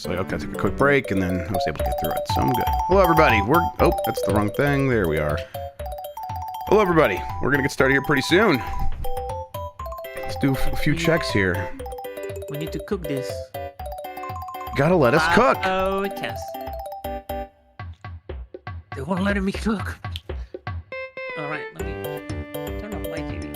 was like, okay, I'll take a quick break, and then I was able to get through it. So I'm good. Hello, everybody. Oh, that's the wrong thing. There we are. Hello, everybody. We're gonna get started here pretty soon. Let's do a few checks here. We need to cook this. Gotta let us cook. Oh, yes. They won't let me cook. All right, let me turn off my TV.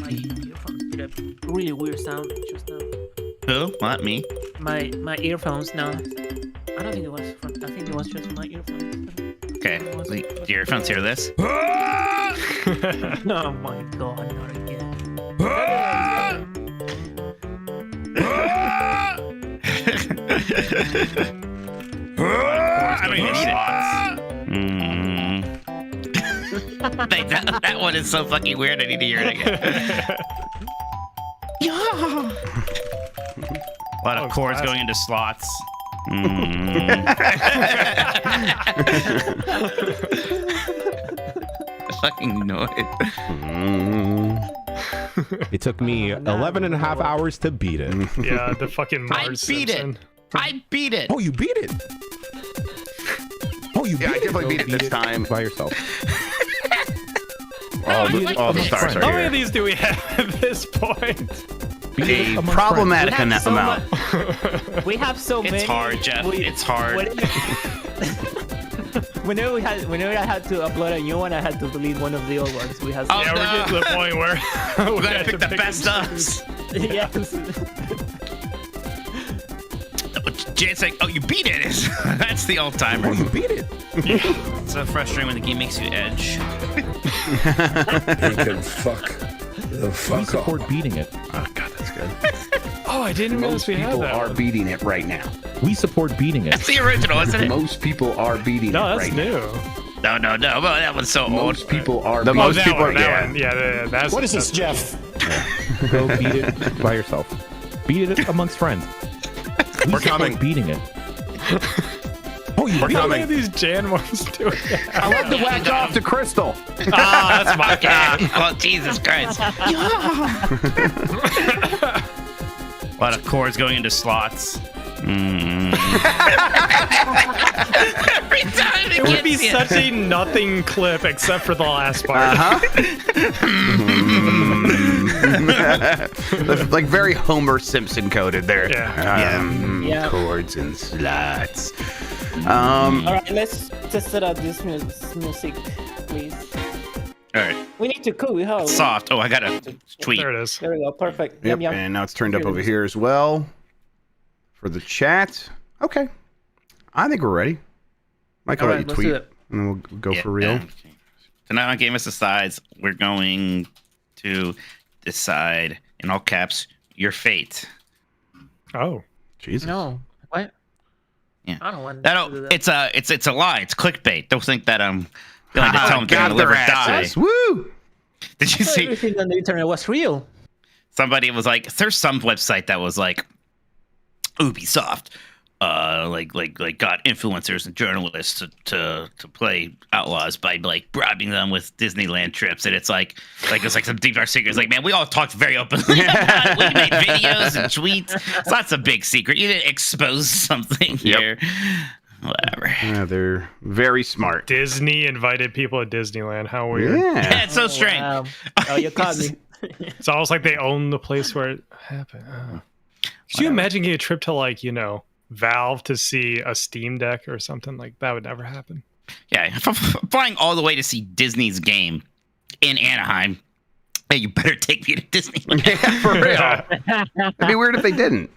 My earphones did a really weird sound just now. Who? Not me. My earphones now. I don't think it was. I think it was just my earphones. Okay. Do your earphones hear this? Oh my god, not again. I don't even need it. That one is so fucking weird. I need to hear it again. A lot of cords going into slots. Fucking noise. It took me 11 and a half hours to beat it. Yeah, the fucking Marge Simpson. I beat it. Oh, you beat it. Oh, you beat Yeah, I it. definitely beat it this time. By yourself. All the stars How are many here. of these do we have at this point? A problematic friends. amount. We have so many. It's hard, Jeff. It's hard. Whenever I had to upload a new one, I had to delete one of the old ones. We have. Oh, Yeah, we're getting to the point where we gotta pick the best ups. Yes. Jay's like, oh, you beat it. That's the old timer. Oh, you beat it. It's so frustrating when the game makes you edge. You can fuck the We fuck support off. beating it. Oh god, that's good. Oh, I didn't realize Most we had people that. are beating it right now. We support beating it. That's the original, isn't it? Most people are beating No, it that's right new. now. No. Well, that one's so old. Most people are The beating most that people, one, that yeah. one. Yeah, that's. What is this, Jeff? Go beat it by yourself. Beat it amongst friends. We're support coming. beating it. Oh, you We're beat How it. many of these Jan ones do we have? I love to whack off to Crystal. Ah, that's my Yeah. cat. Oh, Jesus Christ. A lot of cords going into slots. Every time It would be such a nothing clip except for the last part. Like very Homer Simpson coded there. Yeah. Yeah. Chords and slots. All right, let's just set up this music, please. All right. We need to cook. We have. Soft. Oh, I got a tweet. There it is. There we go. Perfect. Yep, Yum, yum. and now it's turned up over here as well for the chat. Okay, I think we're ready. Mike, I'll All let right, you let's do tweet, it. and then we'll go Yeah, for real. yeah. Tonight on Game of Decides, we're going to decide, in all caps, your fate. Oh. Jesus. No. What? Yeah. I don't want to do that. It's a lie. It's clickbait. Don't think that I'm going to tell them they're gonna live or die. asses. Woo! Did you see? Everything on the internet was real. Somebody was like, there's some website that was like, Ubisoft, like got influencers and journalists to play Outlaws by like bribing them with Disneyland trips, and it's like it's like some deep dark secrets. Like, man, we all talked very openly about it. We made videos and tweets. So that's a big secret. You didn't expose something here. Whatever. Yeah, they're very smart. Disney invited people to Disneyland. How weird. Yeah. It's so strange. Wow. Oh, you caught me. It's almost like they own the place where it happened. Oh. Could you imagine getting a trip to Valve to see a Steam Deck or something? Like that would never happen. Yeah, if I'm flying all the way to see Disney's game in Anaheim, hey, you better take me to Disneyland. Yeah, for real. It'd be weird if they didn't.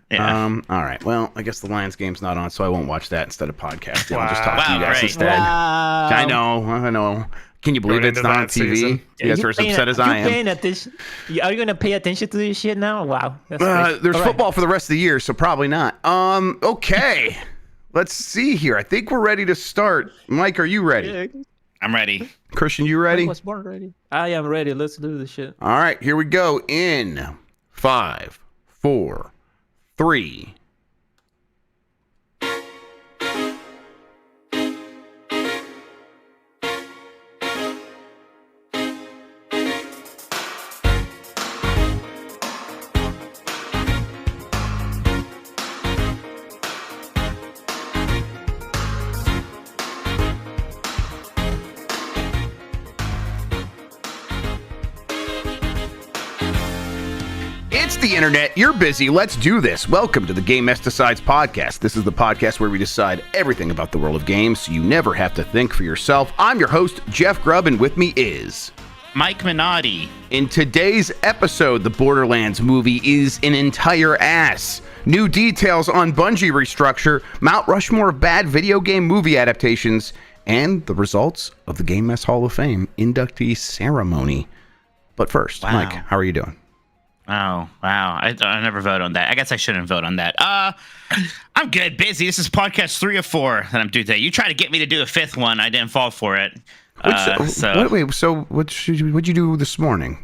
Yeah. All right. Well, I guess the Lions game's not on, so I won't watch that instead of podcasting. I'll just talk to you Wow, guys great. instead. Wow. I know. Can you believe Going it's into not on that TV? season. You guys are as upset as I am. Paying attention? Are you gonna pay attention to this shit now? Wow. That's great. There's All right. football for the rest of the year, so probably not. Okay. Let's see here. I think we're ready to start. Mike, are you ready? I'm ready. Christian, you ready? I was born ready. I am ready. Let's do this shit. All right, here we go. In 5, 4, 3, the internet, you're busy, let's do this. Welcome to the Game Mess Decides podcast. This is the podcast where we decide everything about the world of games so you never have to think for yourself. I'm your host, Jeff Grubb, and with me is... Mike Minotti. In today's episode, the Borderlands movie is an entire ass. New details on Bungie restructure, Mount Rushmore of bad video game movie adaptations, and the results of the Game Mess Hall of Fame inductee ceremony. But first, Wow. Mike, how are you doing? Oh, wow. I never vote on that. I guess I shouldn't vote on that. I'm good. Busy. This is podcast 3 of 4 that I'm doing today. You tried to get me to do a 5th one. I didn't fall for it. So what'd you do this morning?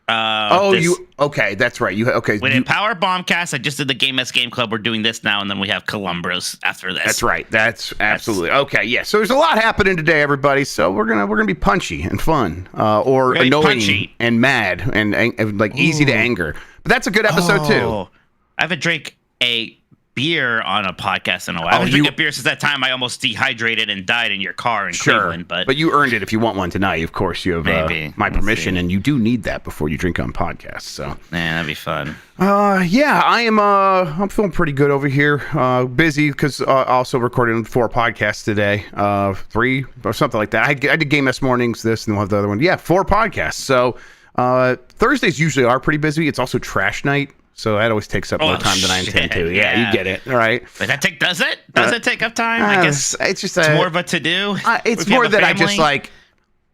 Okay, that's right. We did Power Bombcast. I just did the Game S Game Club. We're doing this now, and then we have Columbros after this. That's right. That's absolutely okay. Yeah. So there's a lot happening today, everybody. So we're gonna be punchy and fun, or annoying punchy. and mad and like easy to anger. But that's a good episode too. I haven't drank a beer on a podcast in a while. I haven't drank a beer since that time I almost dehydrated and died in your car in Cleveland. But you earned it if you want one tonight. Of course, you have my permission, and you do need that before you drink on podcasts. So, man, that'd be fun. Yeah, I am. I'm feeling pretty good over here. Busy because also recording 4 podcasts today. 3 or something like that. I did Game S mornings. This and we'll have the other one. Yeah, 4 podcasts. So Thursdays usually are pretty busy. It's also trash night. So that always takes up more time than I intend to. Yeah, you get it. All right. But does it? Does it take up time? I guess it's just it's more of a to-do. It's more that I just like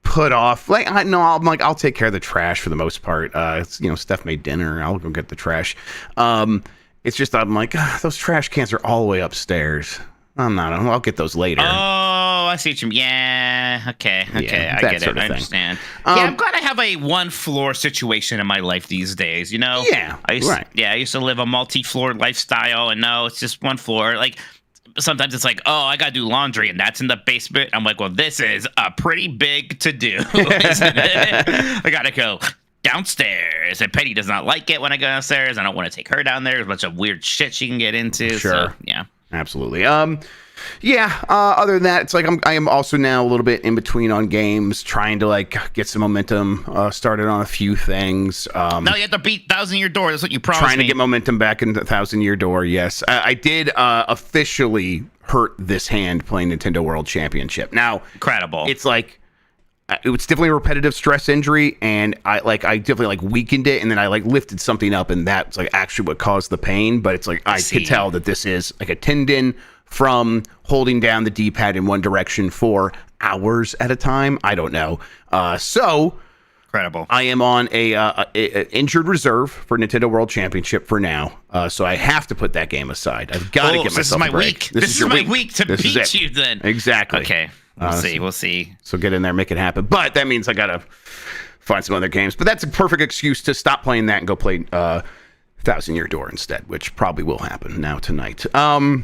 put off. Like I'll take care of the trash for the most part. Steph made dinner. I'll go get the trash. It's just I'm like those trash cans are all the way upstairs. I'll get those later. Oh, I see what you mean. Yeah. Okay. I get it. I understand. I'm glad I have a 1-floor situation in my life these days. You know. Yeah. I used to live a multi-floor lifestyle, and no, it's just 1 floor. Like sometimes it's like, oh, I gotta do laundry, and that's in the basement. I'm like, well, this is a pretty big to do. I gotta go downstairs, and Penny does not like it when I go downstairs. I don't want to take her down there. There's a bunch of weird shit she can get into. Sure. So, yeah. Absolutely. Other than that, it's like I am also now a little bit in between on games, trying to like get some momentum started on a few things. No, you have to beat 1,000 Year Door. That's what you promised me. Trying to get momentum back in the 1,000 Year Door. Yes, I did officially hurt this hand playing Nintendo World Championship. Now, incredible. It's like it's definitely a repetitive stress injury, and I definitely weakened it, and then I lifted something up, and that's actually what caused the pain. But it's I could tell that this is a tendon from holding down the D-pad in one direction for hours at a time. I don't know. So incredible. I am on a injured reserve for Nintendo World Championship for now. So I have to put that game aside. I've got to get myself a break. This is my week to beat you then. Exactly. Okay. We'll see. So get in there, make it happen. But that means I gotta find some other games. But that's a perfect excuse to stop playing that and go play 1,000 Year Door instead, which probably will happen now tonight. I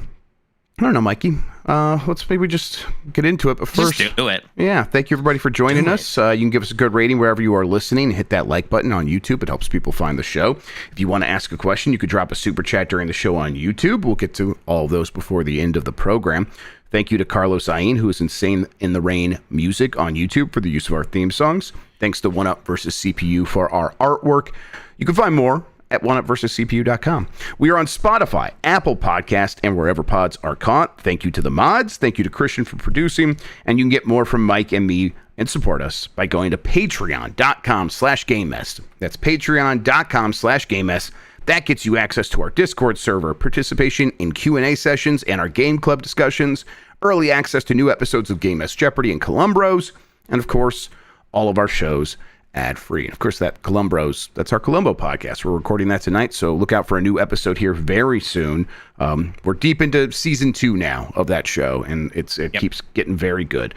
don't know, Mikey. Let's maybe just get into it. But first, just do it. Yeah, thank you everybody for joining us. You can give us a good rating wherever you are listening. Hit that like button on YouTube. It helps people find the show. If you want to ask a question, you could drop a super chat during the show on YouTube. We'll get to all of those before the end of the program. Thank you to Carlos Ain, who is Insane in the Rain Music on YouTube for the use of our theme songs. Thanks to 1UP versus CPU for our artwork. You can find more at oneupversuscpu.com. We are on Spotify, Apple Podcast, and wherever pods are caught. Thank you to the mods. Thank you to Christian for producing. And you can get more from Mike and me and support us by going to patreon.com/GameMess. That's patreon.com/GameMess. That gets you access to our Discord server, participation in Q&A sessions and our game club discussions, early access to new episodes of Game S Jeopardy and Columbros, and of course, all of our shows ad-free. And of course, that Columbros, that's our Columbo podcast. We're recording that tonight, so look out for a new episode here very soon. We're deep into season 2 now of that show, and it keeps getting very good.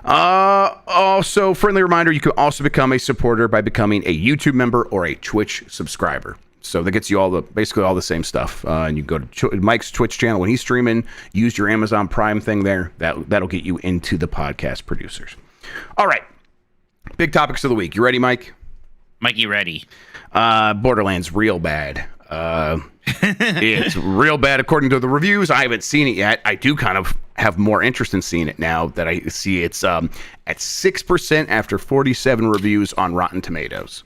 Also, friendly reminder, you can also become a supporter by becoming a YouTube member or a Twitch subscriber. So that gets you basically all the same stuff. And you go to Mike's Twitch channel when he's streaming, use your Amazon Prime thing there. That'll get you into the podcast producers. All right. Big topics of the week. You ready, Mike? Mikey, ready. Borderlands, real bad. It's real bad according to the reviews. I haven't seen it yet. I do kind of have more interest in seeing it now that I see it's at 6% after 47 reviews on Rotten Tomatoes.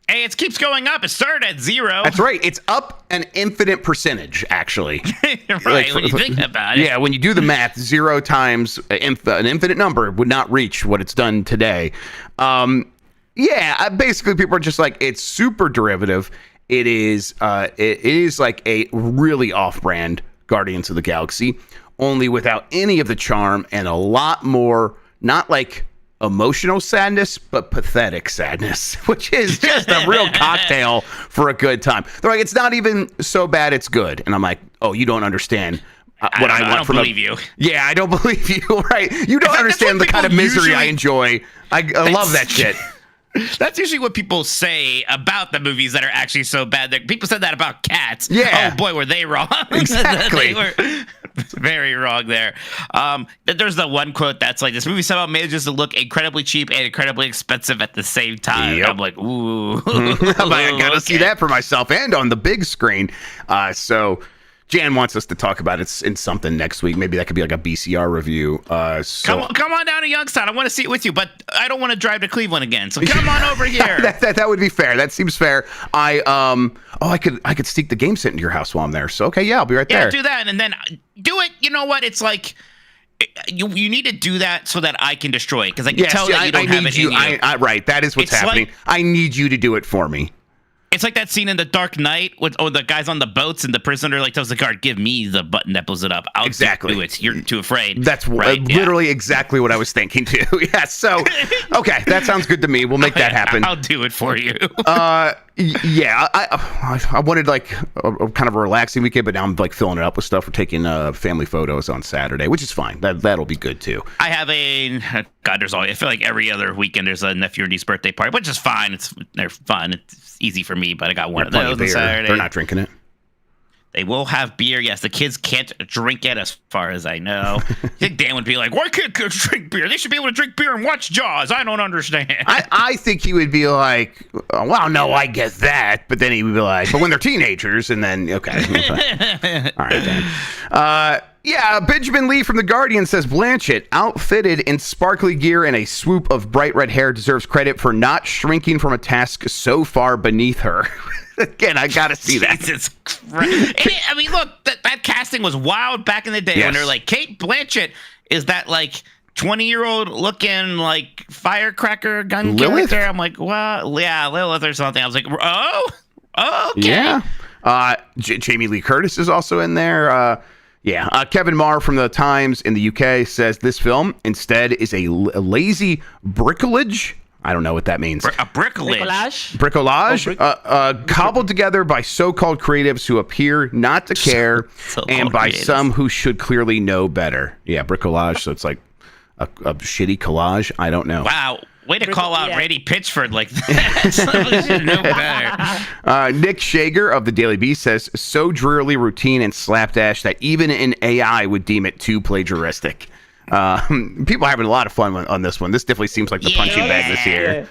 Hey, it keeps going up. It started at 0. That's right. It's up an infinite percentage, actually. Right, when you think about it. Yeah, when you do the math, 0 times an infinite number would not reach what it's done today. Basically, people are just like, it's super derivative. It is like a really off-brand Guardians of the Galaxy, only without any of the charm and a lot more, not like emotional sadness, but pathetic sadness, which is just a real cocktail for a good time. They're like, it's not even so bad, it's good. And I'm like, oh, you don't understand what I want from believe you. Yeah, I don't believe you, right? You don't understand the kind of misery I enjoy. I love that shit. That's usually what people say about the movies that are actually so bad. People said that about Cats. Yeah. Oh boy, were they wrong. Exactly. They were very wrong there. There's the one quote that's like, this movie somehow manages to look incredibly cheap and incredibly expensive at the same time. Yep. I'm like, ooh. I'm like, I gotta see that for myself and on the big screen. So Jan wants us to talk about it in something next week. Maybe that could be like a BCR review. Come on down to Youngstown. I want to see it with you, but I don't want to drive to Cleveland again. So come on over here. that would be fair. That seems fair. I could sneak the game set into your house while I'm there. So okay, yeah, I'll be right there. Yeah, do that and then do it. You know what? It's like you need to do that so that I can destroy it, because I can tell that you don't have it in you. Right, that is what's happening. Like, I need you to do it for me. It's like that scene in The Dark Knight with the guys on the boats and the prisoner like tells the guard, "Give me the button that pulls it up. I'll do it. You're too afraid." That's right? literally exactly what I was thinking too. Yeah. So, okay, that sounds good to me. We'll make that happen. I'll do it for you. Yeah. I wanted like a kind of a relaxing weekend, but now I'm like filling it up with stuff. We're taking family photos on Saturday, which is fine. That'll be good too. I have there's always, I feel like every other weekend there's a nephew or niece birthday party, which is fine. They're fun. It's easy for me, but I got one of those on Saturday. They're not drinking it. They will have beer. Yes, the kids can't drink it, as far as I know. I think Dan would be like, "Why can't kids drink beer? They should be able to drink beer and watch Jaws." I don't understand. I think he would be like, "Well, no, I get that," but then he would be like, "But when they're teenagers," and then okay. All right, then. Yeah, Benjamin Lee from The Guardian says Blanchett, outfitted in sparkly gear and a swoop of bright red hair, deserves credit for not shrinking from a task so far beneath her. Again, I gotta see that. Jesus Christ. I mean, look, that casting was wild back in the day when they're like, Kate Blanchett is that like 20-year-old looking like firecracker gun character. I'm like, well, yeah, Lilith or something. I was like, oh, okay. Yeah. Jamie Lee Curtis is also in there. Kevin Marr from The Times in the UK says this film instead is a lazy bricolage. I don't know what that means. A bricolage. Bricolage, cobbled together by so-called creatives who appear not to care, and by some who should clearly know better. Yeah, bricolage. So it's like a shitty collage. I don't know. Wow. Way to call out Randy Pitchford like that. Somebody should know better. Nick Shager of the Daily Beast says, so drearily routine and slapdash that even an AI would deem it too plagiaristic. People are having a lot of fun on this one. This definitely seems like the punching bag this year.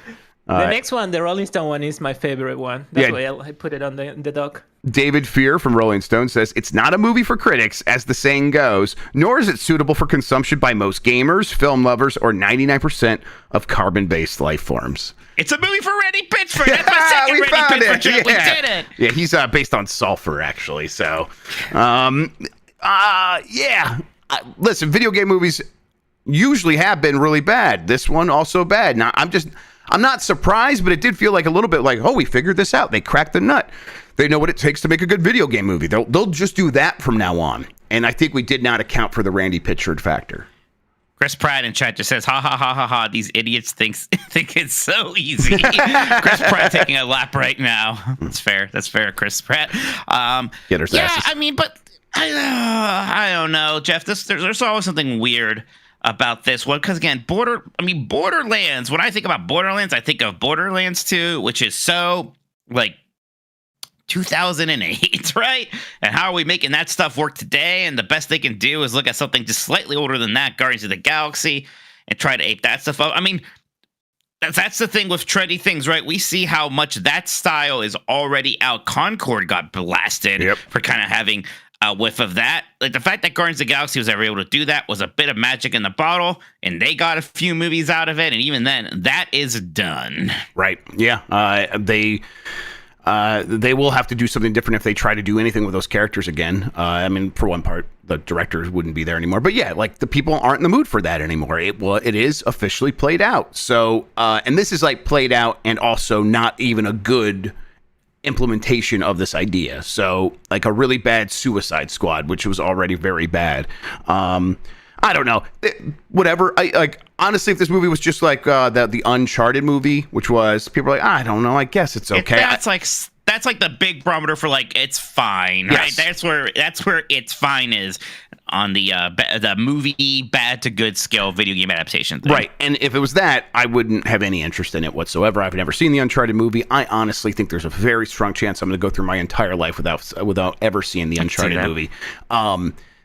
The next one, the Rolling Stone one, is my favorite one. That's why I put it on the doc. David Fear from Rolling Stone says, it's not a movie for critics, as the saying goes, nor is it suitable for consumption by most gamers, film lovers, or 99% of carbon-based life forms. It's a movie for Randy Pitchford. That's my second Randy Pitchford joke. We did it. Yeah, he's based on sulfur, actually. So, listen, video game movies usually have been really bad. This one also bad. Now, I'm not surprised, but it did feel like a little bit like, oh, we figured this out. They cracked the nut. They know what it takes to make a good video game movie. They'll just do that from now on. And I think we did not account for the Randy Pitchford factor. Chris Pratt in chat just says, ha, ha, ha, ha, ha. These idiots think it's so easy. Chris Pratt taking a lap right now. That's fair. That's fair, Chris Pratt. Asses. I mean, but I don't know, Jeff. There's always something weird about this one, because again, Borderlands. When I think about Borderlands, I think of Borderlands 2, which is so like 2008, right? And how are we making that stuff work today? And the best they can do is look at something just slightly older than that, Guardians of the Galaxy, and try to ape that stuff up. I mean, that's the thing with trendy things, right? We see how much that style is already out. Concord got blasted for kind of having a whiff of that. Like the fact that Guardians of the Galaxy was ever able to do that was a bit of magic in the bottle, and they got a few movies out of it, and even then, that is done. Right. Yeah. They will have to do something different if they try to do anything with those characters again. I mean, for one part, the directors wouldn't be there anymore. But yeah, like the people aren't in the mood for that anymore. It is officially played out. So, and this is like played out and also not even a good implementation of this idea. So like a really bad Suicide Squad, which was already very bad. I don't know. Whatever. I like honestly, if this movie was just like the Uncharted movie, which was people are like, I don't know. I guess it's okay. That's like the big barometer for like it's fine, right? Yes. That's where it's fine is on the movie bad to good scale video game adaptation thing. Right. And if it was that, I wouldn't have any interest in it whatsoever. I've never seen the Uncharted movie. I honestly think there's a very strong chance I'm going to go through my entire life without ever seeing the Uncharted movie.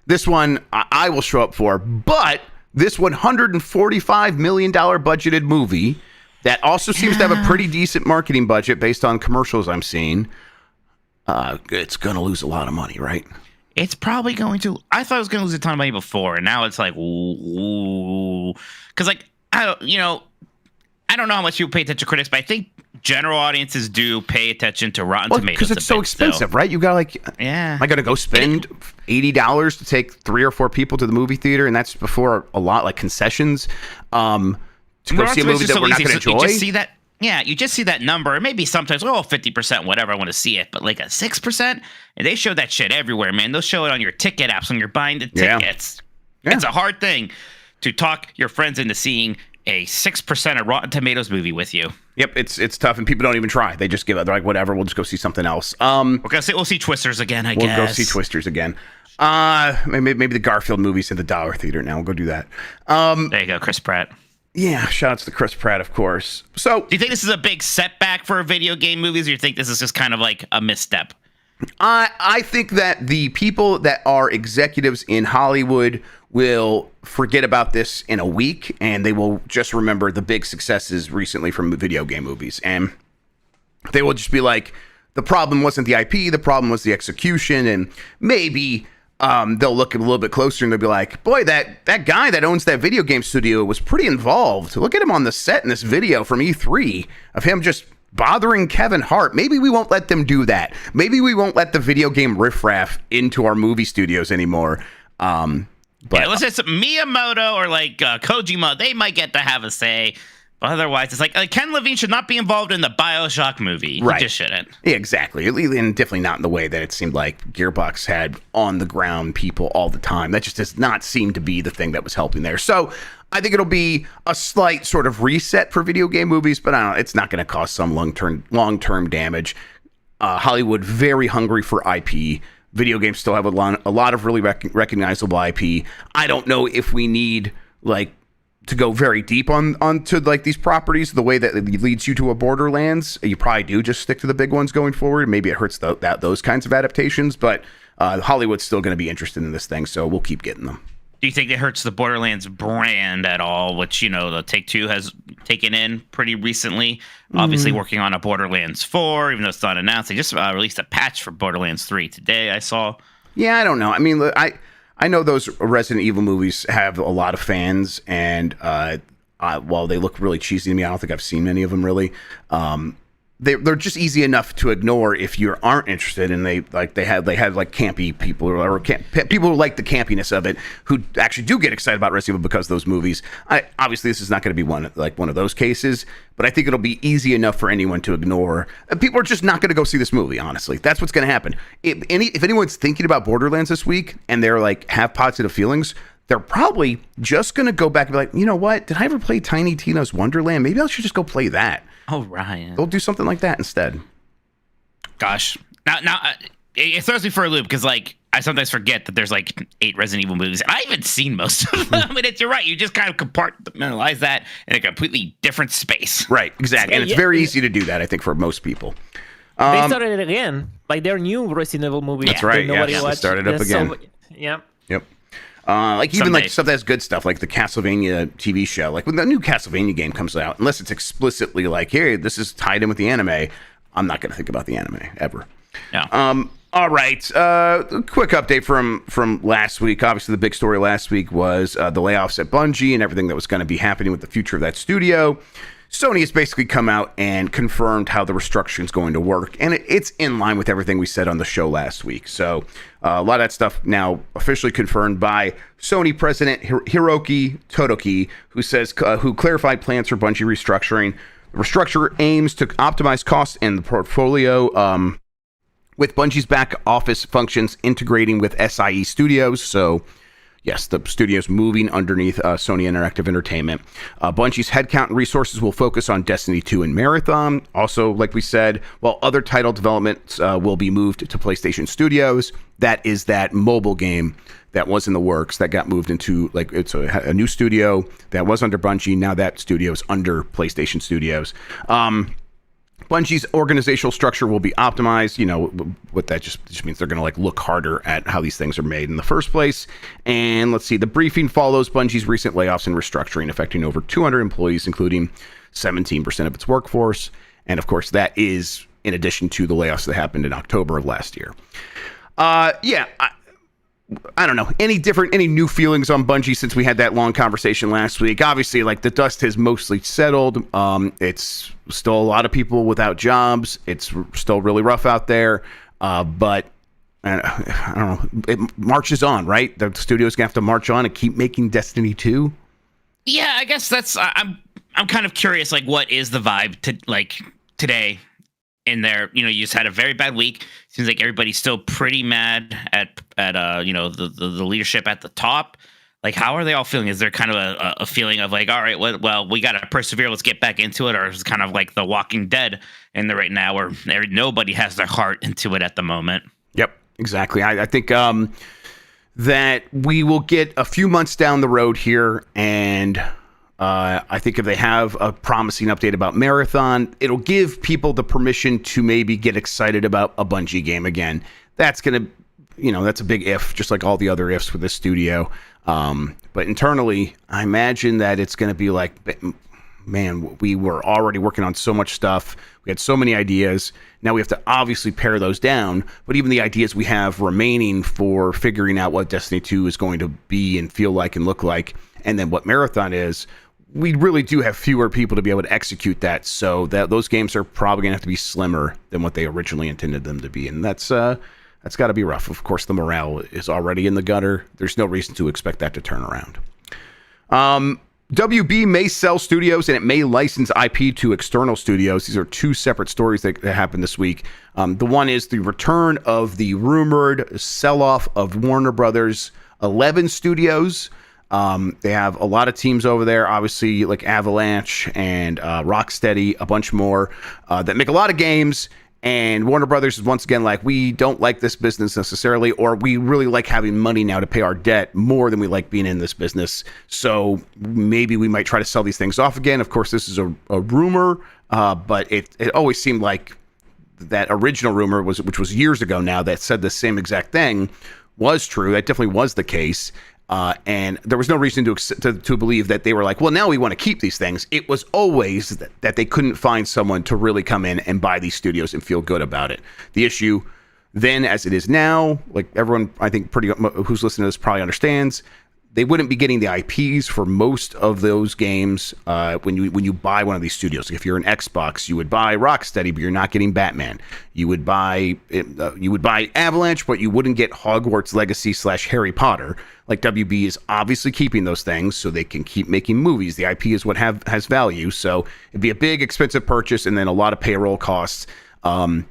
This one I will show up for, but this $145 million budgeted movie that also seems to have a pretty decent marketing budget based on commercials I'm seeing, it's going to lose a lot of money, right? It's probably going to. I thought it was going to lose a ton of money before, and now it's like, ooh, because like I don't know how much people pay attention to critics, but I think general audiences do pay attention to Rotten Tomatoes because it's so expensive, right? You got like, yeah. Am I gonna go spend $80 to take 3 or 4 people to the movie theater, and that's before a lot like concessions to go see a movie that we're not gonna enjoy? You just see that. Yeah, you just see that number. Maybe sometimes, 50%, whatever, I want to see it. But like a 6%, and they show that shit everywhere, man. They'll show it on your ticket apps when you're buying the tickets. Yeah. It's a hard thing to talk your friends into seeing a 6% of Rotten Tomatoes movie with you. Yep, it's tough, and people don't even try. They just give up. They're like, whatever, we'll just go see something else. We'll see Twisters again, I guess. We'll go see Twisters again. Maybe the Garfield movie's in the Dollar Theater now. We'll go do that. There you go, Chris Pratt. Yeah, shout out to Chris Pratt, of course. So, do you think this is a big setback for video game movies, or do you think this is just kind of like a misstep? I think that the people that are executives in Hollywood will forget about this in a week, and they will just remember the big successes recently from video game movies. And they will just be like, the problem wasn't the IP, the problem was the execution, and maybe they'll look a little bit closer and they'll be like, boy, that guy that owns that video game studio was pretty involved. Look at him on the set in this video from E3 of him just bothering Kevin Hart. Maybe we won't let them do that. Maybe we won't let the video game riffraff into our movie studios anymore. But yeah, let's say some Miyamoto or like Kojima, they might get to have a say. But otherwise, it's like Ken Levine should not be involved in the BioShock movie. Right. He just shouldn't. Yeah, exactly. And definitely not in the way that it seemed like Gearbox had on the ground people all the time. That just does not seem to be the thing that was helping there. So I think it'll be a slight sort of reset for video game movies, but I don't know, it's not going to cause some long-term damage. Hollywood, very hungry for IP. Video games still have a lot of really recognizable IP. I don't know if we need like to go very deep onto like these properties the way that it leads you to a Borderlands. You probably do just stick to the big ones going forward. Maybe it hurts those kinds of adaptations, but Hollywood's still going to be interested in this thing, so we'll keep getting them. Do you think it hurts the Borderlands brand at all, which, the Take-Two has taken in pretty recently? Obviously working on a Borderlands 4, even though it's not announced. They just released a patch for Borderlands 3 today, I saw. Yeah, I don't know. I mean, I know those Resident Evil movies have a lot of fans, and while they look really cheesy to me, I don't think I've seen many of them really. They're just easy enough to ignore if you aren't interested, and they have like campy people or people who like the campiness of it who actually do get excited about Resident Evil because of those movies. Obviously this is not going to be one of those cases, but I think it'll be easy enough for anyone to ignore. People are just not going to go see this movie. Honestly, that's what's going to happen. If anyone's thinking about Borderlands this week and they're like have positive feelings, they're probably just going to go back and be like, you know what? Did I ever play Tiny Tina's Wonderland? Maybe I should just go play that. Oh, Ryan. They'll do something like that instead. Gosh. Now it throws me for a loop because, like, I sometimes forget that there's, like, 8 Resident Evil movies. I haven't seen most of them. And you're right. You just kind of compartmentalize that in a completely different space. Right. Exactly. And it's very easy to do that, I think, for most people. They started it again. Like, their new Resident Evil movie. That's right. Yeah, they started up again. Yep. Like even like stuff that's good stuff, like the Castlevania TV show. Like when the new Castlevania game comes out, unless it's explicitly like, hey, this is tied in with the anime, I'm not going to think about the anime ever. Yeah. All right. Quick update from last week. Obviously, the big story last week was the layoffs at Bungie and everything that was going to be happening with the future of that studio. Sony has basically come out and confirmed how the restructuring is going to work, and it's in line with everything we said on the show last week. So a lot of that stuff now officially confirmed by Sony president Hiroki Totoki, who clarified plans for Bungie restructuring. The restructure aims to optimize costs in the portfolio, with Bungie's back office functions integrating with SIE Studios. So, yes, the studio's moving underneath Sony Interactive Entertainment. Bungie's headcount and resources will focus on Destiny 2 and Marathon. Also, like we said, while other title developments will be moved to PlayStation Studios, that is that mobile game that was in the works that got moved into, like, it's a new studio that was under Bungie. Now that studio is under PlayStation Studios. Bungie's organizational structure will be optimized. You know what that just means, they're going to like look harder at how these things are made in the first place. And let's see, the briefing follows Bungie's recent layoffs and restructuring affecting over 200 employees, including 17% of its workforce. And of course, that is in addition to the layoffs that happened in October of last year. I don't know, any new feelings on Bungie since we had that long conversation last week? Obviously, like, the dust has mostly settled. It's still a lot of people without jobs. It's still really rough out there. But I don't know. It marches on, right? The studio's gonna have to march on and keep making Destiny 2. Yeah, I guess I'm kind of curious, like, what is the vibe to, like, today in there? You know, you just had a very bad week. Seems like everybody's still pretty mad at the leadership at the top. Like, how are they all feeling? Is there kind of a feeling of like, all right, well, we got to persevere, let's get back into it? Or is it kind of like The Walking Dead in there right now, where nobody has their heart into it at the moment? Yep, exactly. I think that we will get a few months down the road here, and I think if they have a promising update about Marathon, it'll give people the permission to maybe get excited about a Bungie game again. That's going to, that's a big if, just like all the other ifs with this studio. But internally, I imagine that it's going to be like, man, we were already working on so much stuff. We had so many ideas. Now we have to obviously pare those down. But even the ideas we have remaining for figuring out what Destiny 2 is going to be and feel like and look like, and then what Marathon is, we really do have fewer people to be able to execute that. So that those games are probably going to have to be slimmer than what they originally intended them to be. And that's got to be rough. Of course, the morale is already in the gutter. There's no reason to expect that to turn around. WB may sell studios and it may license IP to external studios. These are two separate stories that happened this week. The one is the return of the rumored sell-off of Warner Brothers' 11 studios. They have a lot of teams over there, obviously, like Avalanche and Rocksteady, a bunch more that make a lot of games. And Warner Brothers is once again like, we don't like this business necessarily, or we really like having money now to pay our debt more than we like being in this business. So maybe we might try to sell these things off again. Of course, this is a rumor, but it always seemed like that original rumor, which was years ago now, that said the same exact thing, was true. That definitely was the case. And there was no reason to believe that they were like, well, now we want to keep these things. It was always that they couldn't find someone to really come in and buy these studios and feel good about it. The issue then, as it is now, like everyone, I think, who's listening to this probably understands, they wouldn't be getting the IPs for most of those games when you buy one of these studios. Like if you're an Xbox, you would buy Rocksteady, but you're not getting Batman. You would buy Avalanche, but you wouldn't get Hogwarts Legacy / Harry Potter. Like WB is obviously keeping those things so they can keep making movies. The IP is what has value, so it'd be a big, expensive purchase and then a lot of payroll costs. But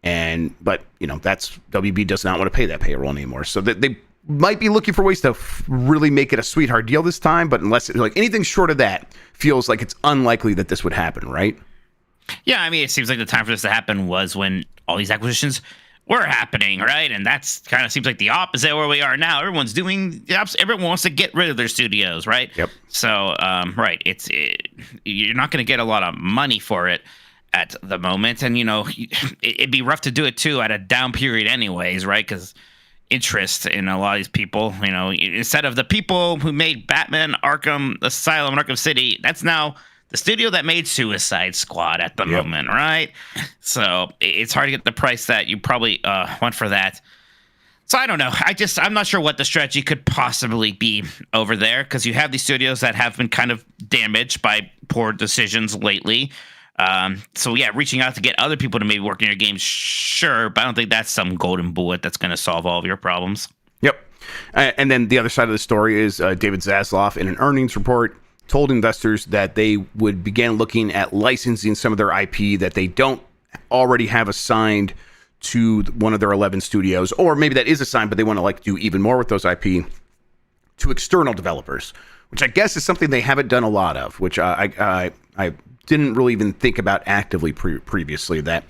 that's WB does not want to pay that payroll anymore. So that they might be looking for ways to really make it a sweetheart deal this time, but unless like anything short of that feels like it's unlikely that this would happen, right? Yeah, I mean, it seems like the time for this to happen was when all these acquisitions were happening, right? And that's kind of seems like the opposite where we are now. Everyone's doing the opposite. Everyone wants to get rid of their studios, right? Yep. So, right, you're not going to get a lot of money for it at the moment, and it'd be rough to do it too at a down period, anyways, right? Because interest in a lot of these people, instead of the people who made Batman, Arkham Asylum, and Arkham City, that's now the studio that made Suicide Squad at the moment, right? So it's hard to get the price that you probably want for that. So I don't know. I'm not sure what the strategy could possibly be over there, because you have these studios that have been kind of damaged by poor decisions lately. So yeah, reaching out to get other people to maybe work in your games, sure, but I don't think that's some golden bullet that's going to solve all of your problems. Yep. And then the other side of the story is David Zaslav, in an earnings report, told investors that they would begin looking at licensing some of their IP that they don't already have assigned to one of their 11 studios, or maybe that is assigned, but they want to do even more with those IP, to external developers, which I guess is something they haven't done a lot of, which I didn't really even think about actively previously. That,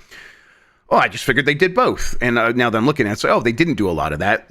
I just figured they did both, and now that I'm looking at it, so they didn't do a lot of that.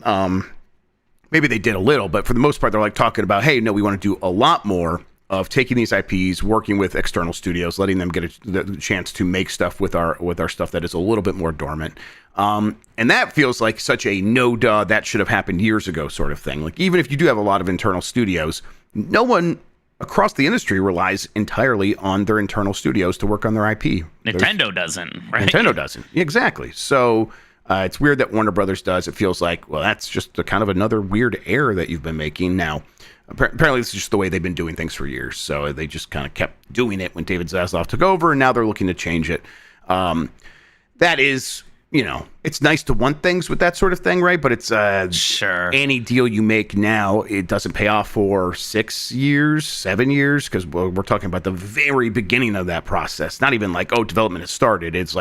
Maybe they did a little, but for the most part, they're talking about, hey, no, we want to do a lot more of taking these IPs, working with external studios, letting them get the chance to make stuff with our stuff that is a little bit more dormant. And that feels like such a no-duh, that should have happened years ago sort of thing. Even if you do have a lot of internal studios, no one across the industry relies entirely on their internal studios to work on their IP. Nintendo doesn't, right? Nintendo doesn't. Exactly. So it's weird that Warner Brothers does. It feels like, well, that's just kind of another weird error that you've been making. Now, apparently this is just the way they've been doing things for years. So they just kind of kept doing it when David Zaslav took over, and now they're looking to change it. That is, it's nice to want things with that sort of thing, right? But it's sure, any deal you make now, it doesn't pay off for 6 years, 7 years, because we're talking about the very beginning of that process. Not even development has started. It's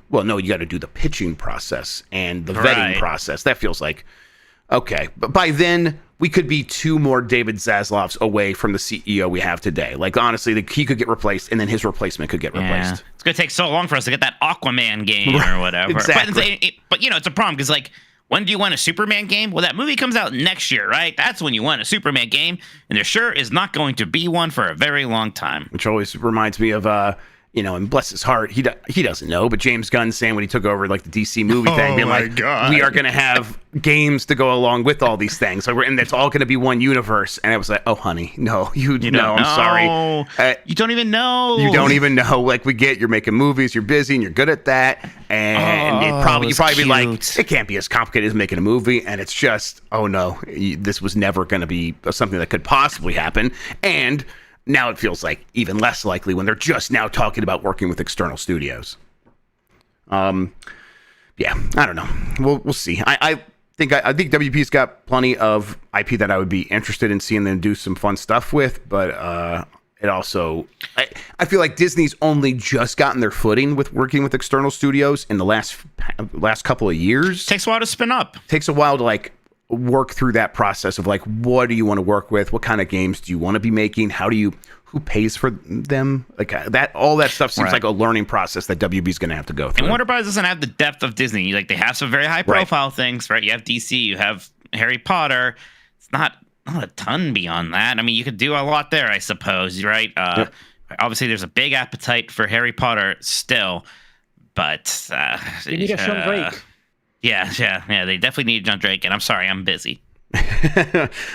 well, no, you got to do the pitching process and the vetting process. That feels like, okay. But by then, we could be 2 more David Zaslavs away from the CEO we have today. Honestly, he could get replaced, and then his replacement could get replaced. It's going to take so long for us to get that Aquaman game or whatever. Exactly. But it's a problem, because, when do you want a Superman game? Well, that movie comes out next year, right? That's when you want a Superman game, and there sure is not going to be one for a very long time. Which always reminds me of... and bless his heart, he doesn't know, but James Gunn saying when he took over the DC movie thing, being we are going to have games to go along with all these things, and it's all going to be one universe. And I was like, oh, honey, no, you know, I'm sorry. You don't even know. You don't even know. We get you're making movies, you're busy, and you're good at that. And you probably be like, it can't be as complicated as making a movie. And it's just, oh no, this was never going to be something that could possibly happen. And now it feels like even less likely when they're just now talking about working with external studios. I don't know. We'll see. I think WP's got plenty of IP that I would be interested in seeing them do some fun stuff with, but it also I feel like Disney's only just gotten their footing with working with external studios in the last couple of years. Takes a while to spin up. Takes a while to work through that process of what do you want to work with, what kind of games do you want to be making, who pays for them, all that stuff seems like a learning process that WB's going to have to go through. And Warner Bros. Doesn't have the depth of Disney. They have some very high profile things, right? You have DC, you have Harry Potter. It's not a ton beyond that. I mean, you could do a lot there, I suppose, right? Obviously there's a big appetite for Harry Potter still, but you need a Sean Drake. Yeah, they definitely need John Drake, and I'm sorry, I'm busy.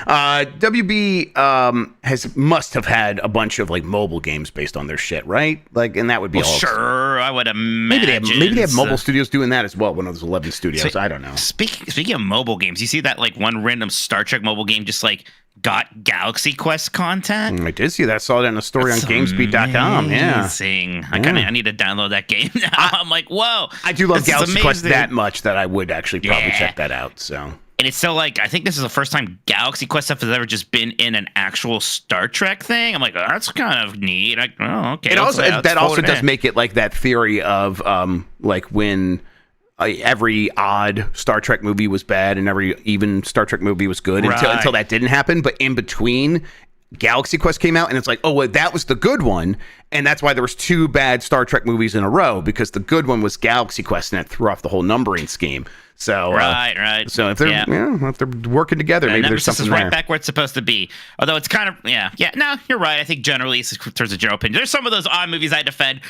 WB must have had a bunch of mobile games based on their shit, right? And that would be all. Sure, I would imagine. Maybe they have mobile studios doing that as well. One of those 11 studios. I don't know. Speaking of mobile games, you see that one random Star Trek mobile game just got Galaxy Quest content. I did see that. I saw that in a story on GamesBeat.com. Yeah, I need to download that game now. I'm like, whoa! I do love Galaxy Quest that much that I would actually probably check that out. So. And it's so I think this is the first time Galaxy Quest stuff has ever just been in an actual Star Trek thing. I'm like, oh, that's kind of neat. Okay. It also does make it that theory of when every odd Star Trek movie was bad and every even Star Trek movie was good until that didn't happen. But in between, Galaxy Quest came out, and it's well, that was the good one, and that's why there was 2 bad Star Trek movies in a row, because the good one was Galaxy Quest, and it threw off the whole numbering scheme. So right. So if they're working together, maybe there's something right there. Back where it's supposed to be. Although it's kind of No, you're right. I think generally, in terms of general opinion, there's some of those odd movies I defend.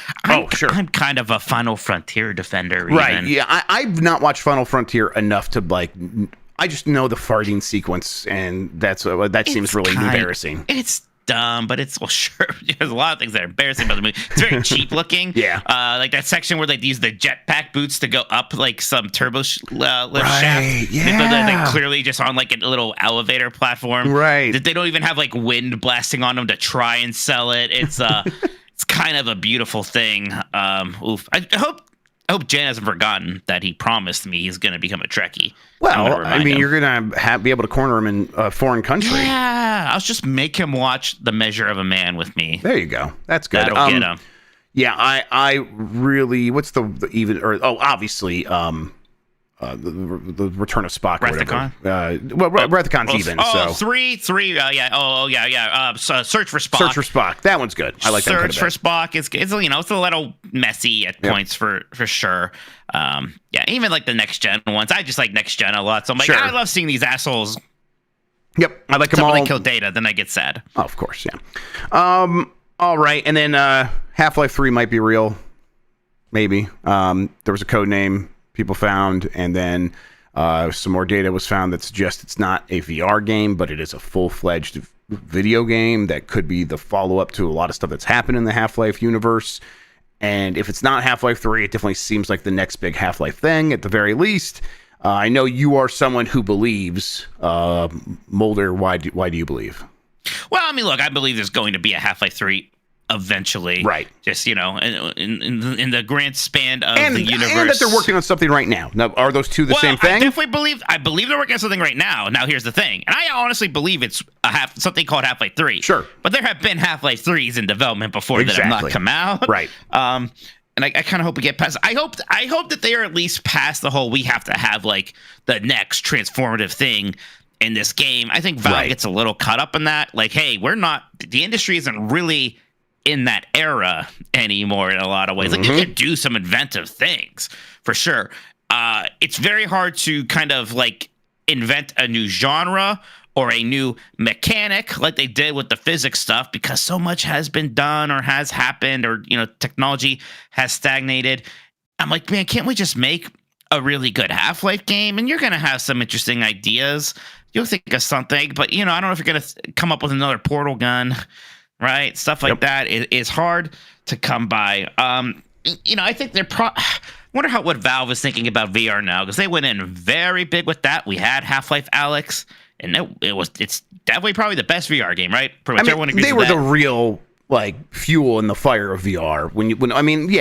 Sure. I'm kind of a Final Frontier defender. Right. Even. Yeah. I've not watched Final Frontier enough to I just know the farting sequence, and that seems really embarrassing. It's dumb, but it's sure. There's a lot of things that are embarrassing about the movie. It's very cheap looking. Yeah. Like that section where they use the jetpack boots to go up like some turbo lift Right, shaft. yeah. They're clearly just on like a little elevator platform. Right. That they don't even have like wind blasting on them to try and sell it. It's it's kind of a beautiful thing. Oof. I hope Jan hasn't forgotten that he promised me he's going to become a Trekkie. Well, I mean, you're going to be able to corner him in a foreign country. Yeah, I'll just make him watch The Measure of a Man with me. There you go. That's good. That'll get him. Yeah, I really, what's the even, or, obviously, the Return of Spock. Or Wrath-a-Con? Wrath-a-Con's even. So three. Yeah. Search for Spock. Search for Spock. That one's good. I like that. Search for Spock. It's it's a little messy at points for sure. Yeah, even like the next gen ones. I just like next gen a lot. So I'm like, Sure. I love seeing these assholes. Yep, I like them Except all. when they kill Data, then I get sad. Oh, of course, yeah. All right, and then Half-Life 3 might be real. Maybe. There was a code name people found, and then some more data was found that suggests it's not a VR game, but it is a full-fledged video game that could be the follow-up to a lot of stuff that's happened in the Half-Life universe. And if it's not Half-Life 3, it definitely seems like the next big Half-Life thing, at the very least. I know you are someone who believes. Mulder, why do you believe? Well, I mean, look, I believe there's going to be a Half-Life 3 eventually. Right. Just, in the grand span of And the universe. and that they're working on something right now. Now, are those two the same I thing? definitely believe they're working on something right now. Now, here's the thing. And I honestly believe it's something called Half-Life 3. Sure. But there have been Half-Life 3s in development before that have not Exactly. come out. Right. And I kind of hope we get past. I hope that they are at least past the whole we have to have like the next transformative thing in this game. I think Valve Right. gets a little caught up in that. Like, hey, the industry isn't really in that era anymore in a lot of ways. Like, you can do some inventive things for sure. It's very hard to kind of like invent a new genre or a new mechanic like they did with the physics stuff, because so much has been done or has happened, or technology has stagnated. I'm like, man, can't we just make a really good Half-Life game? And you're gonna have some interesting ideas. You'll think of something, but I don't know if you're gonna come up with another portal gun, right? Stuff like that is hard to come by. I think they're wonder what Valve is thinking about VR now, because they went in very big with that. We had Half-Life Alyx. And it's definitely probably the best VR game, right? Pretty much everyone agrees they with were that. the real fuel in the fire of VR.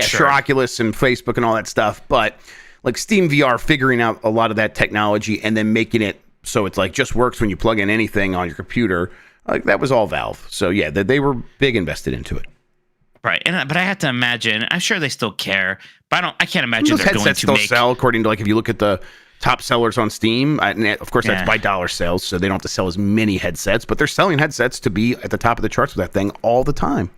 Sure, Oculus and Facebook and all that stuff, but like Steam VR figuring out a lot of that technology and then making it so it's like just works when you plug in anything on your computer. Like that was all Valve. So yeah, they were big invested into it. Right, but I have to imagine. I'm sure they still care, but I can't imagine Those they're going headsets to still make. sell, according to if you look at the top sellers on Steam. And of course, that's Yeah. by dollar sales, so they don't have to sell as many headsets, but they're selling headsets to be at the top of the charts with that thing all the time.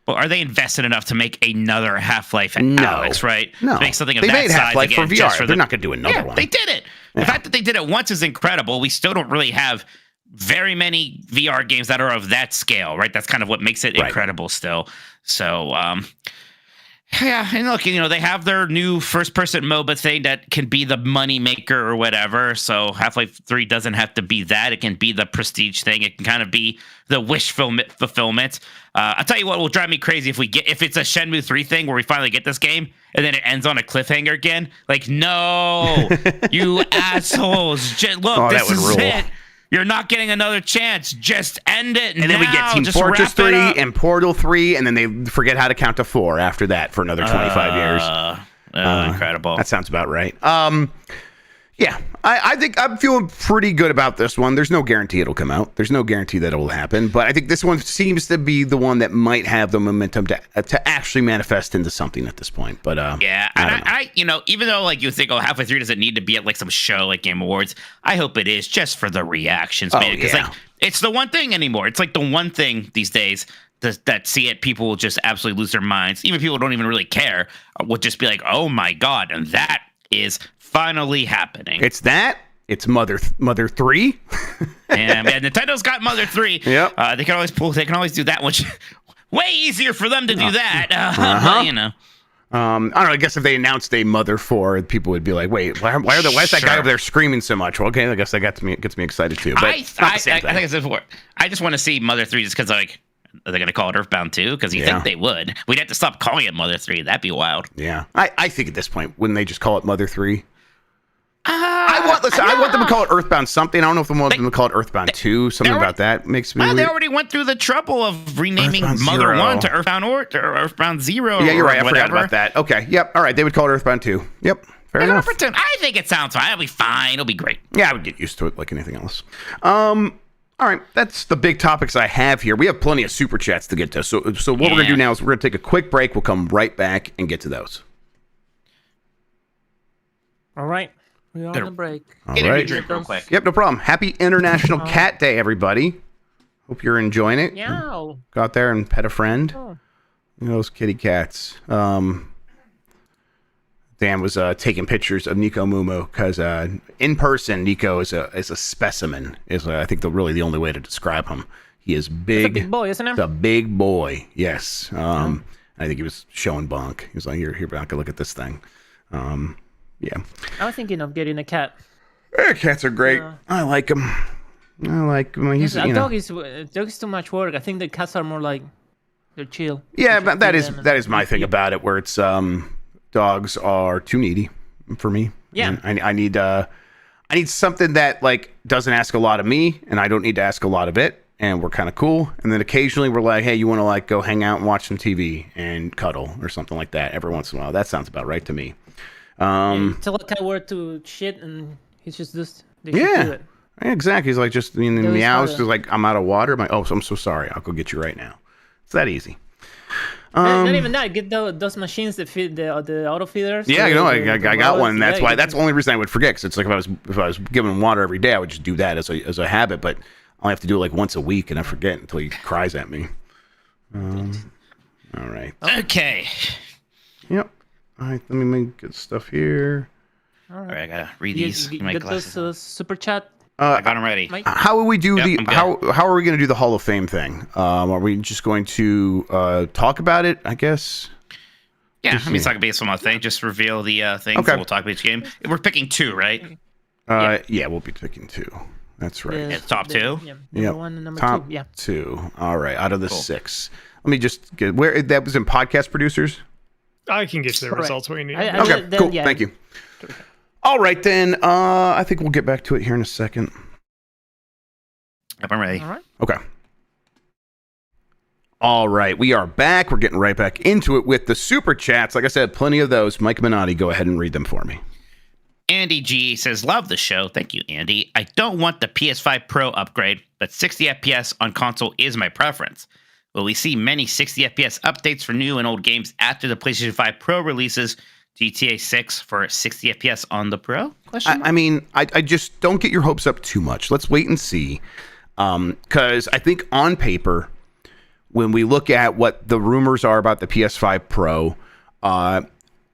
Well, are they invested enough to make another Half-Life No. Alyx, right? No. To make something of They that made size Half-Life again, for just VR. They're not going to do another one. They did it. The fact that they did it once is incredible. We still don't really have very many VR games that are of that scale, right? That's kind of what makes it incredible still. So, yeah, and look, they have their new first-person MOBA thing that can be the money maker or whatever. So Half-Life 3 doesn't have to be that. It can be the prestige thing. It can kind of be the wish fulfillment. I'll tell you what will drive me crazy if it's a Shenmue 3 thing where we finally get this game and then it ends on a cliffhanger again. Like, no, you assholes! Look, this is it. You're not getting another chance. Just end it. And then we get Team Fortress 3 and Portal 3, and then they forget how to count to 4 after that for another 25 years. Incredible. That sounds about right. Yeah, I think I'm feeling pretty good about this one. There's no guarantee it'll come out. There's no guarantee that it will happen. But I think this one seems to be the one that might have the momentum to actually manifest into something at this point. But yeah, I even though like you think, Half-Life 3 doesn't need to be at like some show like Game Awards, I hope it is just for the reactions, man. Because like it's the one thing anymore. It's like the one thing these days that see it, people will just absolutely lose their minds. Even people who don't even really care will just be like, oh my god, and that is finally happening. It's Mother 3. Yeah, man, Nintendo's got Mother 3. Yep. They can always do that, which way easier for them to do that. Uh-huh. But, I don't know. I guess if they announced a Mother 4, people would be like, "Wait, why is that guy over there screaming so much?" Well, okay, I guess that gets me excited too. But I think it's before. I just want to see Mother 3 just because Are they going to call it Earthbound 2? Because you think they would. We'd have to stop calling it Mother 3. That'd be wild. Yeah. I think at this point, wouldn't they just call it Mother 3? I want them to call it Earthbound something. I don't know if they want them to call it Earthbound 2. Something about that makes me. They already went through the trouble of renaming Earthbound Mother 0. 1 to Earthbound or to Earthbound 0. Yeah, you're right. I whatever. forgot about that. Okay. Yep. All right. They would call it Earthbound 2. Yep. Fair enough. I think it sounds fine. It'll be fine. It'll be great. Yeah, I would get used to it like anything else. All right, that's the big topics I have here. We have plenty of super chats to get to. So what we're going to do now is we're going to take a quick break. We'll come right back and get to those. All right. We're on the break. All Get a right. drink real quick. Yep, no problem. Happy International Cat Day, everybody. Hope you're enjoying it. Meow. Go out there and pet a friend. Oh. You know, those kitty cats. Dan was taking pictures of Nico Mumu because in person, Nico is a specimen. I think really the only way to describe him. He is big. He's a big boy, isn't he? He's a big boy. Yes. I think he was showing bunk. He was like, "Here, back. Look at this thing." Yeah. I was thinking of getting a cat. Cats are great. I like them. He's A dog is too much work. I think the cats are more like they're chill. Yeah, but that is my thing about it. Where it's dogs are too needy for me. Yeah. And I need something that like doesn't ask a lot of me, and I don't need to ask a lot of it. And we're kind of cool. And then occasionally we're like, hey, you want to like go hang out and watch some TV and cuddle or something like that every once in a while. That sounds about right to me. Tell a cat where to shit, and he's just this. Yeah, exactly. He's like just meows. He's like, I'm out of water. I'm like, oh, I'm so sorry. I'll go get you right now. It's that easy. Not even that. Get those machines that feed the auto feeders. Yeah, I got one. That's why. That's the only reason I would forget. Because it's like if I was giving him water every day, I would just do that as a habit. But I only have to do it like once a week, and I forget until he cries at me. All right. Okay. Yep. All right. Let me get stuff here. All right, I gotta read these. You My get glasses. those super chat. I got them ready. Mike? How will we do I'm good. how are we going to do the Hall of Fame thing? Are we just going to talk about it? I guess. Yeah, I mean, it's not gonna be a small thing. Just reveal the things. Okay. And we'll talk about each game. We're picking 2, right? Yeah, we'll be picking 2. That's right. It's top 2? Yeah, Yep. number 1 and number Top 2. Yeah. 2. All right, out of the 6. Let me just get where that was in podcast producers. I can get to the Correct. results when you need. Okay, cool. Thank you. All right, then. I think we'll get back to it here in a second. Yep, I'm ready. All right. Okay. All right, we are back. We're getting right back into it with the super chats. Like I said, plenty of those. Mike Minotti, go ahead and read them for me. Andy G says, love the show. Thank you, Andy. I don't want the PS5 Pro upgrade, but 60 FPS on console is my preference. Will we see many 60 FPS updates for new and old games after the PlayStation 5 Pro releases GTA 6 for 60 FPS on the Pro? I mean, I just don't get your hopes up too much. Let's wait and see. Because I think on paper, when we look at what the rumors are about the PS5 Pro,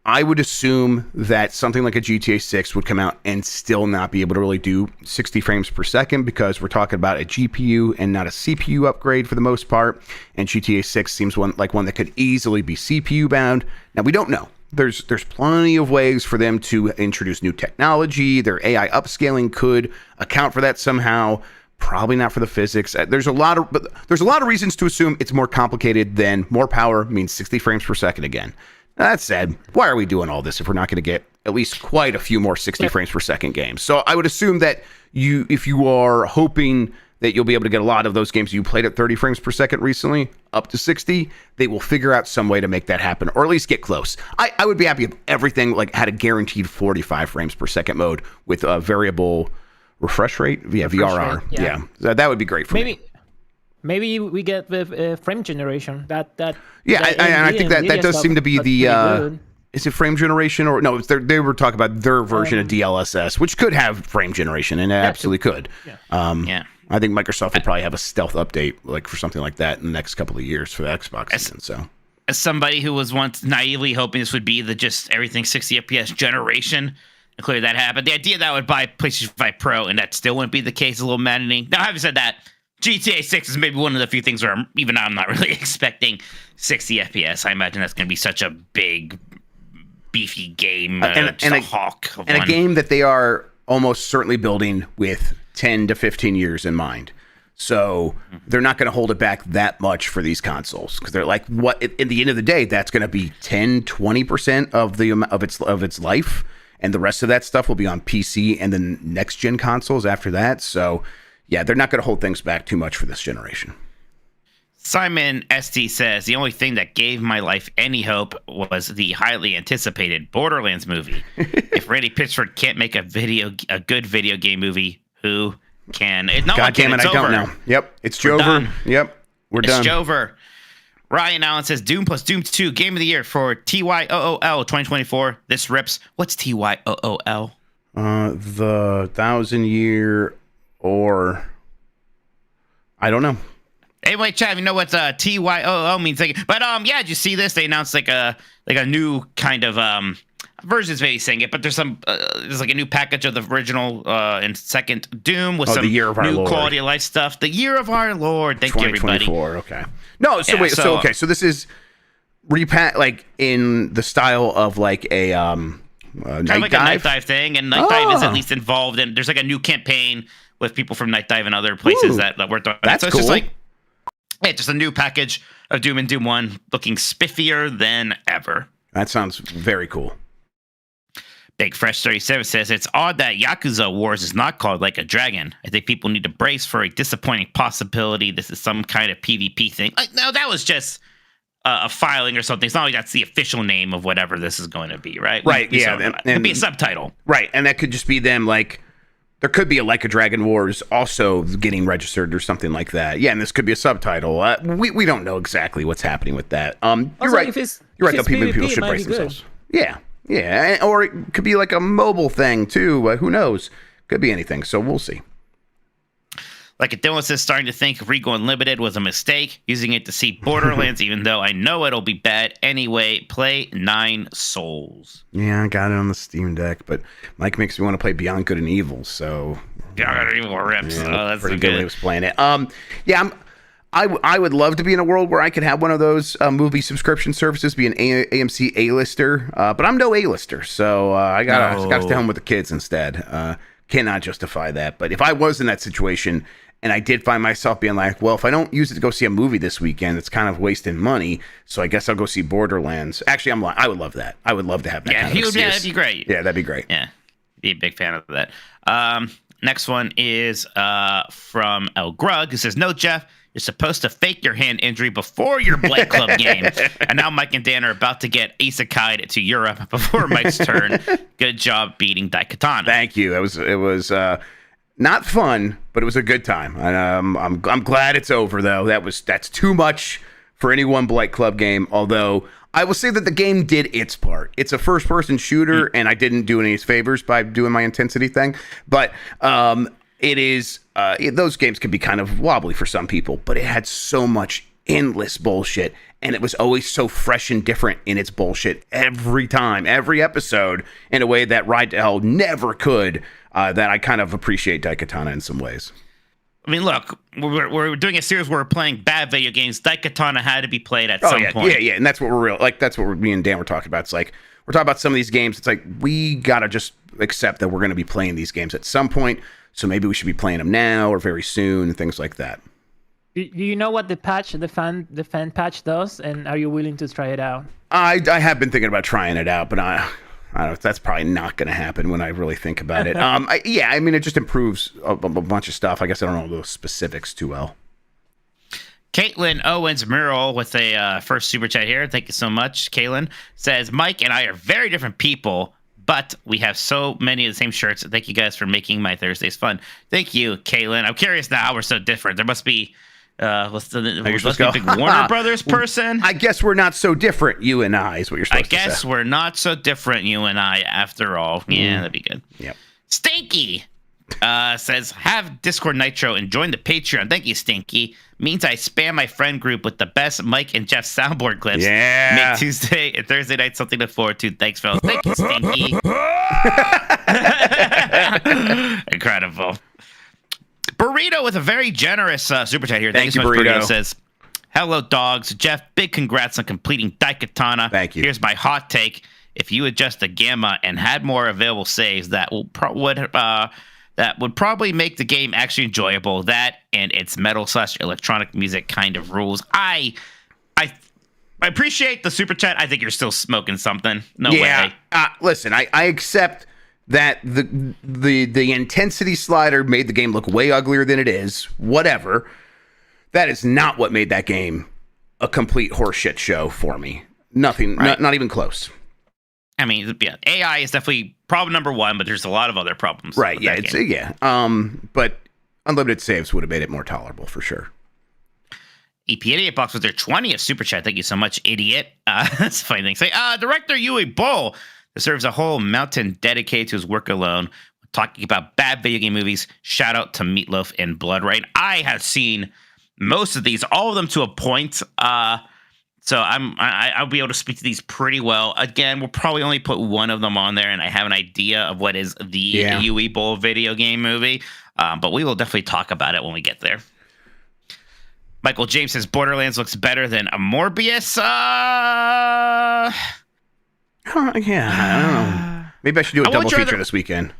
I would assume that something like a GTA 6 would come out and still not be able to really do 60 frames per second because we're talking about a GPU and not a CPU upgrade for the most part. And GTA 6 seems like one that could easily be CPU bound. Now, we don't know. There's plenty of ways for them to introduce new technology. Their AI upscaling could account for that somehow. Probably not for the physics. There's a lot of reasons to assume it's more complicated than more power means 60 frames per second again. That said, why are we doing all this if we're not going to get at least quite a few more 60 frames per second games? So I would assume that if you are hoping that you'll be able to get a lot of those games you played at 30 frames per second recently up to 60, they will figure out some way to make that happen, or at least get close. I would be happy if everything like had a guaranteed 45 frames per second mode with a variable refresh rate. Yeah, VRR. Rate, yeah. That would be great for me. Maybe we get the frame generation. I think that does seem to be the. Is it frame generation or no? They were talking about their version of DLSS, which could have frame generation, and it absolutely could. Yeah. I think Microsoft will probably have a stealth update like for something like that in the next couple of years for the Xbox. As somebody who was once naively hoping this would be the just everything 60 FPS generation, and clearly that happened. The idea that I would buy PlayStation 5 Pro and that still wouldn't be the case is a little maddening. Now, having said that, GTA 6 is maybe one of the few things where even I'm not really expecting 60 FPS. I imagine that's going to be such a big, beefy game, and a hawk of and one. A game that they are almost certainly building with 10 to 15 years in mind. So they're not going to hold it back that much for these consoles because they're like, what? At the end of the day, that's going to be 10-20% of its life, and the rest of that stuff will be on PC and then next gen consoles after that. So yeah, they're not going to hold things back too much for this generation. Simon ST says the only thing that gave my life any hope was the highly anticipated Borderlands movie. If Randy Pitchford can't make a good video game movie, who can? God damn it, I don't know. Yep, it's Jover. Yep, we're done. It's Jover. Ryan Allen says Doom plus Doom 2 Game of the Year for TYOOL 2024. This rips. What's TYOOL? The 1,000-year or I don't know. Anyway, Chad, you know what TYOO means? But yeah, did you see this? They announced like a new kind of versions maybe saying it, but there's like a new package of the original and second Doom with some the Year of Our new Lord. quality of life stuff. The Year of Our Lord. Thank you, everybody. 2024. Okay. No, so Yeah, wait. So okay. So this is like in the style of like a Kind of night like dive. a Night Dive thing, and Night Dive is at least involved in. There's like a new campaign with people from Night Dive and other places Ooh, that worked on it. that's So it's cool. just like just a new package of Doom and Doom 1 looking spiffier than ever. That sounds very cool. Big Fresh 37 says it's odd that Yakuza Wars is not called Like a Dragon. I think people need to brace for a disappointing possibility. This is some kind of PvP thing. No, that was just a filing or something. It's not like that's the official name of whatever this is going to be, right? Right, yeah, it could be a subtitle. Right, and that could just be them like. There could be a Like a Dragon Wars also getting registered or something like that. Yeah, and this could be a subtitle. We don't know exactly what's happening with that. You're Also, right. if it's- You're right. if Though it's people PvP, should it might brace be good. themselves. Yeah, or it could be like a mobile thing too. Who knows? Could be anything. So we'll see. Like Dylan says, starting to think Regal Unlimited was a mistake, using it to see Borderlands, even though I know it'll be bad anyway. Play 9 Souls. Yeah, I got it on the Steam Deck, but Mike makes me want to play Beyond Good and Evil. So Yeah, I got even more rips. yeah, Oh, that's pretty so good when he was playing it. I would love to be in a world where I could have one of those movie subscription services, be an AMC A-lister, but I'm no A-lister, so I gotta stay home with the kids instead. Cannot justify that. But if I was in that situation and I did find myself being like, well, if I don't use it to go see a movie this weekend, it's kind of wasting money, so I guess I'll go see Borderlands. Actually, I would love that. I would love to have that kind of excuse. that'd be great. Yeah, that'd be great. Yeah, be a big fan of that. Next one is from El Grug, who says, "No, Jeff, you're supposed to fake your hand injury before your Blight Club game. And now Mike and Dan are about to get isekai'd to Europe before Mike's turn. Good job beating Daikatana." Thank you. It was not fun, but it was a good time. And, I'm glad it's over though. That's too much for any one Blight Club game. Although I will say that the game did its part. It's a first-person shooter, and I didn't do any favors by doing my intensity thing. But it is those games can be kind of wobbly for some people, but it had so much endless bullshit, and it was always so fresh and different in its bullshit every time, every episode, in a way that Ride to Hell never could. That I kind of appreciate Daikatana in some ways. I mean, look, we're doing a series where we're playing bad video games. Daikatana had to be played at some point. Yeah, and that's what me and Dan were talking about. It's like we're talking about some of these games. It's like we gotta just accept that we're going to be playing these games at some point. So maybe we should be playing them now or very soon and things like that. Do you know what the fan patch does, and are you willing to try it out? I have been thinking about trying it out, but I don't know. That's probably not going to happen when I really think about it. I mean, it just improves a bunch of stuff. I guess I don't know those specifics too well. Caitlin Owens Murrell with a first super chat here. Thank you so much, Caitlin. Says, Mike and I are very different people, but we have so many of the same shirts. Thank you guys for making my Thursdays fun. Thank you, Caitlin. I'm curious now how we're so different. There must be must be a big Warner Brothers person. I guess we're not so different, you and I, is what you're supposed to say. I guess we're not so different, you and I, after all. Yeah, that'd be good. Yep. Stinky says, have Discord Nitro and join the Patreon. Thank you, Stinky. Means I spam my friend group with the best Mike and Jeff soundboard clips. Yeah. Make Tuesday and Thursday night something to look forward to. Thanks, fellas. Thank you, Stinky. Incredible. Burrito with a very generous super chat here. Thank you, so much, Burrito. Says, hello, dogs. Jeff, big congrats on completing Daikatana. Thank you. Here's my hot take. If you adjust the gamma and had more available saves, that would that would probably make the game actually enjoyable. That and its metal/electronic music kind of rules. I appreciate the super chat. I think you're still smoking something. No way. Listen, I accept that the intensity slider made the game look way uglier than it is. Whatever. That is not what made that game a complete horseshit show for me. Nothing. Right. Not even close. I mean, yeah, AI is definitely problem number one, but there's a lot of other problems. Right. with Yeah. that It's game. But unlimited saves would have made it more tolerable for sure. EP Idiot Box with their 20th super chat. Thank you so much, idiot. That's a funny thing. Say, Director Yui Bull deserves a whole mountain dedicated to his work alone. Talking about bad video game movies. Shout out to Meatloaf and Blood Rain. I have seen most of these, all of them to a point. So I'll be able to speak to these pretty well. Again, we'll probably only put one of them on there, and I have an idea of what is the Yui Bull video game movie. But we will definitely talk about it when we get there. Michael James says Borderlands looks better than a Morbius. I don't know. Maybe I should do a double feature this weekend.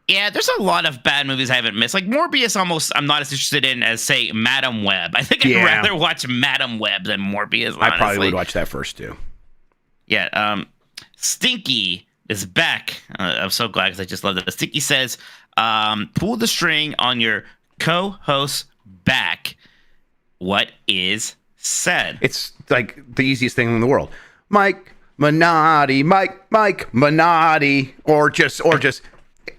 Yeah, there's a lot of bad movies I haven't missed. Like Morbius, I'm not as interested in as, say, Madam Web. I think I'd rather watch Madam Web than Morbius, honestly. I probably would watch that first, too. Yeah, Stinky is back. I'm so glad because I just love that. Stinky says, pull the string on your co-host's back. What is said? It's like the easiest thing in the world. Mike Minotti, Mike Minotti, or just,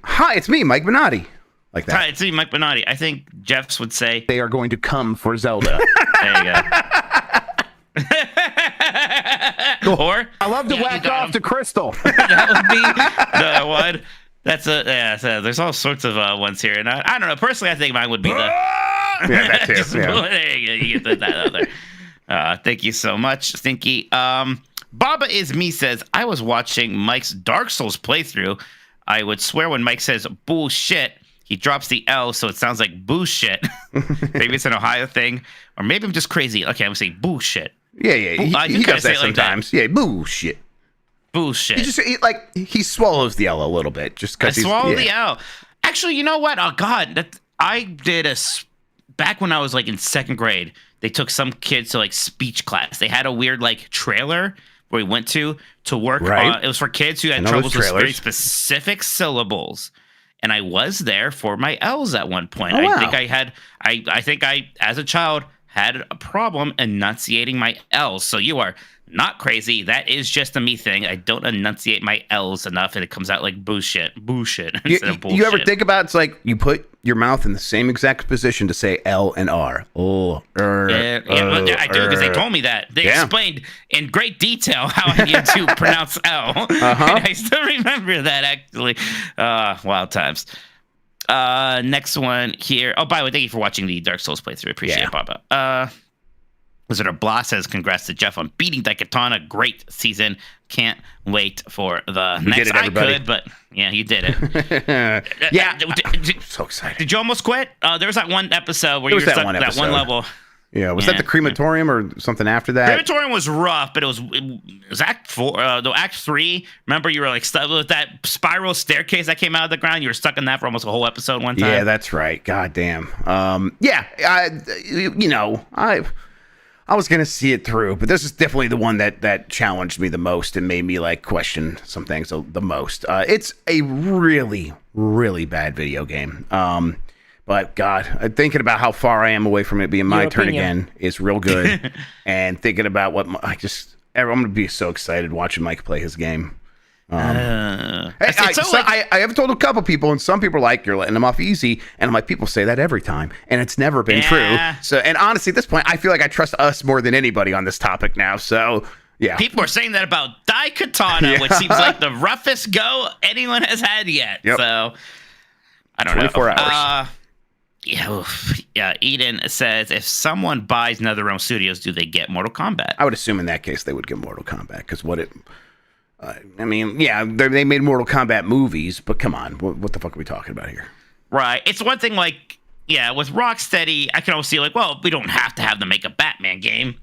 hi, it's me, Mike Minotti, like that. Hi, it's me, Mike Minotti. I think Jeffs would say They are going to come for Zelda. there you go. Or I love to whack off to Crystal. that would be the one. That's so there's all sorts of ones here, and I don't know. Personally, I think mine would be the. Yeah, that too. Just, Yeah. There you go. You get that out there. Thank you so much, Stinky. Baba is me says I was watching Mike's Dark Souls playthrough. I would swear when Mike says bullshit, he drops the L, so it sounds like bullshit. Maybe it's an Ohio thing, or maybe I'm just crazy. Okay, I'm gonna say bullshit. Yeah. He does that say it like sometimes. Yeah, bullshit. Bullshit. He swallows the L a little bit just because he's swallow the L. Actually, you know what? Oh God, I did back when I was like in second grade. They took some kids to like speech class. They had a weird like trailer where we went to work. Right. It was for kids who had troubles with very specific syllables. And I was there for my L's at one point. Oh, wow. I think I, as a child, had a problem enunciating my L's. So you are not crazy. That is just a me thing. I don't enunciate my L's enough, and it comes out like bullshit instead of bullshit. You ever think about it's like you put your mouth in the same exact position to say L and R. Yeah, I do because they told me that. They explained in great detail how I need to pronounce L. And I still remember that, actually. Wild times. Next one here. Oh, by the way, thank you for watching the Dark Souls playthrough. Appreciate it, Baba. Wizard of Blah says, congrats to Jeff on beating Daikatana. Great season. Can't wait for the next. I could, but yeah, you did it. So excited. Did you almost quit? There was that one episode where you were stuck at that one level. Yeah, was that the crematorium or something after that? Crematorium was rough, but it was Act 4, Act 3. Remember, you were like stuck with that spiral staircase that came out of the ground. You were stuck in that for almost a whole episode one time. Yeah, that's right. God damn. I was gonna see it through, but this is definitely the one that challenged me the most and made me like question some things the most. It's a really, really bad video game. But God, thinking about how far I am away from it being my turn again is real good. And thinking about what I'm gonna be so excited watching Mike play his game. I have told a couple people, and some people are like, you're letting them off easy, and I'm like, people say that every time, and it's never been true. So, and honestly, at this point, I feel like I trust us more than anybody on this topic now. So, yeah, people are saying that about Daikatana, which seems like the roughest go anyone has had yet. Yep. So, I don't 24 know. 24 hours. Yeah. Eden says, if someone buys NetherRealm Studios, do they get Mortal Kombat? I would assume in that case they would get Mortal Kombat because they made Mortal Kombat movies, but come on, what the fuck are we talking about here? Right. It's one thing like, with Rocksteady, I can always see like, well, we don't have to have them make a Batman game.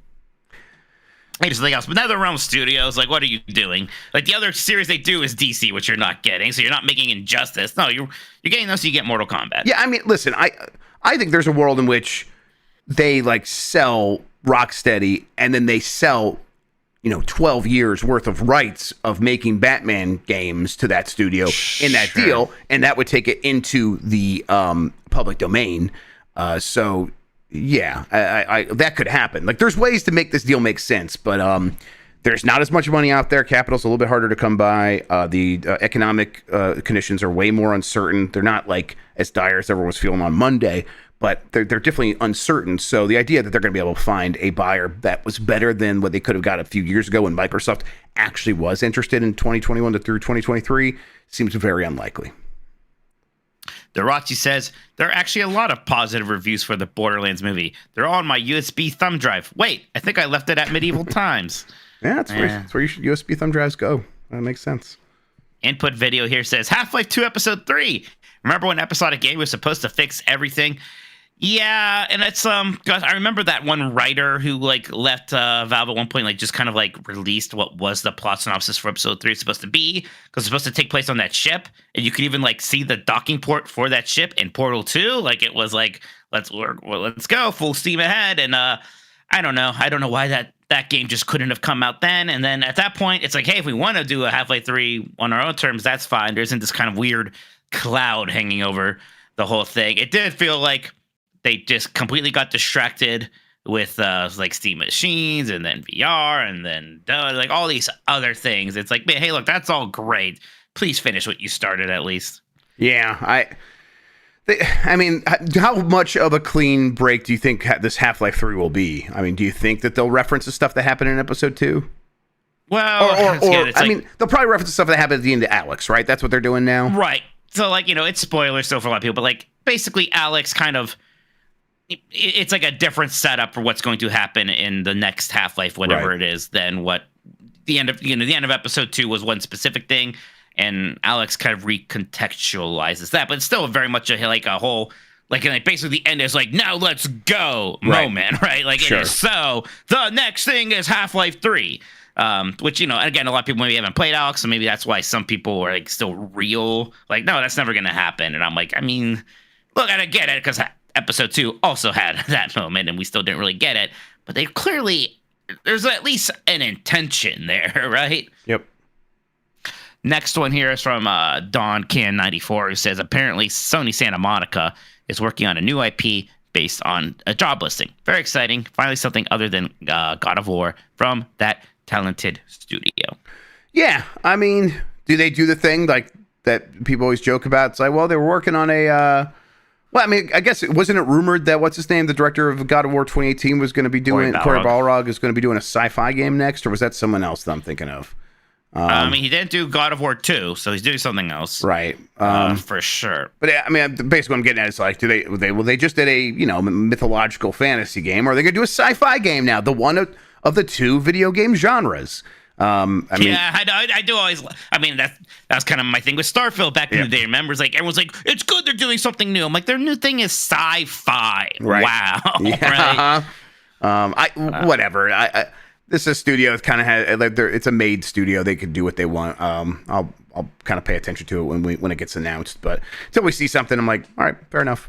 Maybe something else. But NetherRealm Studios, like, what are you doing? Like, the other series they do is DC, which you're not getting, so you're not making Injustice. No, you're getting those so you get Mortal Kombat. Yeah, I mean, listen, I think there's a world in which they like sell Rocksteady and then they sell 12 years worth of rights of making Batman games to that studio in that deal, and that would take it into the public domain. So yeah, I that could happen. Like, there's ways to make this deal make sense, but there's not as much money out there. Capital's a little bit harder to come by. The economic conditions are way more uncertain. They're not like as dire as everyone was feeling on Monday, but they're definitely uncertain. So the idea that they're going to be able to find a buyer that was better than what they could have got a few years ago when Microsoft actually was interested in 2021 through 2023 seems very unlikely. Dorochi says, there are actually a lot of positive reviews for the Borderlands movie. They're all on my USB thumb drive. Wait, I think I left it at medieval times. Yeah, that's where USB thumb drives go. That makes sense. Input video here says, Half-Life 2 Episode 3. Remember when episodic game was supposed to fix everything? Yeah, and it's I remember that one writer who like left Valve at one point, like just kind of like released what was the plot synopsis for episode 3 supposed to be, because it's supposed to take place on that ship, and you could even like see the docking port for that ship in Portal 2. Like, it was like let's go full steam ahead, and I don't know why that game just couldn't have come out then. And then at that point, it's like, hey, if we want to do a Half-Life 3 on our own terms, that's fine. There isn't this kind of weird cloud hanging over the whole thing. It did feel like they just completely got distracted with like Steam machines and then VR and then like all these other things. It's like, man, hey, look, that's all great. Please finish what you started at least. Yeah, I mean, how much of a clean break do you think this Half-Life 3 will be? I mean, do you think that they'll reference the stuff that happened in episode 2? Well, I mean, they'll probably reference the stuff that happened at the end of Alex, right? That's what they're doing now? Right. So, like, it's spoilers still for a lot of people, but like, basically Alex kind of, it's like a different setup for what's going to happen in the next Half-Life, whatever it is, than what the end of episode 2 was one specific thing, and Alex kind of recontextualizes that, but it's still very much a whole, like basically the end is like, now let's go moment, right? Like, it is, so the next thing is Half-Life 3. Which, again, a lot of people maybe haven't played Alex, so maybe that's why some people are like still real, like, no, that's never going to happen. And I'm like, I mean, look, I get it, because episode 2 also had that moment and we still didn't really get it, but they clearly, there's at least an intention there, right? Yep. Next one here is from Don Can 94, who says, apparently Sony Santa Monica is working on a new IP based on a job listing. Very exciting. Finally, something other than God of War from that talented studio. Yeah, I mean, do they do the thing like that people always joke about? It's like, well, they were working on a well, I mean, I guess wasn't it rumored that what's his name, the director of God of War 2018, was going to be doing Cory Balrog is going to be doing a sci-fi game next, or was that someone else that I'm thinking of? I mean, he didn't do God of War 2, so he's doing something else, right? For sure. But I mean, basically, what I'm getting at is like, they just did a mythological fantasy game, or are they going to do a sci-fi game now? The one of the two video game genres. I mean, I do always. I mean, that's kind of my thing with Starfield back in the day. Remember, it's like everyone's like, it's good they're doing something new. I'm like, their new thing is sci-fi. Right. Wow. Yeah. Right. Whatever. This is a studio that kind of had it's a made studio. They could do what they want. I'll kind of pay attention to it when it gets announced. But until we see something, I'm like, all right, fair enough.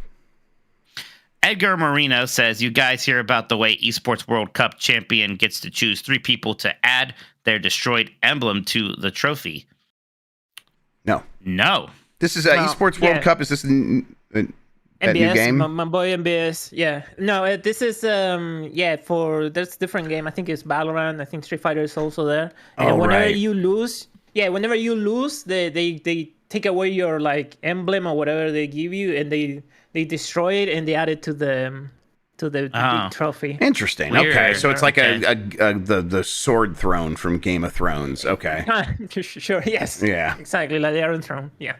Edgar Marino says, you guys hear about the way Esports World Cup champion gets to choose 3 people to add their destroyed emblem to the trophy? No. This is Esports World Cup. Is this a new game? My boy MBS. Yeah. No, this is there's a different game. I think it's Valorant. I think Street Fighter is also there. And whenever you lose, they take away your like emblem or whatever they give you, and they destroy it and they add it to the big trophy. Interesting. Weird. Okay, so it's like the sword throne from Game of Thrones. Okay. Sure. Yes. Yeah. Exactly, like the Iron Throne. Yeah.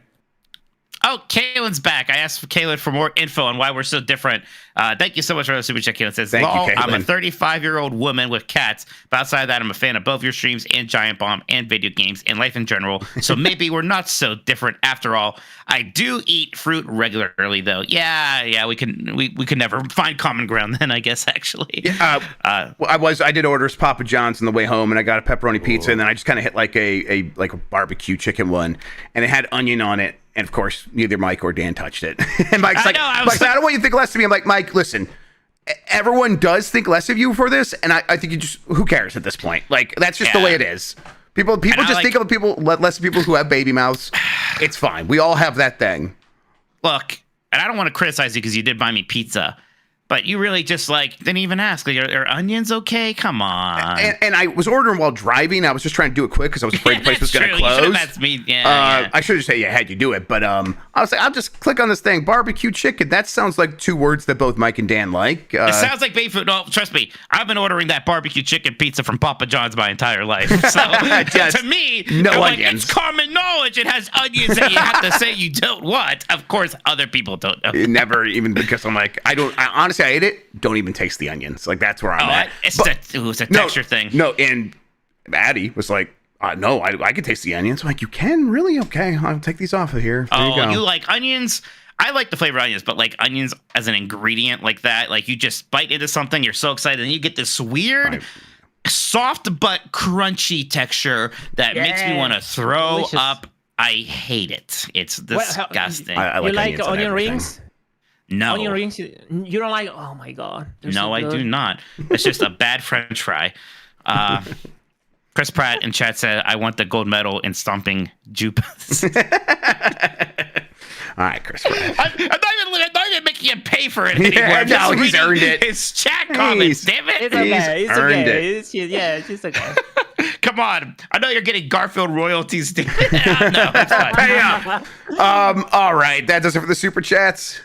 Oh, Kaylin's back. I asked for Kaylin for more info on why we're so different. Thank you so much for the super chat. Kaylin says, Thank you, "Lol, I'm a Kaylin. 35-year-old woman with cats. But outside of that, I'm a fan of both your streams and Giant Bomb and video games and life in general. So maybe we're not so different after all. I do eat fruit regularly, though. Yeah, we can never find common ground then, I guess, actually. Well, I did order Papa John's on the way home, and I got a pepperoni pizza, and then I just kind of hit like a barbecue chicken one, and it had onion on it. And of course, neither Mike or Dan touched it. And Mike's like, I don't want you to think less of me. I'm like, Mike, listen, everyone does think less of you for this, and I think you just, who cares at this point? Like, that's just the way it is. People just think of people less of people who have baby mouths. It's fine. We all have that thing. Look, and I don't want to criticize you because you did buy me pizza, but you really just didn't even ask. Like, are onions okay? Come on. And I was ordering while driving. I was just trying to do it quick because I was afraid the place was going to close. That's me. Yeah. I should have said, had you do it. But I was like, I'll just click on this thing. Barbecue chicken. That sounds like two words that both Mike and Dan like. It sounds like baby food. No, trust me. I've been ordering that barbecue chicken pizza from Papa John's my entire life. So to me, no onions. It's common knowledge. It has onions that you have to say you don't want. Of course, other people don't know. Never even, because I'm like, honestly, I ate it. Don't even taste the onions. Like, that's where I'm at. It's a texture thing. No, and Addie was like, no, I can taste the onions. I'm like, you can? Really? Okay, I'll take these off of here. There you go. You like onions? I like the flavor of onions, but like onions as an ingredient like that, like you just bite into something, you're so excited, and you get this weird, soft but crunchy texture that makes me want to throw up. I hate it. It's disgusting. I you like onions onion rings? No. Onion rings? You don't like? Oh my god. No, I do not. It's just a bad French fry. Chris Pratt in chat said, "I want the gold medal in stomping Jupas." All right, Chris Pratt. I'm not even making him pay for it anymore. No, he's earned it. His chat comments, damn it. It's okay. It's earned okay. it. It's just okay. Come on. I know you're getting Garfield royalties. No, it's fine. Pay up. All right, that does it for the super chats.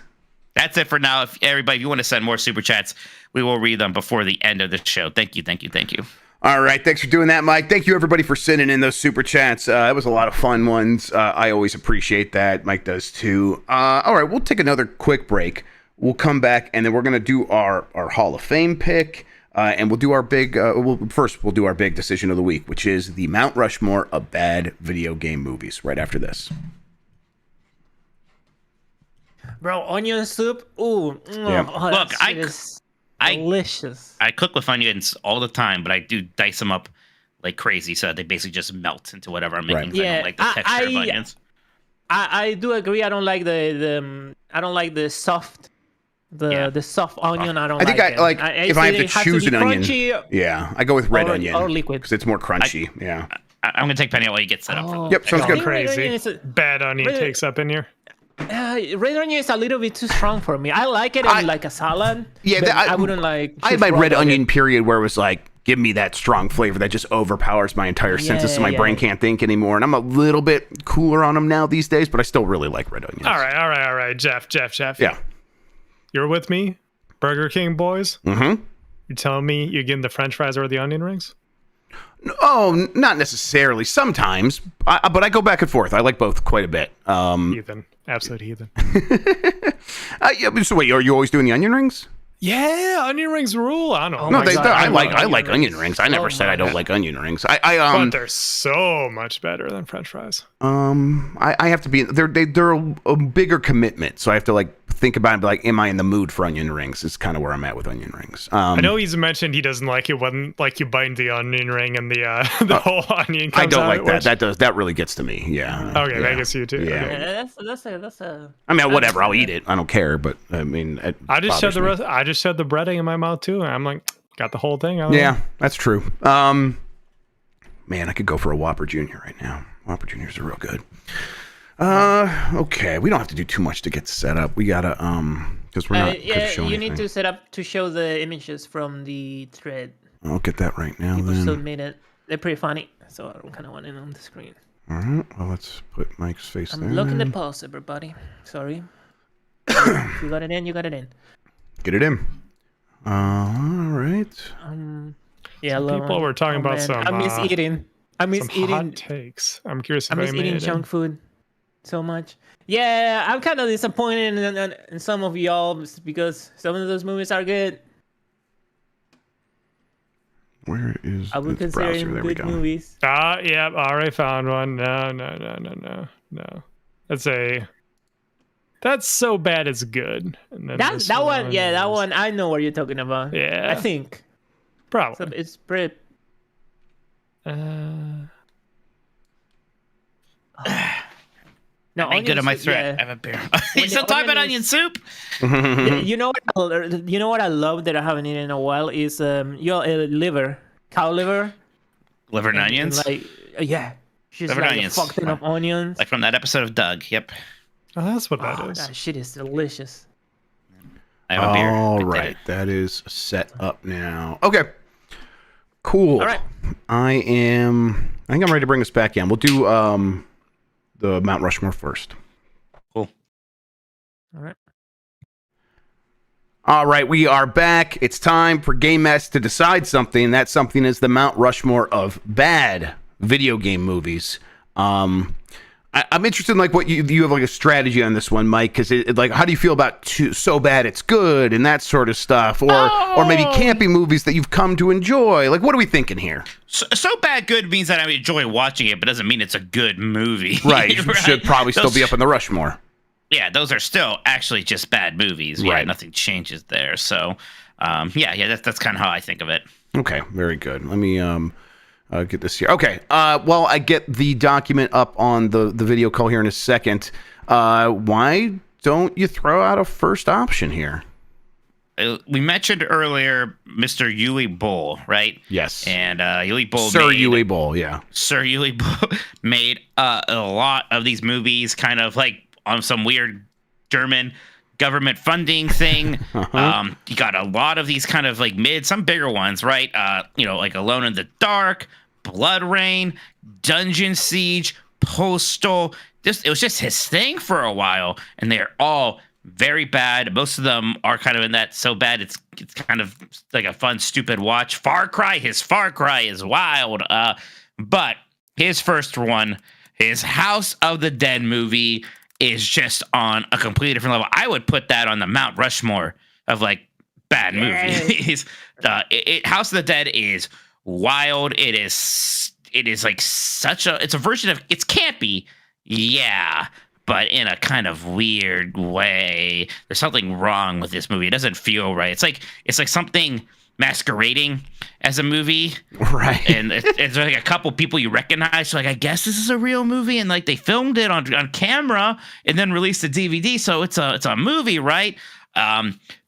That's it for now. If you want to send more super chats, we will read them before the end of the show. Thank you. All right, thanks for doing that, Mike. Thank you, everybody, for sending in those super chats. It was a lot of fun ones. I always appreciate that. Mike does too. All right, we'll take another quick break. We'll come back, and then we're going to do our Hall of Fame pick, and we'll do our big. We'll do our big decision of the week, which is the Mount Rushmore of bad video game movies. Right after this. Bro, onion soup. Ooh. Yeah. Oh, Look, delicious. I cook with onions all the time, but I do dice them up like crazy, so they basically just melt into whatever I'm making. Right. I don't like the texture of onions. I do agree. I don't like the soft soft onion. I don't. I think like if I have to choose an onion. Crunchy, Yeah, I go with red onion or liquid because it's more crunchy. I'm gonna take Penny while you get set up. For Yep, sounds good. Crazy. Bad onion takes up in here. Red onion is a little bit too strong for me. I like it in like a salad. Yeah, but I wouldn't like. I had my red onion period where it was like, give me that strong flavor that just overpowers my entire senses, so my brain can't think anymore. And I'm a little bit cooler on them now these days, but I still really like red onions. All right, Jeff. Yeah. You're with me, Burger King boys. Mm-hmm. You telling me you're getting the French fries or the onion rings? Oh, not necessarily. Sometimes, but I go back and forth. I like both quite a bit. Heathen, absolute heathen. Yeah, so wait, are you always doing the onion rings? Yeah, onion rings rule. I don't know. No, I like onion rings. I never said I don't like onion rings. But they're so much better than French fries. I have to be. They're a bigger commitment, so I have to like think about it. And be like, am I in the mood for onion rings? Is kind of where I'm at with onion rings. I know he's mentioned he doesn't like it when like you bite the onion ring and the whole onion comes I don't out, like that. That really gets to me. Yeah. Okay, that gets you too. Yeah. Okay. That's a. I mean, whatever. I'll eat it. I don't care. But I mean, I just shoved the breading in my mouth too, and I'm like, got the whole thing. Yeah, that's true. Man, I could go for a Whopper Jr. right now. Whopper Juniors are real good. Okay, we don't have to do too much to get set up. We gotta because we're not. You need to set up to show the images from the thread. I'll get that right now. People then submitted. They're pretty funny, so I don't kind of want it on the screen. All right. Well, let's put Mike's face there. I'm looking at pause, everybody. Sorry. If you got it in, you got it in. Get it in. All right. Yeah, people were talking about some. I miss eating. I miss some eating hot takes. I'm curious. I miss eating junk food. so much. Yeah, I'm kind of disappointed in some of y'all because some of those movies are good. Where is I would its consider browser? them There we good go. movies. Yeah, already found one. No. That's so bad it's good. And then That one, yeah, that is- one. I know what you're talking about. Yeah. I think so. Probably. It's pretty. No, I made good on my onions, threat. yeah. I have a beer. When You still the talking about onion onion is- soup? You know what? You know what I love that I haven't eaten in a while is liver, cow liver, Liver and onions? like yeah, just Liver and like onions. a fuck ton of onions. Like from that episode of Doug. Yep. Oh, that's what that Oh, is. that shit is delicious. I have a beer. All Good day. right, that is set up now. Okay, cool. All right. I think I'm ready to bring us back in. We'll do the Mount Rushmore first. Cool. All right. All right, we are back. It's time for Game Mess to decide something. That something is the Mount Rushmore of bad video game movies. I'm interested in like what you have like a strategy on this one, Mike, because like how do you feel about so bad it's good and that sort of stuff, or maybe campy movies that you've come to enjoy? Like, what are we thinking here? So bad good means that I enjoy watching it, but doesn't mean it's a good movie. Right, should probably still Those- be up in the Rushmore. Yeah, those are still actually just bad movies. Yeah, Right. nothing changes there. So, that's kind of how I think of it. Okay, very good. Let me get this here. Okay, well, I get the document up on the video call here in a second. Why don't you throw out a first option here? We mentioned earlier Mr. Yuli Bull, right? Yes. And Yuli Bull, Sir Yuli Bull, yeah. Sir Yuli Bull made a lot of these movies, kind of like on some weird German government funding thing. You got a lot of these kind of like some bigger ones, right? Like Alone in the Dark, Blood Rain, Dungeon Siege, Postal. It was just his thing for a while, and they're all very bad. Most of them are kind of in that so bad it's kind of like a fun, stupid watch. His Far Cry is wild. But his first one, his House of the Dead movie, is just on a completely different level. I would put that on the Mount Rushmore of like bad movies. House of the Dead is wild. It is like it's a version of, it's campy, yeah, but in a kind of weird way. There's something wrong with this movie. It doesn't feel right. It's like something masquerading as a movie, Right. and it's like a couple people you recognize. So like, I guess this is a real movie, and like they filmed it on camera and then released the DVD, so it's a movie, right?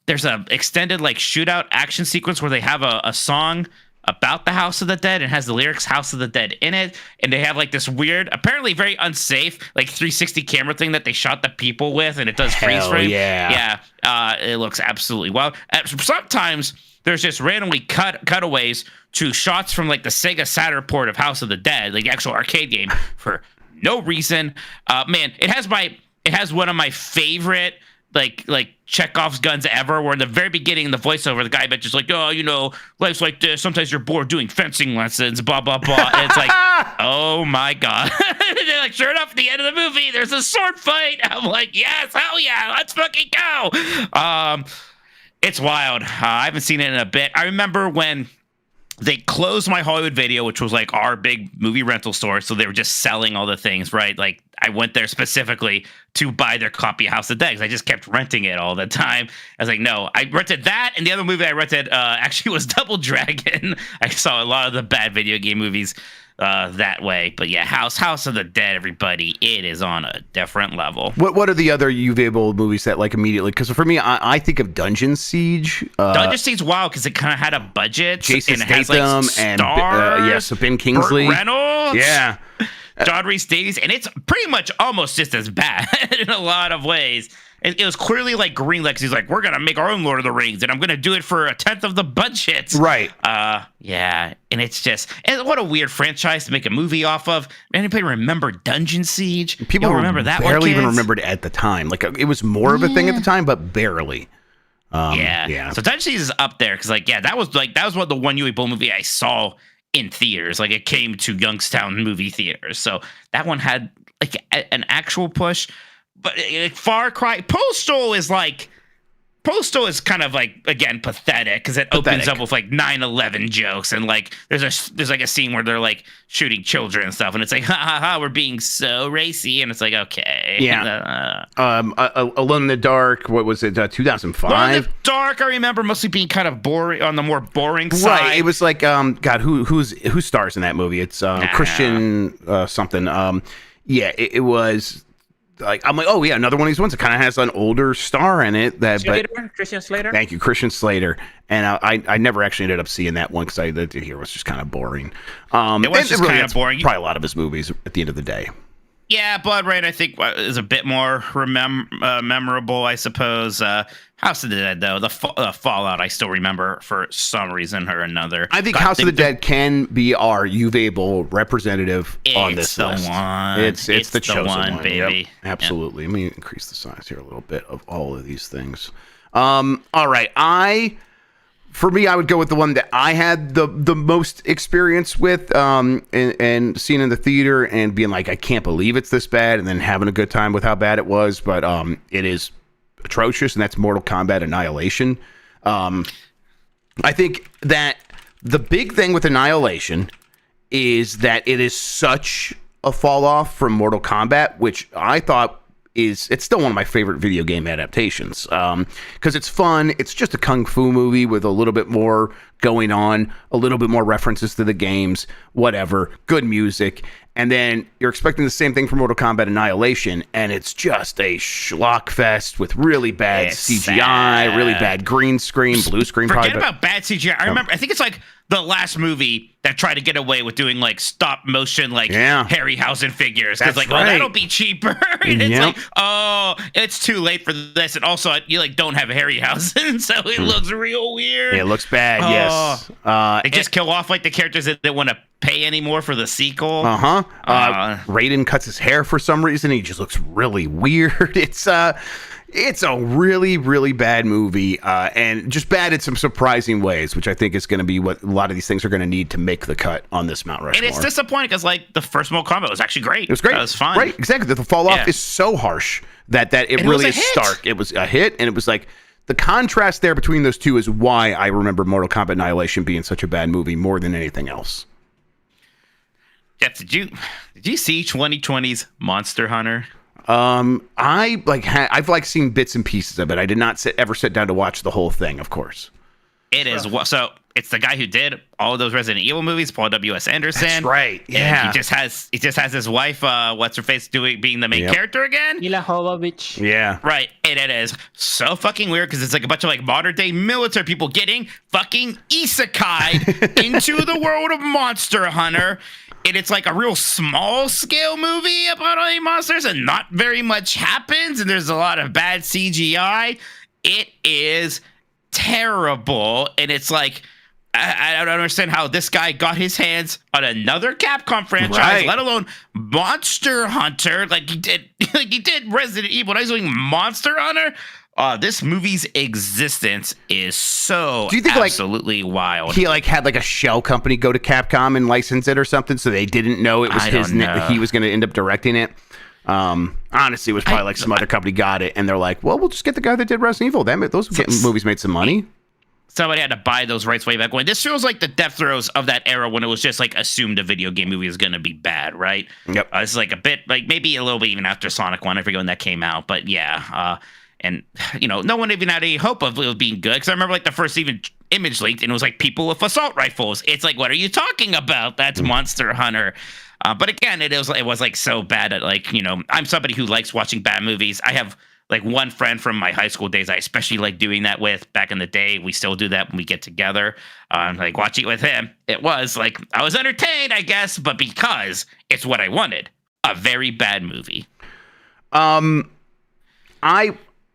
There's a extended like shootout action sequence where they have a song about the House of the Dead and has the lyrics House of the Dead in it, and they have like this weird, apparently very unsafe, like 360 camera thing that they shot the people with, and it does freeze frame. yeah. It looks absolutely wild. Sometimes there's just randomly cutaways to shots from like the Sega Saturn port of House of the Dead, like the actual arcade game, for no reason. Man, it has one of my favorite like Chekhov's guns ever, where in the very beginning, the voiceover, the guy mentions like, oh, life's like this. Sometimes you're bored doing fencing lessons, blah, blah, blah. And it's like, oh my God. They're like, sure enough, at the end of the movie, there's a sword fight. I'm like, yes, hell yeah, let's fucking go. It's wild. I haven't seen it in a bit. I remember when they closed My Hollywood Video, which was like our big movie rental store. So they were just selling all the things, right? Like I went there specifically to buy their copy of House of the Dead because I just kept renting it all the time. I was like, no, I rented that. And the other movie I rented actually was Double Dragon. I saw a lot of the bad video game movies that way. But yeah, House of the Dead, everybody, it is on a different level. What are the other Uwe movies that like immediately? Because for me, I think of Dungeon Siege. Dungeon Siege, wow, because it kind of had a budget. Jason and it has, Statham like, and stars, so Ben Kingsley. Burt Reynolds. Yeah. John Rhys Davies, and it's pretty much almost just as bad in a lot of ways. It was clearly like greenlit because he's like, we're gonna make our own Lord of the Rings, and I'm gonna do it for 1/10 of the budget. Right. Yeah, and it's just, and what a weird franchise to make a movie off of. Anybody remember Dungeon Siege? People Y'all remember that? barely even kids? remembered it at the time. Like it was more of a thing at the time, but barely. Yeah. So Dungeon Siege is up there because that was what the one Yui Bull movie I saw in theaters. Like it came to Youngstown movie theaters. So that one had an actual push. But Far Cry Postal is kind of like, again, pathetic because it opens up with like 9/11 jokes and like there's like a scene where they're like shooting children and stuff and it's like ha ha ha, we're being so racy, and it's like, okay. Alone in the Dark, what was it, 2005? Alone in the Dark, I remember mostly being kind of boring, on the more boring side. Right, it was like God, who stars in that movie? It's Christian something. It was like, I'm like, oh yeah, another one of these ones that kind of has an older star in it. Christian Slater. Thank you, Christian Slater. And I never actually ended up seeing that one because I did hear it was just kind of boring. It was just kind of boring. Probably a lot of his movies at the end of the day. Yeah, Blood Rain, I think, is a bit more memorable, I suppose. House of the Dead, though, the Fallout, I still remember for some reason or another. I think House of the Dead can be our Uvable representative on this list. It's the chosen one, baby. Yep, absolutely. Let me increase the size here a little bit of all of these things. All right, for me, I would go with the one that I had the most experience with, and seeing in the theater and being like, I can't believe it's this bad, and then having a good time with how bad it was. But it is atrocious, and that's Mortal Kombat Annihilation. I think that the big thing with Annihilation is that it is such a fall off from Mortal Kombat, which I thought it's still one of my favorite video game adaptations, because it's fun. It's just a kung fu movie with a little bit more going on, a little bit more references to the games, whatever, good music. And then you're expecting the same thing from Mortal Kombat Annihilation, and it's just a schlock fest with really bad CGI, really bad green screen, blue screen. Forget about bad CGI. I think it's like the last movie that tried to get away with doing like stop motion, like Harryhausen figures. Because like, oh, that'll be cheaper. And it's like, oh, it's too late for this. And also, you like don't have Harryhausen, so it looks real weird. It looks bad. Yes. They just kill off like the characters that don't want to pay anymore for the sequel. Raiden cuts his hair for some reason. He just looks really weird. It's a really, really bad movie, and just bad in some surprising ways, which I think is going to be what a lot of these things are going to need to make the cut on this Mount Rushmore. And it's disappointing because like the first Mortal Kombat was actually great. It was great. It was fun. Right, exactly. The fall off is so harsh that it really is stark. It was a hit, and it was like the contrast there between those two is why I remember Mortal Kombat Annihilation being such a bad movie more than anything else. Jeff, did you see 2020's Monster Hunter? I've seen bits and pieces of it. I did not ever sit down to watch the whole thing, of course. It is so it's the guy who did all of those Resident Evil movies, Paul W.S. Anderson. That's right. Yeah. And he just has his wife, what's her face, being the main character again. Mila Jovovich. Yeah. Right. And it is so fucking weird because it's like a bunch of like modern day military people getting fucking isekai'd into the world of Monster Hunter. And it's like a real small scale movie about all these monsters and not very much happens. And there's a lot of bad CGI. It is terrible. And it's like, I don't understand how this guy got his hands on another Capcom franchise, let alone Monster Hunter. Like he did Resident Evil. Now he's doing Monster Hunter. This movie's existence is so absolutely wild. He had a shell company go to Capcom and license it or something, so they didn't know it was he was going to end up directing it. Honestly, it was probably some other company got it, and they're like, well, we'll just get the guy that did Resident Evil. Those movies made some money. Somebody had to buy those rights way back when. This feels like the death throes of that era when it was just like assumed a video game movie was going to be bad, right? Yep. This is like a bit, like maybe a little bit even after Sonic 1. I forget when that came out, but yeah. And, no one even had any hope of it being good. Because I remember, the first even image leaked, and it was, people with assault rifles. It's like, what are you talking about? That's Monster Hunter. But again, it was so bad that, I'm somebody who likes watching bad movies. I have, one friend from my high school days I especially like doing that with back in the day. We still do that when we get together. Watching it with him. It was, I was entertained, I guess, but because it's what I wanted. A very bad movie. I'm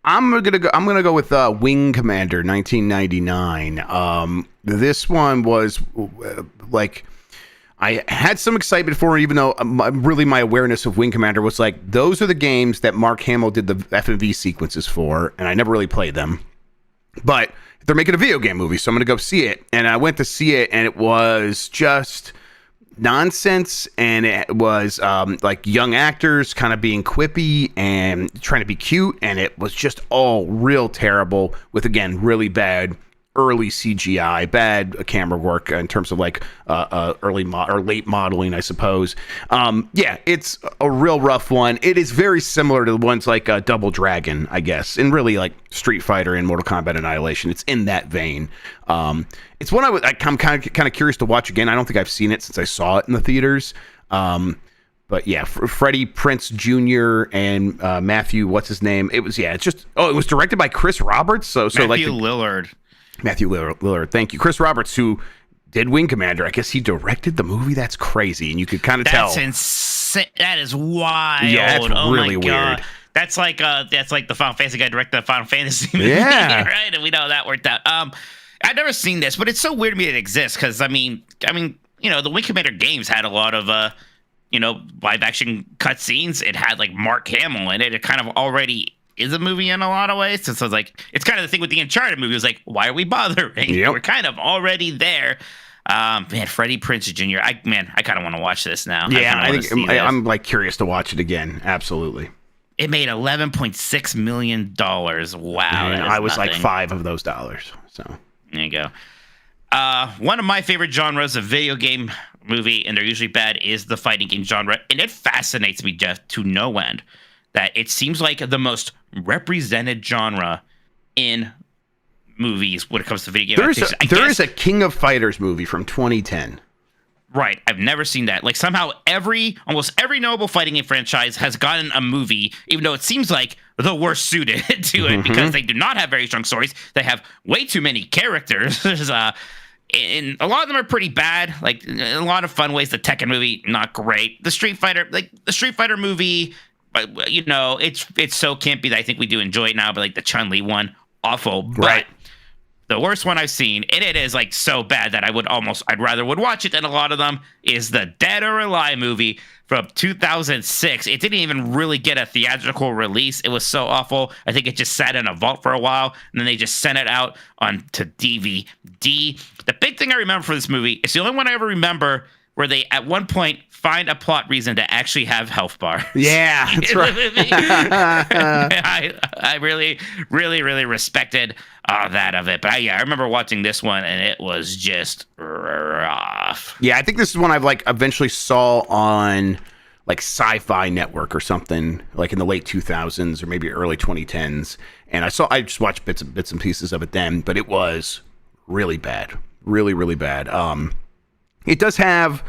gonna go with Wing Commander 1999. This one was I had some excitement for it, even though my awareness of Wing Commander was those are the games that Mark Hamill did the FMV sequences for, and I never really played them. But they're making a video game movie, so I'm gonna go see it. And I went to see it, and it was just nonsense, and it was like young actors kind of being quippy and trying to be cute, and it was just all real terrible with, again, really bad early CGI, bad camera work in terms of like or late modeling, I suppose. Yeah, it's a real rough one. It is very similar to the ones like Double Dragon, I guess, and really like Street Fighter and Mortal Kombat Annihilation. It's in that vein. It's one I'm kind of curious to watch again. I don't think I've seen it since I saw it in the theaters. But yeah, Freddie Prinze Jr. and Matthew, what's his name? It was it was directed by Chris Roberts. Matthew Lillard. Matthew Lillard, thank you. Chris Roberts, who did Wing Commander. I guess he directed the movie. That's crazy, and you could kind of tell. That's insane. That is wild. Yeah, that's really weird. That's like the Final Fantasy guy directed the Final Fantasy movie, yeah, right? And we know that worked out. I've never seen this, but it's so weird to me it exists because I mean, the Wing Commander games had a lot of live action cutscenes. It had like Mark Hamill in it. It kind of already is a movie in a lot of ways. So it's like, it's kind of the thing with the Uncharted movie. It was like, why are we bothering? Yep. We're kind of already there. Man, Freddie Prinze Jr. I kind of want to watch this now. Yeah, I think I'm like curious to watch it again. Absolutely. It made $11.6 million. Wow. And I was nothing. Like $5 of those dollars. So there you go. One of my favorite genres of video game movie, and they're usually bad, is the fighting game genre. And it fascinates me, Jeff, to no end, that it seems like the most represented genre in movies when it comes to video games. There is a King of Fighters movie from 2010. Right. I've never seen that. Like somehow almost every notable fighting game franchise has gotten a movie, even though it seems like the worst suited to it because they do not have very strong stories. They have way too many characters. And a lot of them are pretty bad. Like in a lot of fun ways, the Tekken movie, not great. The Street Fighter movie, but it's so campy that I think we do enjoy it now. But like the Chun-Li one, awful. But right. The worst one I've seen, and it is like so bad that I'd rather watch it than a lot of them, is the Dead or Alive movie from 2006. It didn't even really get a theatrical release. It was so awful. I think it just sat in a vault for a while, and then they just sent it out onto DVD. The big thing I remember for this movie, it's the only one I ever remember where they at one point find a plot reason to actually have health bars. Yeah, that's right. I really, really, really respected that of it. But I remember watching this one, and it was just rough. Yeah, I think this is one I've like eventually saw on like Sci-Fi Network or something, like in the late 2000s or maybe early 2010s. And I just watched bits and pieces of it then, but it was really bad, really, really bad. It does have,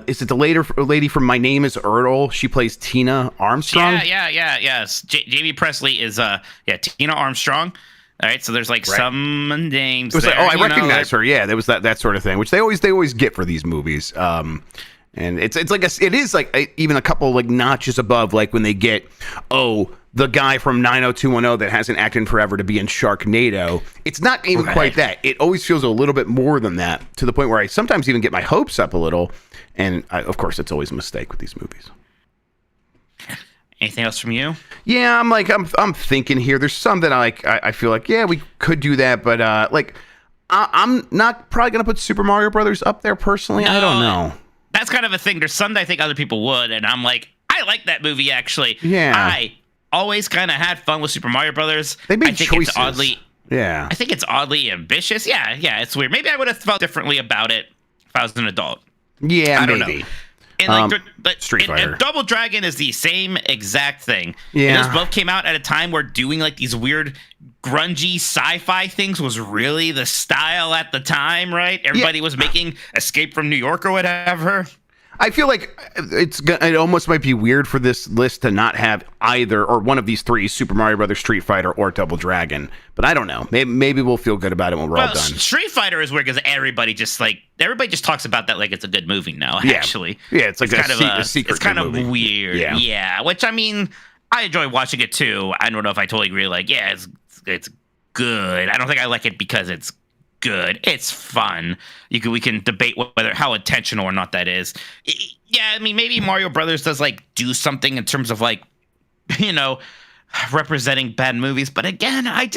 is it the lady from My Name is Earl? She plays Tina Armstrong. Yes. Jamie Presley is, Tina Armstrong. All right, so there's like some names. It was there, like, I recognize her. Yeah, there was that sort of thing, which they always get for these movies. And it's like it is like even a couple like notches above, like when they get the guy from 90210 that hasn't acted in forever to be in Sharknado. It's not even quite that. It always feels a little bit more than that, to the point where I sometimes even get my hopes up a little. And of course, it's always a mistake with these movies. Anything else from you? Yeah, I'm thinking here. There's some that I feel like, yeah, we could do that, but I'm not probably gonna put Super Mario Brothers up there personally. No, I don't know. That's kind of a thing. There's some that I think other people would, and I'm like, I like that movie actually. Yeah. I always kind of had fun with Super Mario Brothers. They made choices. I think it's oddly ambitious. Yeah, it's weird. Maybe I would have felt differently about it if I was an adult. Yeah, I don't maybe. know. And but Street Fighter. And Double Dragon is the same exact thing. Yeah. And those both came out at a time where doing like these weird grungy sci-fi things was really the style at the time, right? Everybody was making Escape from New York or whatever. I feel like it almost might be weird for this list to not have either or one of these three: Super Mario Brothers, Street Fighter, or Double Dragon. But I don't know. Maybe we'll feel good about it when we're all done. Street Fighter is weird because everybody just talks about that like it's a good movie now. Yeah. Actually, yeah, it's like a secret. It's kind of movie. Weird. Yeah. Which I mean, I enjoy watching it too. I don't know if I totally agree. Like, yeah, it's good. I don't think I like it because it's good. It's fun. We can debate whether how intentional or not that is. Yeah, I mean, maybe Mario Brothers does like do something in terms of like, representing bad movies. But again, I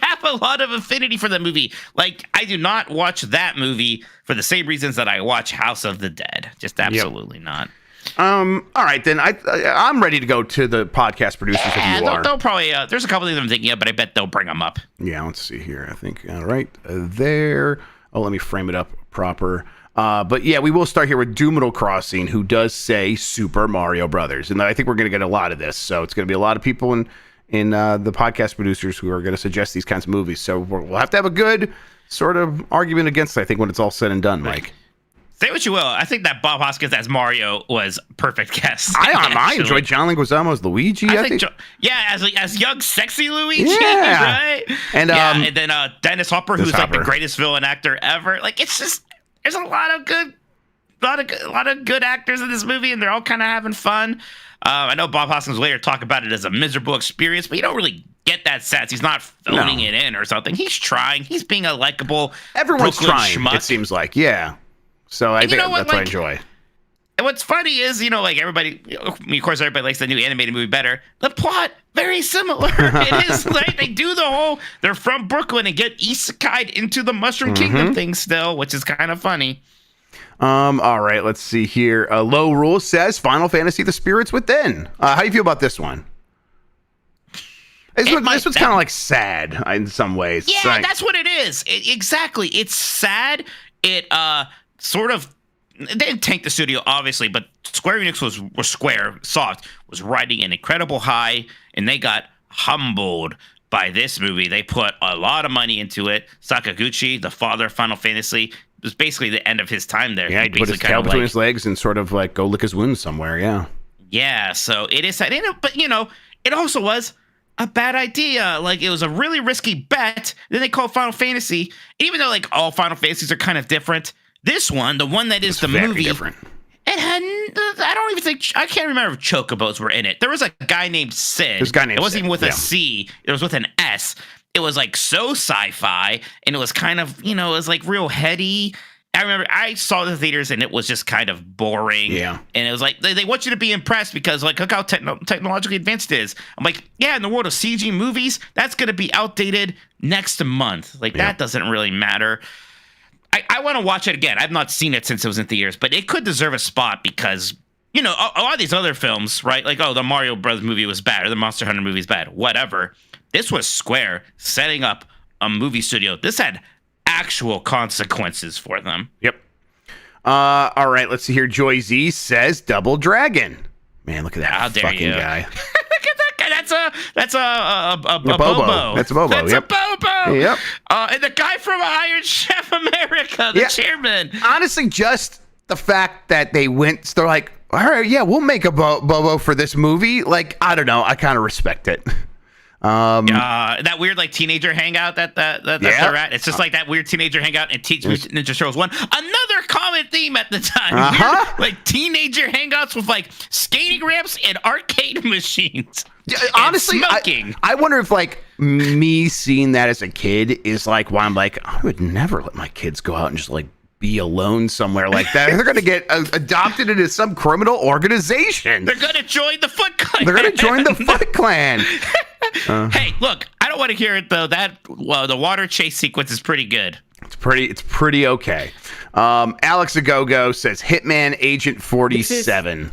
have a lot of affinity for the movie. Like, I do not watch that movie for the same reasons that I watch House of the Dead. Just absolutely not. All right, then I'm ready to go to the podcast producers if you are. They'll probably, there's a couple things I'm thinking of, but I bet they'll bring them up. Yeah, let's see here. I think, all right, there. Oh, let me frame it up proper. But yeah, we will start here with Doomidal Crossing, who does say Super Mario Brothers. And I think we're going to get a lot of this. So it's going to be a lot of people in the podcast producers who are going to suggest these kinds of movies. So we'll have to have a good sort of argument against it, I think, when it's all said and done, Mike. Say what you will. I think that Bob Hoskins as Mario was perfect guest. I enjoyed John Leguizamo as Luigi. I think. As young, sexy Luigi, yeah. right? And then Dennis Hopper, who's like the greatest villain actor ever. Like, it's just there's a lot of good actors in this movie, and they're all kind of having fun. I know Bob Hoskins will later talk about it as a miserable experience, but you don't really get that sense. He's not phoning it in or something. He's trying. He's being a likable. Everyone's Brooklyn trying. schmuck. It seems like, yeah. So I think that's what I enjoy. And what's funny is, like everybody, of course, everybody likes the new animated movie better. The plot, very similar. It is like they do the whole, they're from Brooklyn and get isekai'd into the Mushroom Kingdom thing still, which is kind of funny. All right, let's see here. Low Rule says Final Fantasy The Spirits Within. How do you feel about this one? This one's kind of like sad in some ways. Yeah, that's what it is. Exactly. It's sad. It, sort of, they didn't tank the studio, obviously, but Square Enix Squaresoft was riding an incredible high, and they got humbled by this movie. They put a lot of money into it. Sakaguchi, the father of Final Fantasy, it was basically the end of his time there. Yeah, he put his tail between his legs and sort of like go lick his wounds somewhere, yeah. Yeah, so it is sad. But, it also was a bad idea. Like, it was a really risky bet. Then they called Final Fantasy. Even though, like, all Final Fantasies are kind of different, this one, the one that is the movie, different. It had, I don't even think, I can't remember if chocobos were in it. There was a guy named Sid. It wasn't even with a C. It was with an S. It was like so sci-fi, and it was kind of, it was like real heady. I remember I saw the theaters, and it was just kind of boring. Yeah. And it was like, they want you to be impressed because, like, look how technologically advanced it is. I'm like, yeah, in the world of CG movies, that's going to be outdated next month. Like, that doesn't really matter. I want to watch it again. I've not seen it since it was in theaters, but it could deserve a spot because, a lot of these other films, right? Like, the Mario Brothers movie was bad, or the Monster Hunter movie is bad, whatever. This was Square setting up a movie studio. This had actual consequences for them. Yep. All right, let's see here. Joy Z says Double Dragon. Man, look at that fucking guy. Look at that guy. That's a Bobo. That's a Bobo. That's a Bobo. Yep. And the guy from Iron Chef America, the chairman. Honestly, just the fact that they're like, all right, yeah, we'll make a Bobo for this movie. Like, I don't know. I kind of respect it. That weird like teenager hangout that they're at. It's just like that weird teenager hangout in Teenage Mutant Ninja Turtles 1. Another common theme at the time. Weird, like teenager hangouts with like skating ramps and arcade machines. Honestly, I wonder if like me seeing that as a kid is like why I'm like, I would never let my kids go out and just like be alone somewhere like that. They're going to get adopted into some criminal organization. They're going to join the Foot Clan. They're going to join the Foot Clan. Hey, look, I don't want to hear it though. The water chase sequence is pretty good. It's pretty okay. Alex Agogo says Hitman Agent 47.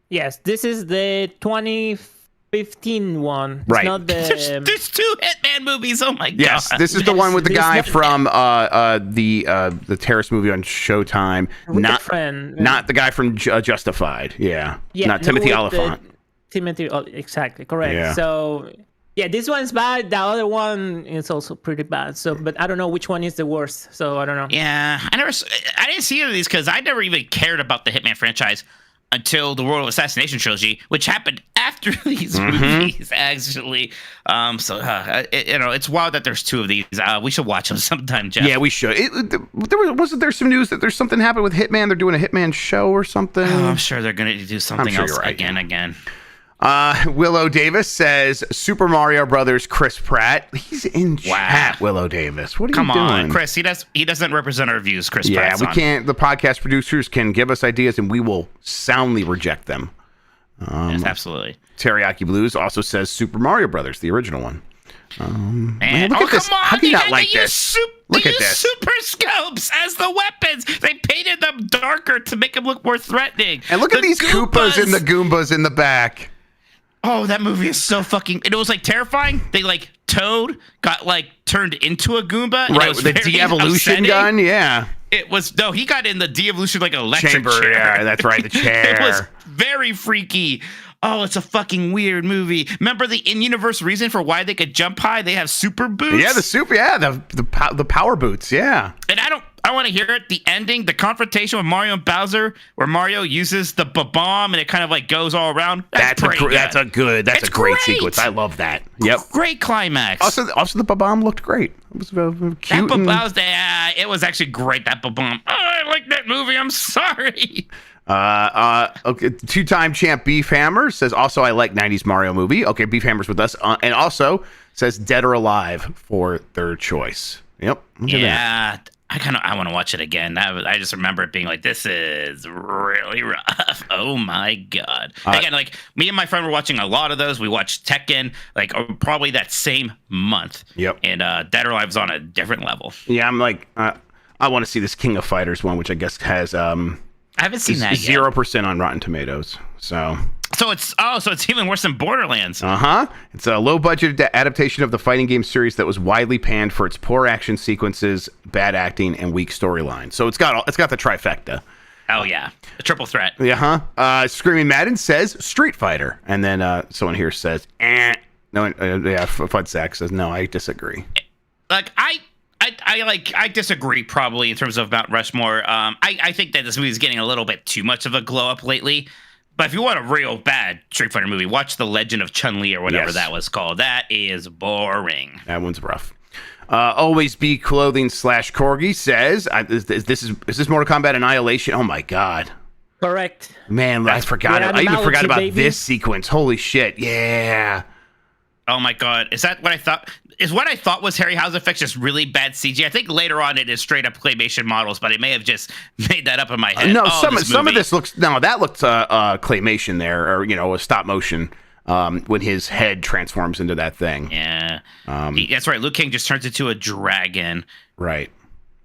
Yes, this is the 2015 one. It's right. Not the, there's two Hitman movies. Oh my god. Yes, this is the one with the guy from the terrorist movie on Showtime. Not the guy from Justified. Yeah. Not Timothy Olyphant. Exactly, correct. Yeah. So, yeah, this one's bad. The other one is also pretty bad. So, but I don't know which one is the worst. So I don't know. Yeah, I didn't see any of these because I never even cared about the Hitman franchise until the World of Assassination trilogy, which happened after these movies, actually. It's wild that there's two of these. We should watch them sometime, Jeff. Yeah, we should. Wasn't there some news that there's something happened with Hitman? They're doing a Hitman show or something. Oh, I'm sure they're going to do something else again. Willow Davis says Super Mario Brothers Chris Pratt. He's in chat, Willow Davis. What are you doing? Come on, Chris. He doesn't represent our views, Chris Pratt. Yeah, we can't. The podcast producers can give us ideas and we will soundly reject them. Yes, absolutely. Teriyaki Blues also says Super Mario Brothers, the original one. Man, look at this. come on! How do you not like they this? They Look at use this. super scopes as the weapons. They painted them darker to make them look more threatening. And look at these Koopas and the Goombas in the back. Oh, that movie is so fucking. It was like terrifying. They like Toad got like turned into a Goomba. Right, with with the de-evolution gun. Yeah. It was no, he got in the de-evolution like electric Chamber. chair. Yeah, that's right. The chair. It was very freaky. Oh, it's a fucking weird movie. Remember the in-universe reason for why they could jump high? They have super boots. Yeah, the power boots. Yeah. And I want to hear it. The ending, the confrontation with Mario and Bowser, where Mario uses the bomb and it kind of like goes all around. That's a great It's great great. sequence. I love that. Yep. Great climax. Also, the bomb looked great. It was cute. It was actually great. That bomb. Oh, I like that movie. I'm sorry. Okay, two-time champ Beef Hammer says also I like 90s Mario movie. Okay, Beef Hammer's with us. And also says Dead or Alive for third choice. Yep. Look at that. I want to watch it again. I just remember it being like, this is really rough. Oh my God. Again, like me and my friend were watching a lot of those. We watched Tekken like probably that same month. Yep. And Dead or Alive was on a different level. Yeah, I'm like, I want to see this King of Fighters one, which I guess has I haven't seen that yet. 0% on Rotten Tomatoes. So it's even worse than Borderlands. It's a low-budget adaptation of the fighting game series that was widely panned for its poor action sequences, bad acting, and weak storyline. So it's got the trifecta. Oh yeah, a triple threat. Yeah, Screaming Madden says Street Fighter, and then someone here says, no, Fudsack says no. I disagree. Like I disagree probably in terms of Mount Rushmore. I think that this movie is getting a little bit too much of a glow up lately. But if you want a real bad Street Fighter movie, watch The Legend of Chun-Li or whatever that was called. That is boring. That one's rough. Always Be Clothing / Corgi says, is this Mortal Kombat Annihilation? Oh my God. Correct. Man, I forgot. I even forgot about baby. this sequence. Holy shit. Yeah. Oh my God. Is that what I thought? Is what I thought was Harryhausen effects just really bad CG? I think later on it is straight up claymation models, but I may have just made that up in my head. No, some of this looks that looks claymation there, or a stop motion when his head transforms into that thing. Yeah, that's right. Liu Kang just turns into a dragon. Right.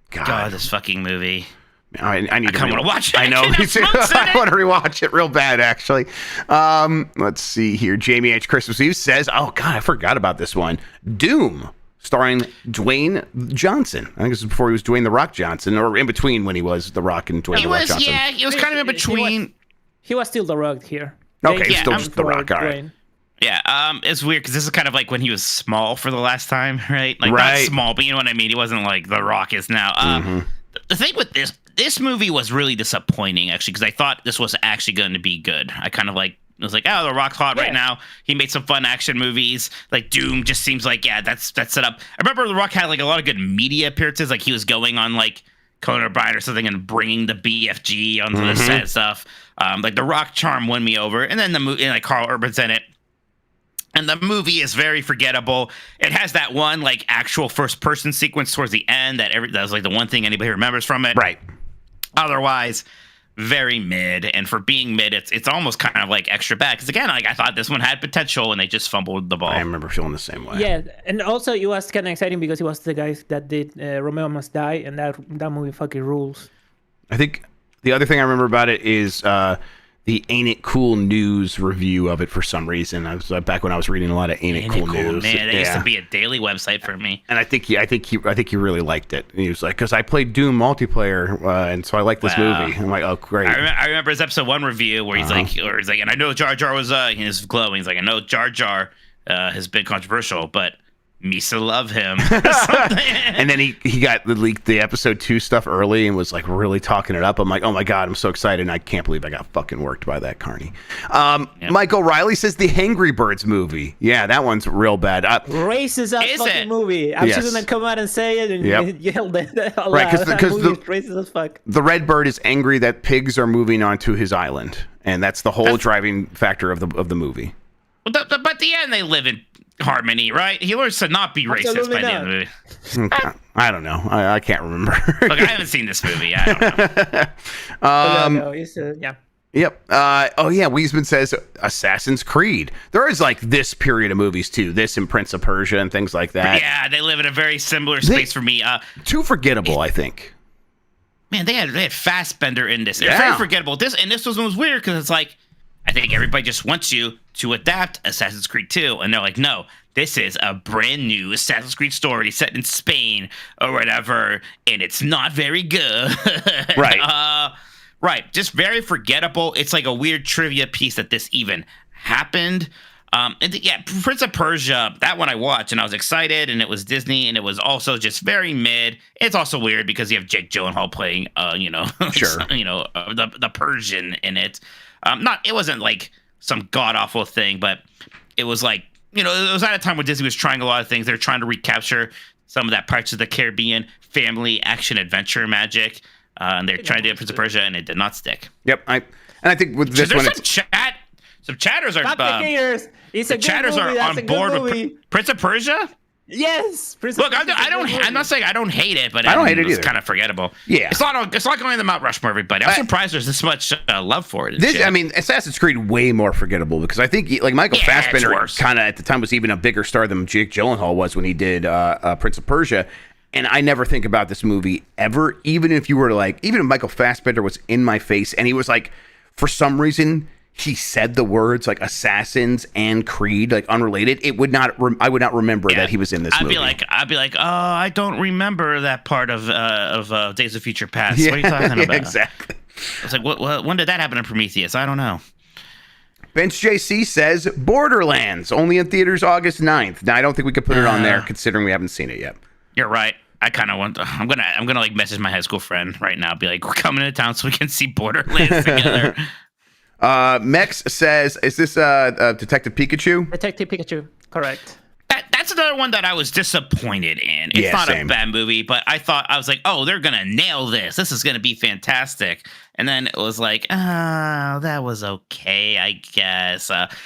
God, this fucking movie. I need to want to watch it. I know. I want to rewatch it real bad, actually. Let's see here. Jamie H. Christmas Eve says, oh, God, I forgot about this one. Doom, starring Dwayne Johnson. I think this is before he was Dwayne The Rock Johnson, or in between when he was The Rock and Dwayne The Rock Johnson. Yeah, he was kind of in between. He was still The Rock here. Okay, he's still just The Rock. All right. Yeah, it's weird because this is kind of like when he was small for the last time, right? Like, not small, but you know what I mean? He wasn't like The Rock is now. The thing with this movie was really disappointing, actually, because I thought this was actually going to be good. I kind of was like, oh, The Rock's hot right now. He made some fun action movies. Like Doom just seems like, that's set up. I remember The Rock had like a lot of good media appearances. Like he was going on like Conan O'Brien or something and bringing the BFG onto the set and stuff. Like The Rock charm won me over. And then the movie, like Carl Urban's in it. And the movie is very forgettable. It has that one like actual first person sequence towards the end that was like the one thing anybody remembers from it. Right. Otherwise, very mid. And for being mid, it's almost kind of like extra bad. Because again, like I thought this one had potential and they just fumbled the ball. I remember feeling the same way. Yeah, and also it was kind of exciting because it was the guys that did Romeo Must Die, and that movie fucking rules. I think the other thing I remember about it is the Ain't It Cool News review of it for some reason. I was back when I was reading a lot of Ain't It Cool News. Man, that used to be a daily website for me. And I think he really liked it. And he was like, because I played Doom multiplayer, and so I like this movie. I'm like, oh great. I remember his episode 1 review where he's like, and I know Jar Jar was he's glowing. He's like, I know Jar Jar has been controversial, but Misa love him. And then he got leaked the episode 2 stuff early and was like really talking it up. I'm like, oh my God, I'm so excited. And I can't believe I got fucking worked by that Carney. Mike O'Reilly says the Angry Birds movie. Yeah, that one's real bad. Racist ass fucking movie. I'm just gonna come out and say it and yell that out right, loud. because the racist as fuck. The red bird is angry that pigs are moving onto his island. And that's the whole driving factor of the movie. But at the end, they live in harmony, right? He learns to not be racist by the end of the movie. I don't know. I can't remember. Look, I haven't seen this movie. I don't know. No, Yep. Oh yeah, Wiesman says Assassin's Creed. There is like this period of movies too. This and Prince of Persia and things like that. Yeah, they live in a very similar space for me. Too forgettable, I think. Man, they had Fassbender in this. It's Yeah. very forgettable. This was weird because it's like, I think everybody just wants you to adapt Assassin's Creed 2, and they're like, no, this is a brand new Assassin's Creed story set in Spain or whatever, and it's not very good. Right. Right. Just very forgettable. It's like a weird trivia piece that this even happened. Prince of Persia, that one I watched and I was excited, and it was Disney, and it was also just very mid. It's also weird because you have Jake Gyllenhaal playing, Sure. the Persian in it. It wasn't like some god awful thing, but it was like, it was at a time where Disney was trying a lot of things. They're trying to recapture some of that Pirates of the Caribbean family action adventure magic. And they're trying to do Prince of Persia, and it did not stick. Yep. And I think with this one, some chatters are Stop the haters. It's a good chatters movie. are That's a on good board movie. with Prince of Persia. Yes. Prince Look, of Persia is a good movie. I'm not saying I don't hate it, but I don't hate it it's either. kind of forgettable. Yeah. It's not going to the Mount Rushmore, everybody. I'm surprised there's this much love for it. I mean, Assassin's Creed way more forgettable because I think like Michael Yeah, it's Fassbender worse. kind of at the time was even a bigger star than Jake Gyllenhaal was when he did Prince of Persia. And I never think about this movie ever, even if Michael Fassbender was in my face and he was like, for some reason, he said the words like Assassins and Creed, like unrelated. I would not remember that he was in this movie. I'd be like, oh, I don't remember that part of Days of Future Past. What are you talking about? Exactly. It's like, when did that happen in Prometheus? I don't know. Bench JC says Borderlands only in theaters August 9th. Now I don't think we could put it on there considering we haven't seen it yet. You're right. I kind of want to, I'm gonna like message my high school friend right now, be like, we're coming to town so we can see Borderlands together. Mex says, is this Detective Pikachu? Detective Pikachu. Correct. That's another one that I was disappointed in. It's not same. a bad movie, but I thought, I was like, oh, they're gonna nail this. This is gonna be fantastic. And then it was like, oh, that was okay, I guess. The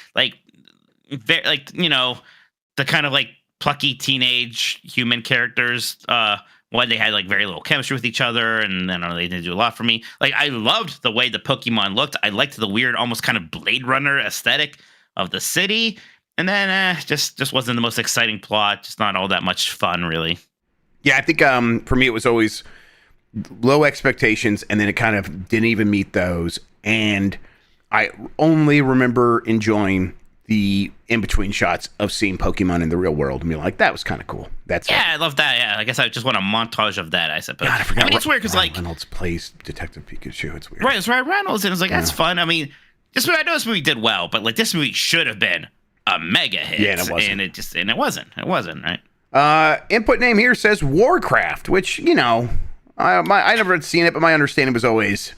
kind of like plucky teenage human characters. They had like very little chemistry with each other, and then they didn't do a lot for me. Like, I loved the way the Pokemon looked. I liked the weird, almost kind of Blade Runner aesthetic of the city. And then just wasn't the most exciting plot. Just not all that much fun, really. Yeah, I think for me it was always low expectations, and then it kind of didn't even meet those. And I only remember enjoying the in-between shots of seeing Pokemon in the real world and being like, that was kind of cool. I love that. Yeah, I guess I just want a montage of that, I suppose. God, I forgot. It's weird because Ryan Reynolds plays Detective Pikachu. It's weird. Right, it's Ryan Reynolds, and it's like, that's fun. I mean, I know this movie did well, but like this movie should have been a mega hit. Yeah, and it wasn't. And it wasn't. It wasn't, right? Input name here says Warcraft, which, I never had seen it, but my understanding was always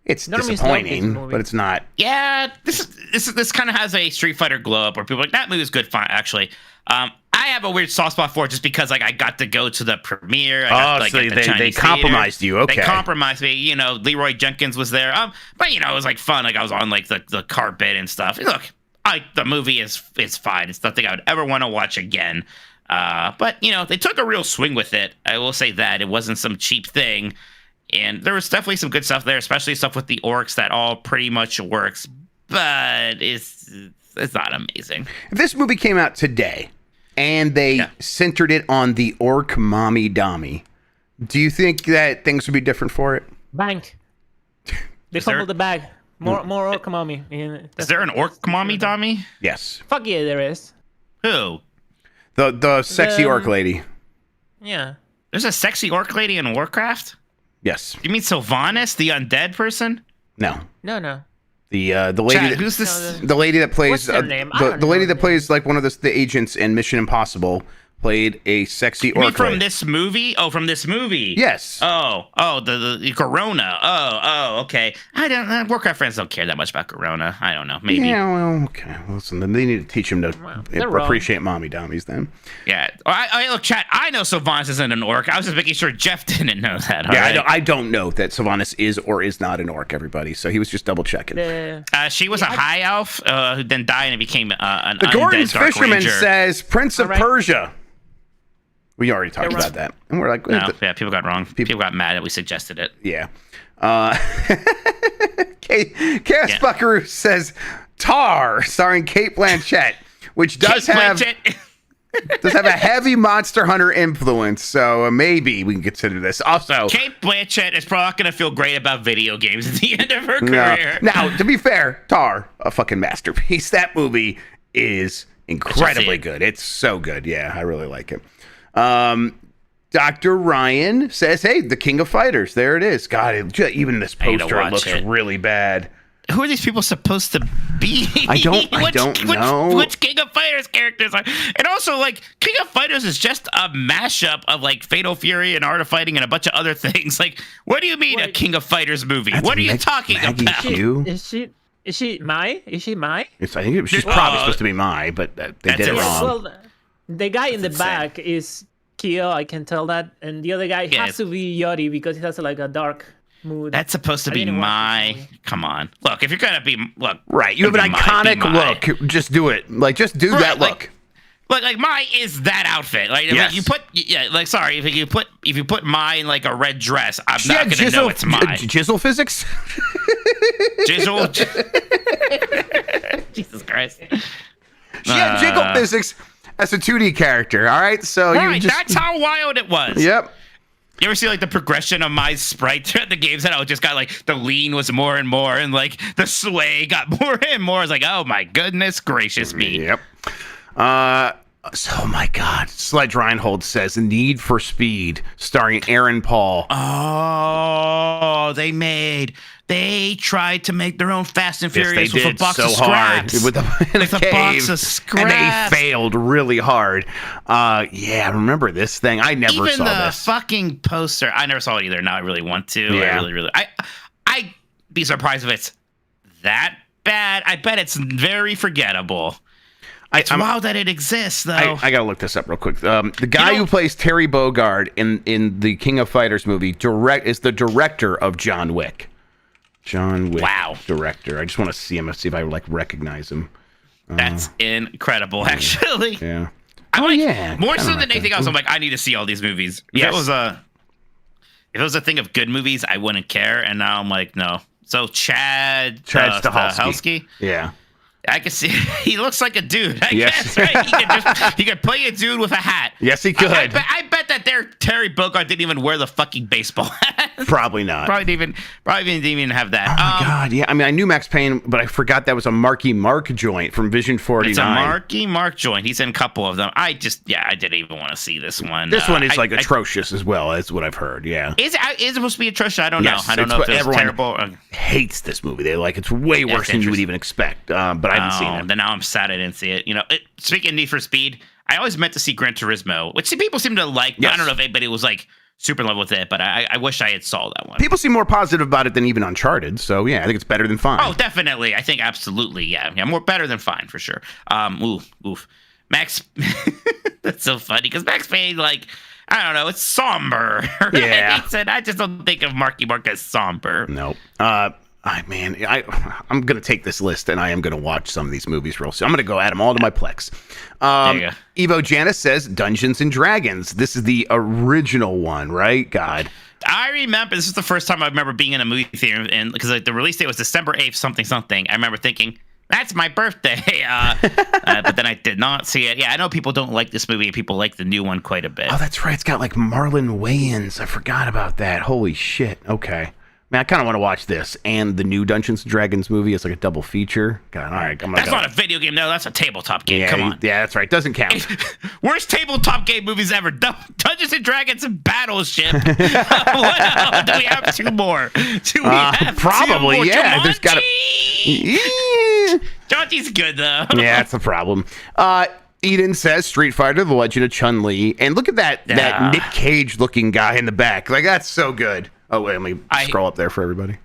it's disappointing, but it's not. Yeah, this kind of has a Street Fighter glow up where people are like, that movie was good fun, actually. I have a weird soft spot for it just because like I got to go to the premiere. They compromised you. Okay. They compromised me. Leroy Jenkins was there. But it was like fun. Like I was on like the carpet and stuff. Look, the movie is fine. It's nothing I would ever want to watch again. But they took a real swing with it. I will say that it wasn't some cheap thing. And there was definitely some good stuff there, especially stuff with the orcs that all pretty much works, but it's not amazing. If this movie came out today and they centered it on the orc mommy Dami, do you think that things would be different for it? Bank. They fumbled the bag. More orc mommy. Is there an orc mommy Dami? Yes. Fuck yeah, there is. Who? The sexy orc lady. Yeah. There's a sexy orc lady in Warcraft? Yes. You mean Sylvanas, the undead person? No. No. The lady. Chad, who's this? The lady that plays. What's her name? The lady that plays like one of the agents in Mission Impossible played a sexy orc. You mean from lady. this movie? Oh, from this movie. Yes. Oh, the Corona. Oh, okay. I don't. Warcraft fans don't care that much about Corona. I don't know. Maybe. Yeah. Well, okay. Listen, then they need to teach them to appreciate mommy dummies. Then. Yeah. Look, chat. I know Sylvanas isn't an orc. I was just making sure Jeff didn't know that. Yeah, I don't know that Sylvanas is or is not an orc. Everybody. So he was just double checking. She was a high elf who then died and became an the Gordon's undead Dark Fisherman Ranger. says Prince of Persia. We already talked about that, and we're like, no, yeah, people got wrong. People got mad that we suggested it. Yeah. Chaos Buckaroo says Tar, starring Kate Blanchett, which does have a heavy Monster Hunter influence, so maybe we can consider this. Also, Kate Blanchett is probably not going to feel great about video games at the end of her career. Now, to be fair, Tar, a fucking masterpiece. That movie is incredibly good. It's so good. Yeah, I really like it. Dr. Ryan says, hey, the King of Fighters. There it is. God, even this poster looks really bad. Who are these people supposed to be? I don't know. Which King of Fighters characters are? And also, like, King of Fighters is just a mashup of, like, Fatal Fury and Art of Fighting and a bunch of other things. Like, what do you mean a King of Fighters movie? What are you talking about? Is she Mai? Is she Mai? I think she's probably supposed to be Mai, but they did it wrong. Well, the guy in the back is Kyo, I can tell that. And the other guy has to be Yori because he has, like, a dark mood. That's supposed to be Mai. Come on. Look, if you're going to be... Look, right, you have an iconic look. Just do it. Like, just do that look. Like Mai is that outfit. Like, yes. you put... Yeah, like, sorry, if you put Mai in, like, a red dress, I'm not going to know it's Mai. Jizzle physics? Jizzle? Jesus Christ. She had jiggle physics as a 2D character, all right? So right, you just... that's how wild it was. Yep. You ever see, like, the progression of my sprite throughout the games? That I just got, like, the lean was more and more, and, like, the sway got more and more. I was like, oh, my goodness gracious me. Yep. Oh, my God. Sledge Reinhold says, Need for Speed, starring Aaron Paul. Oh, they tried to make their own Fast and Furious with a box of scraps. In a cave, box of scraps. And they failed really hard. Yeah, remember this thing? I never saw this. Even the fucking poster. I never saw it either. Now I really want to. Yeah. I really. I'd be surprised if it's that bad. I bet it's very forgettable. It's wild that it exists, though. I gotta look this up real quick. The guy who plays Terry Bogard in the King of Fighters movie is the director of John Wick. John Wick director. I just want to see him. See if I recognize him. That's incredible, actually. Yeah. More so than anything else, I'm like, I need to see all these movies. Yes. If it was a thing of good movies, I wouldn't care. And now I'm like, no. So Chad Stahelski. Yeah. I can see he looks like a dude. I guess, right? He could play a dude with a hat. Yes, he could. I bet that Terry Bogard didn't even wear the fucking baseball hat. Probably not. Probably didn't even have that. Oh my God! Yeah, I mean, I knew Max Payne, but I forgot that was a Marky Mark joint from Vision 49. It's a Marky Mark joint. He's in a couple of them. I didn't even want to see this one. This one is atrocious as well, as what I've heard. Yeah. Is it supposed to be atrocious? I don't know. I don't know if it's terrible. Hates this movie. They it's way worse than you would even expect. But I haven't seen it. Then now I'm sad I didn't see it. Speaking of Need for Speed, I always meant to see Gran Turismo, which people seem to like. Yes. I don't know if anybody was like super in love with it, but I wish I had saw that one. People seem more positive about it than even Uncharted. So yeah, I think it's better than fine. Oh, definitely. I think absolutely. Yeah, more better than fine for sure. Oof. Max, that's so funny because Max Payne, like, I don't know, it's somber. Right? Yeah. He said, I just don't think of Marky Mark as somber. No. I'm going to take this list and I am going to watch some of these movies real soon. I'm going to go add them all to my Plex. There you go. Evo Janice says Dungeons and Dragons. This is the original one, right? God. I remember, this is the first time I remember being in a movie theater, and because the release date was December 8th, something. I remember thinking, that's my birthday. But then I did not see it. Yeah, I know people don't like this movie and people like the new one quite a bit. Oh, that's right. It's got like Marlon Wayans. I forgot about that. Holy shit. Okay. Man, I kind of want to watch this and the new Dungeons & Dragons movie. It's like a double feature. God, all right. That's not a video game, no. That's a tabletop game. Come on. Yeah, that's right. Doesn't count. Worst tabletop game movies ever. Dungeons & Dragons and Battleship. What else? Do we have two more? Probably, yeah. Jumanji! There's got to... Jumanji's good, though. Yeah, that's the problem. Eden says Street Fighter, The Legend of Chun-Li. And look at that Nick Cage-looking guy in the back. Like, that's so good. Oh, wait, let me scroll up there for everybody.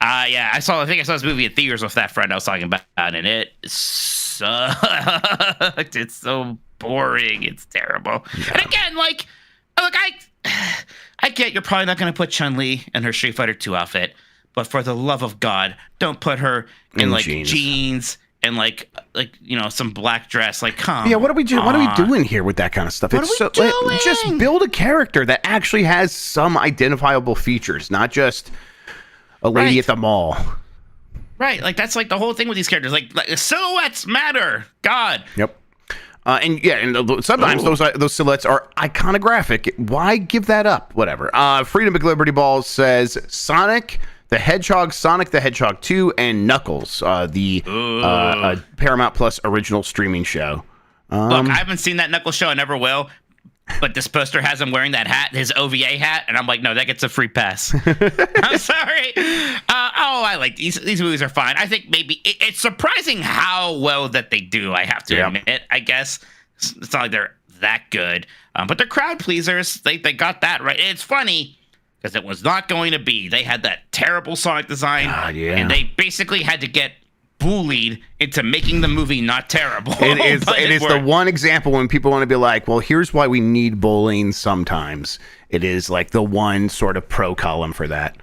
Yeah, I think I saw this movie in theaters with that friend I was talking about, and it sucked. It's so boring. It's terrible. Yeah. And again, look, I get you're probably not going to put Chun-Li in her Street Fighter 2 outfit, but for the love of God, don't put her in like jeans and like some black dress. Like, come. Yeah, what are we doing here with that kind of stuff? Just build a character that actually has some identifiable features, not just a lady at the mall. Right, like that's like the whole thing with these characters. Like silhouettes matter. God. Yep. And sometimes those silhouettes are iconographic. Why give that up? Whatever. Freedom McLiberty Ball says Sonic the Hedgehog, Sonic the Hedgehog 2, and Knuckles, the Paramount Plus original streaming show. Look, I haven't seen that Knuckles show. I never will. But this poster has him wearing that hat, his OVA hat, and I'm like, no, that gets a free pass. I'm sorry. I like these movies are fine. I think maybe it's surprising how well that they do. I have to admit. I guess it's not like they're that good, but they're crowd pleasers. They got that right. And it's funny because it was not going to be. They had that terrible Sonic design, and they basically had to get bullied into making the movie not terrible. It is the one example when people want to be like, well, here's why we need bullying sometimes. It is like the one sort of pro column for that.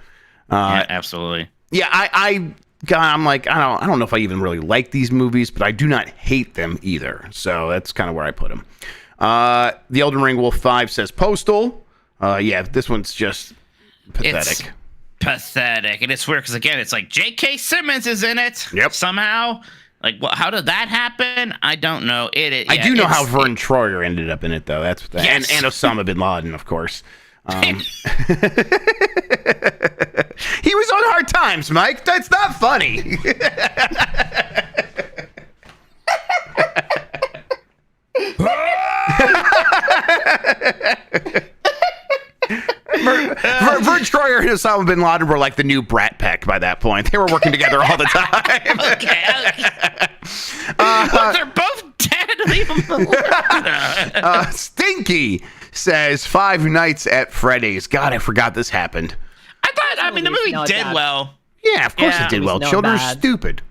Yeah, absolutely. Yeah, I'm like, I don't know if I even really like these movies, but I do not hate them either. So that's kind of where I put them. The Elden Ring Wolf 5 says Postal. Yeah, this one's just pathetic. It's pathetic. And it's weird because, again, it's like J.K. Simmons is in it somehow. Like, how did that happen? I don't know. I do know how Vern Troyer ended up in it, though. That's and Osama bin Laden, of course. He was on Hard Times, Mike. That's not funny. Vern Troyer and Osama bin Laden were like the new Brat Pack by that point. They were working together all the time. Okay. But they're both dead. Leave them alone. Stinky says Five Nights at Freddy's. God, I forgot this happened. I mean, the movie did well. Yeah, of course it did well. Children are stupid.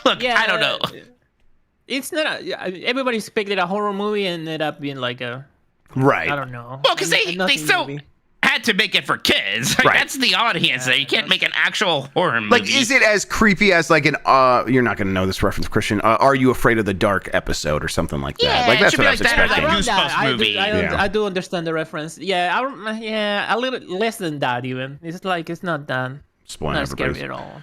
Look, I don't know. It's not. Everybody expected a horror movie and ended up being like a. Right. I don't know. Well, because they still had to make it for kids. Like, that's the audience there. You can't make an actual horror movie. Like, is it as creepy as like an you're not going to know this reference, Christian. Are You Afraid of the Dark episode or something like that? Yeah, like that's it should what be I was like that or expecting. that Goosebumps movie. I do understand the reference. Yeah, a little less than that even. It's like it's not that. Spoiling not everybody's. scary at all.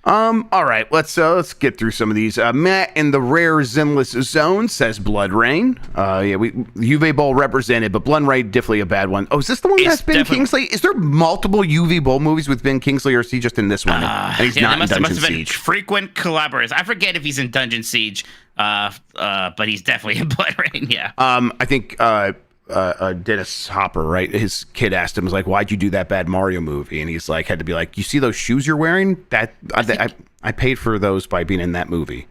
All right, let's get through some of these. Matt in the rare Zenless zone says Blood Rain. UV Bowl represented, but Blood Rain definitely a bad one. Oh, is this the one that's Ben Kingsley? Is there multiple UV Bowl movies with Ben Kingsley, or is he just in this one? And he's not in Dungeon Siege. Frequent collaborators. I forget if he's in Dungeon Siege, but he's definitely in Blood Rain. Yeah. I think Dennis Hopper, right? His kid asked him, was like, "Why'd you do that bad Mario movie?" And he's like, had to be like, "You see those shoes you're wearing? I paid for those by being in that movie."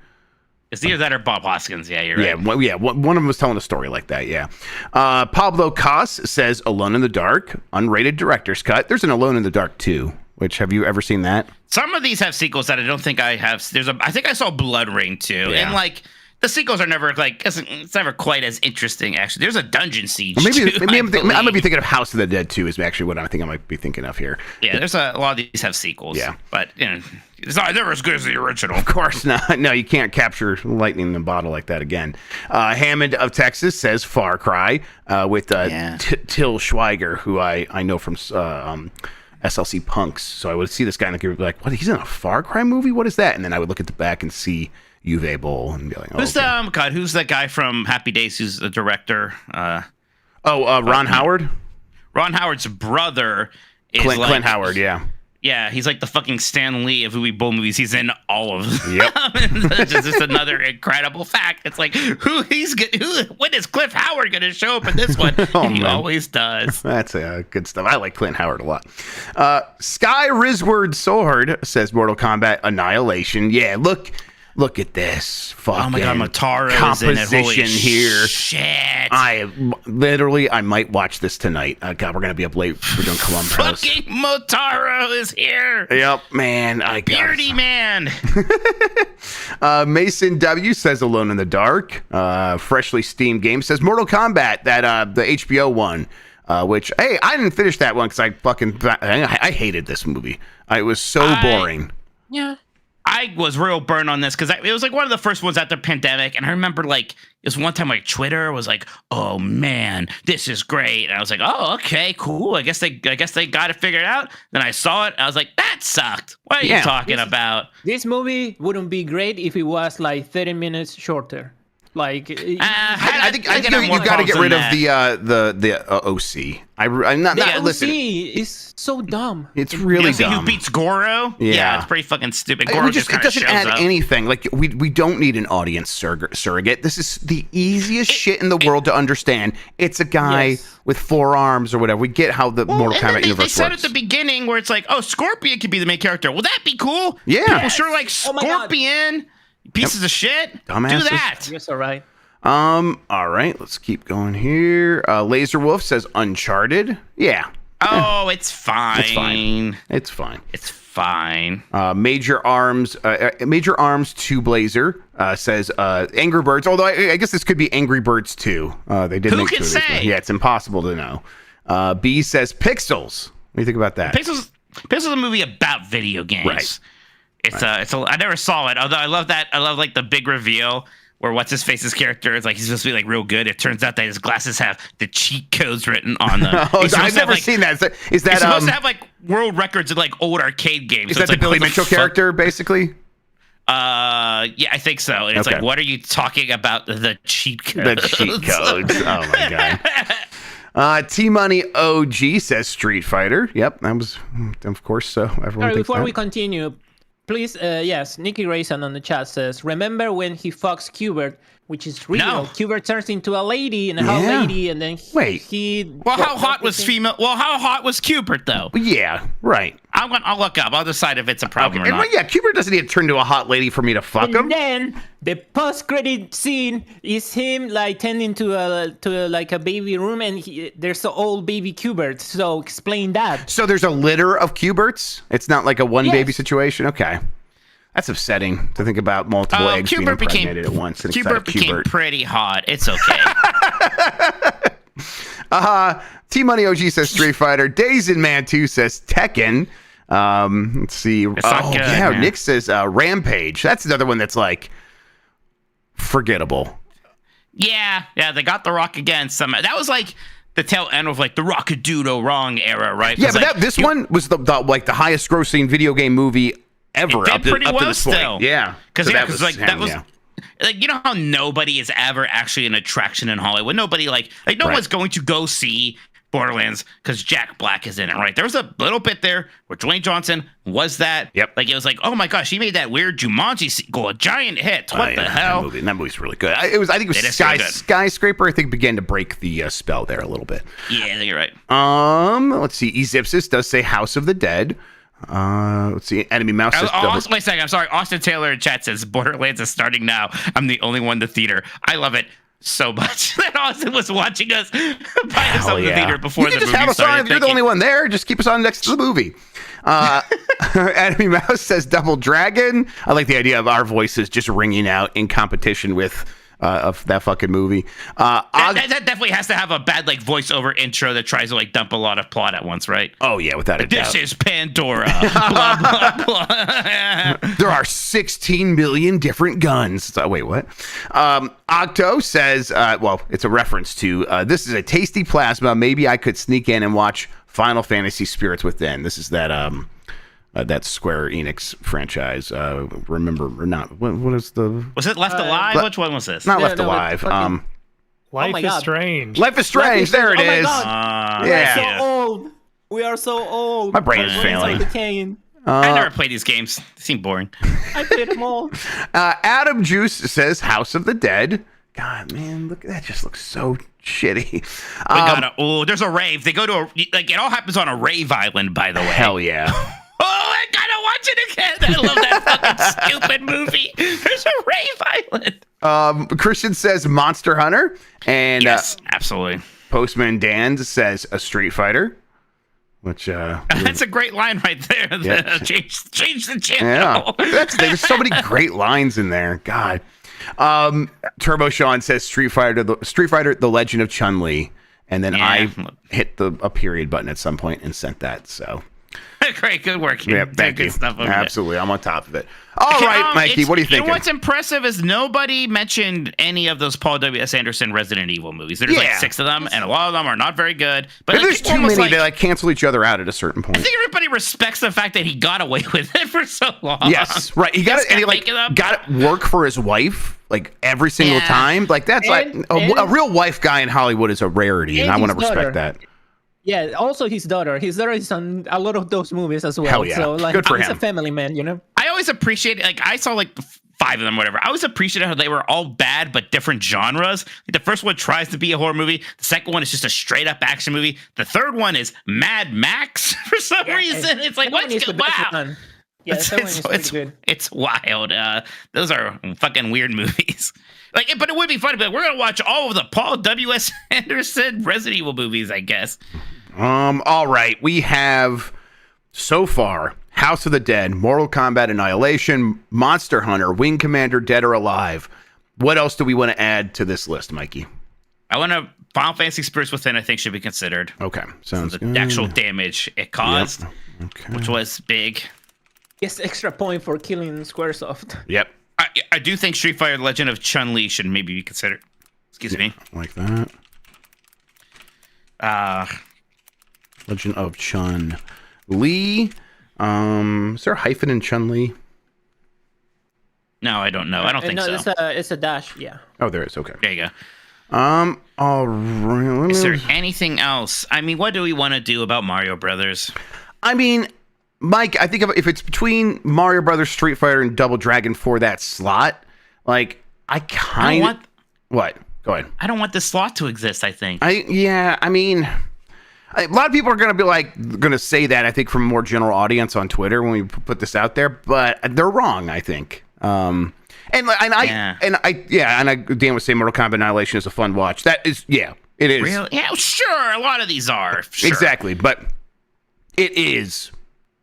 It's either that or Bob Hoskins. Yeah, you're right. One of them was telling a story like that. Yeah. Pablo Cos says Alone in the Dark, unrated director's cut. There's an Alone in the Dark 2. Which, have you ever seen that? Some of these have sequels that I don't think I have. I think I saw Blood Rain 2, and like. The sequels are never it's never quite as interesting. Actually, there's a Dungeon Siege. Well, maybe I might be thinking of House of the Dead 2 is actually what I think I might be thinking of here. Yeah, there's a lot of these have sequels. Yeah, but it's never as good as the original. Of course not. No, you can't capture lightning in a bottle like that again. Hammond of Texas says Far Cry with Till Schweiger, who I know from SLC Punks. So I would see this guy and be like, "What? He's in a Far Cry movie? What is that?" And then I would look at the back and see Uwe Boll and be like, who's who's that guy from Happy Days who's the director? Ron Howard? Ron Howard's brother is Clint Howard, yeah. Yeah, he's like the fucking Stan Lee of Uwe Boll movies. He's in all of them. Yep. It's just another incredible fact. It's like, when is Cliff Howard going to show up in this one? He always does. That's good stuff. I like Clint Howard a lot. Sky Rizward Sword says Mortal Kombat Annihilation. Yeah, Look at this fucking oh my God, Motaro composition here. Shit. I might watch this tonight. God, we're going to be up late. We're doing Columbus. Fucking Motaro is here. Yep, man. Beardy man. Mason W says Alone in the Dark. Freshly Steamed Game says Mortal Kombat, that the HBO one. Which, hey, I didn't finish that one because I hated this movie. It was so boring. Yeah. I was real burned on this because it was like one of the first ones after pandemic, and I remember like it was one time like Twitter was like, "Oh man, this is great," and I was like, "Oh, okay, cool. I guess they got it figured out." Then I saw it, I was like, "That sucked. What are you talking about?" This movie wouldn't be great if it was like 30 minutes shorter. Like, I think you got to get rid of the OC. I'm not. Listen, OC is so dumb. It's really see dumb. Who beats Goro? Yeah, it's pretty fucking stupid. Goro just it doesn't add up. anything. Like we don't need an audience surrogate. This is the easiest shit in the world to understand. It's a guy with 4 arms or whatever. We get how the Mortal Kombat universe works. They said at the beginning where it's like, oh, Scorpion could be the main character. Will that be cool? Yeah. People sure like Scorpion. Pieces of shit. Dumbasses. Do that. Yes, all right. All right, let's keep going here. Laser Wolf says Uncharted. Yeah. Oh, it's fine. It's fine. It's fine. It's fine. Major Arms 2 Blazer says Angry Birds. Although I guess this could be Angry Birds 2. They did. Who make can say? Yeah, it's impossible to know. B says Pixels. What do you think about that? Pixels is a movie about video games. Right. It's I never saw it. Although I love that. I love like the big reveal where what's his face's character is like he's supposed to be like real good. It turns out that his glasses have the cheat codes written on them. I've never seen that. Is that he's supposed to have like world records of like old arcade games? Is that the like, Billy Mitchell character basically? Yeah, I think so. And it's like, what are you talking about? The cheat codes. The cheat codes. Oh my god. T Money OG says Street Fighter. Yep, that was, of course. So everyone. All right, before that. we continue, please, yes, Nicky Rayson on the chat says, remember when he fucks Qbert, which is real. No. Qbert turns into a lady and a hot lady, and then he. Well, how hot was female? Well, how hot was Qbert though? Yeah, right. I'll look up. I'll decide if it's a problem or not. Yeah, Qbert doesn't need to turn into a hot lady for me to fuck him. And then the post-credit scene is him like tending to a baby room, and there's an old baby Qbert. So explain that. So there's a litter of Qberts. It's not like a one baby situation. Okay. That's upsetting to think about multiple eggs being impregnated at once. Qbert became pretty hot. It's okay. T Money OG says Street Fighter. Dazen Man 2 says Tekken. Let's see. Man. Nick says Rampage. That's another one that's like forgettable. Yeah, they got The Rock again. That was like the tail end of like the Rockadoodle Wrong era, right? Yeah, but this one was the highest grossing video game movie ever. It did pretty well to this point. still. Yeah, because that was. Like, you know how nobody is ever actually an attraction in Hollywood? Nobody no one's going to go see Borderlands because Jack Black is in it, right? There was a little bit there where Dwayne Johnson was that. Yep. Like, it was like, oh my gosh, he made that weird Jumanji sequel, a giant hit. What the hell? That movie's really good. I think it was Skyscraper. I think began to break the spell there a little bit. Yeah, I think you're right. Let's see. Ezipsis does say House of the Dead. Let's see. Enemy Mouse says wait a second. I'm sorry. Austin Taylor in chat says Borderlands is starting now. I'm the only one in the theater. I love it so much that Austin was watching us by himself in the theater before the movie started. Just have us on. If you're the only one there, just keep us on next to the movie. Enemy Mouse says Double Dragon. I like the idea of our voices just ringing out in competition with of that fucking movie. That definitely has to have a bad like voiceover intro that tries to like dump a lot of plot at once, right? Oh yeah, without a doubt. This is Pandora. Blah blah blah. There are 16 million different guns. Wait, what? Octo says, well, it's a reference to this is a tasty plasma. Maybe I could sneak in and watch Final Fantasy Spirits Within. This is that that Square Enix franchise. Remember or not? What is the? Was it Left Alive? Which one was this? Not Left Alive. Life is Strange. Life is Strange. There it is. Yeah. We are so old. My brain is failing. I never played these games. They seem boring. I played them all. Adam Juice says House of the Dead. God, man, look, that just looks so shitty. There's a rave. They go to it all happens on a rave island, by the way. Hell yeah. Oh, I gotta watch it again. I love that fucking stupid movie. There's a rave island. Christian says Monster Hunter. And yes, absolutely. Postman Dan says a Street Fighter. Which that's a great line right there. Yeah. Change the channel. Yeah. There's so many great lines in there. God. Turbo Sean says Street Fighter, The Legend of Chun-Li. And then I hit a period button at some point and sent that. So Great, good work. Yeah, Did thank good you. stuff over there. Absolutely, I'm on top of it. All right, Mikey, what do you think? What's impressive is nobody mentioned any of those Paul W.S. Anderson Resident Evil movies. There's like 6 of them, and a lot of them are not very good. But like, there's too almost many. They like cancel each other out at a certain point. I think everybody respects the fact that he got away with it for so long. Yes, right. He got it, and he like got it work for his wife like every single time. Like that's a real wife guy in Hollywood is a rarity, and I want to respect that. Yeah, also his daughter. His daughter is on a lot of those movies as well. Hell yeah. So like, Good for he's him. a family man, you know. I always appreciate it. Like I saw like 5 of them, whatever. I always appreciated how they were all bad but different genres. Like, the first one tries to be a horror movie. The second one is just a straight up action movie. The third one is Mad Max for some reason. It's like what's good? Wow. Yeah, that one is pretty good. It's wild. Those are fucking weird movies. Like, but it would be funny. But we're gonna watch all of the Paul W.S. Anderson Resident Evil movies, I guess. All right. We have so far House of the Dead, Mortal Kombat Annihilation, Monster Hunter, Wing Commander, Dead or Alive. What else do we want to add to this list, Mikey? I want to Final Fantasy Spirits Within. I think should be considered. Okay, sounds the good. actual damage it caused, which was big. Yes, extra point for killing Squaresoft. Yep. I do think Street Fighter: The Legend of Chun-Li should maybe be considered. Excuse me. Like that. Legend of Chun-Li. Is there a hyphen in Chun-Li? No, I don't know. I don't think so. It's a dash. Yeah. Oh, there is. Okay. There you go. All right. Is there anything else? I mean, what do we want to do about Mario Brothers? I mean, Mike, I think if it's between Mario Brothers, Street Fighter, and Double Dragon for that slot, like I kind of what? Go ahead. I don't want this slot to exist. I think. I mean, a lot of people are going to say that. I think from a more general audience on Twitter when we put this out there, but they're wrong. I think. Dan was saying Mortal Kombat Annihilation is a fun watch. That is, it is. Really? Yeah, sure. A lot of these are. Sure. Exactly, but it is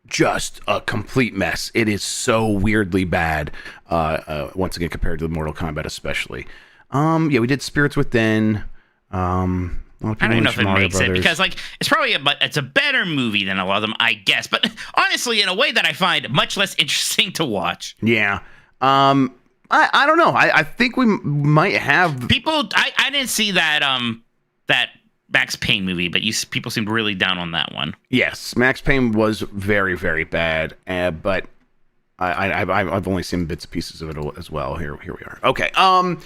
just a complete mess. It is so weirdly bad. Once again, compared to the Mortal Kombat, especially. We did Spirits Within. I don't even know if it makes it because it's probably it's a better movie than a lot of them, I guess. But honestly, in a way that I find much less interesting to watch. Yeah. I don't know. I think we might have people. I didn't see that that Max Payne movie, but people seemed really down on that one. Yes, Max Payne was very, very bad, but I've only seen bits and pieces of it as well. Here we are. Okay. So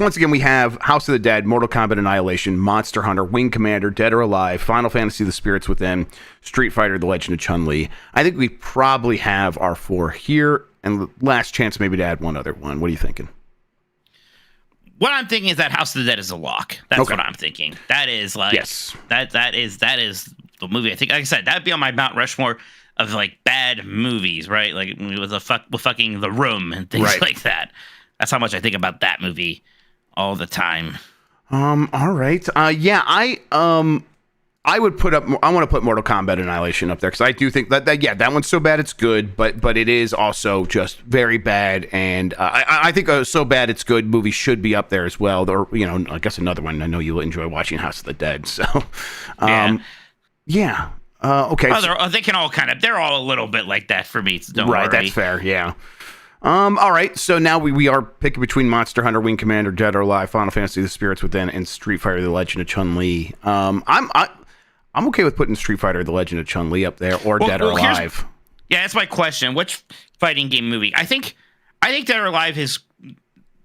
once again, we have House of the Dead, Mortal Kombat Annihilation, Monster Hunter, Wing Commander, Dead or Alive, Final Fantasy: The Spirits Within, Street Fighter: The Legend of Chun-Li. I think we probably have our 4 here, and the last chance maybe to add one other one. What are you thinking? What I'm thinking is that House of the Dead is a lock. That's what I'm thinking. That is that is the movie. I think, like I said, that'd be on my Mount Rushmore of bad movies, right? Like with fucking The Room and things like that. That's how much I think about that movie all the time. All right. I would I want to put Mortal Kombat Annihilation up there because I do think that one's so bad it's good, but it is also just very bad, and I think a so bad it's good movie should be up there as well. Or I guess another one. I know you'll enjoy watching House of the Dead. So, okay. Oh, they can all they're all a little bit like that for me. So don't worry. That's fair. Yeah. All right. So now we are picking between Monster Hunter, Wing Commander, Dead or Alive, Final Fantasy: The Spirits Within, and Street Fighter: The Legend of Chun-Li. I'm okay with putting Street Fighter: The Legend of Chun-Li up there, or Dead or Alive. Yeah, that's my question. Which fighting game movie? I think Dead or Alive is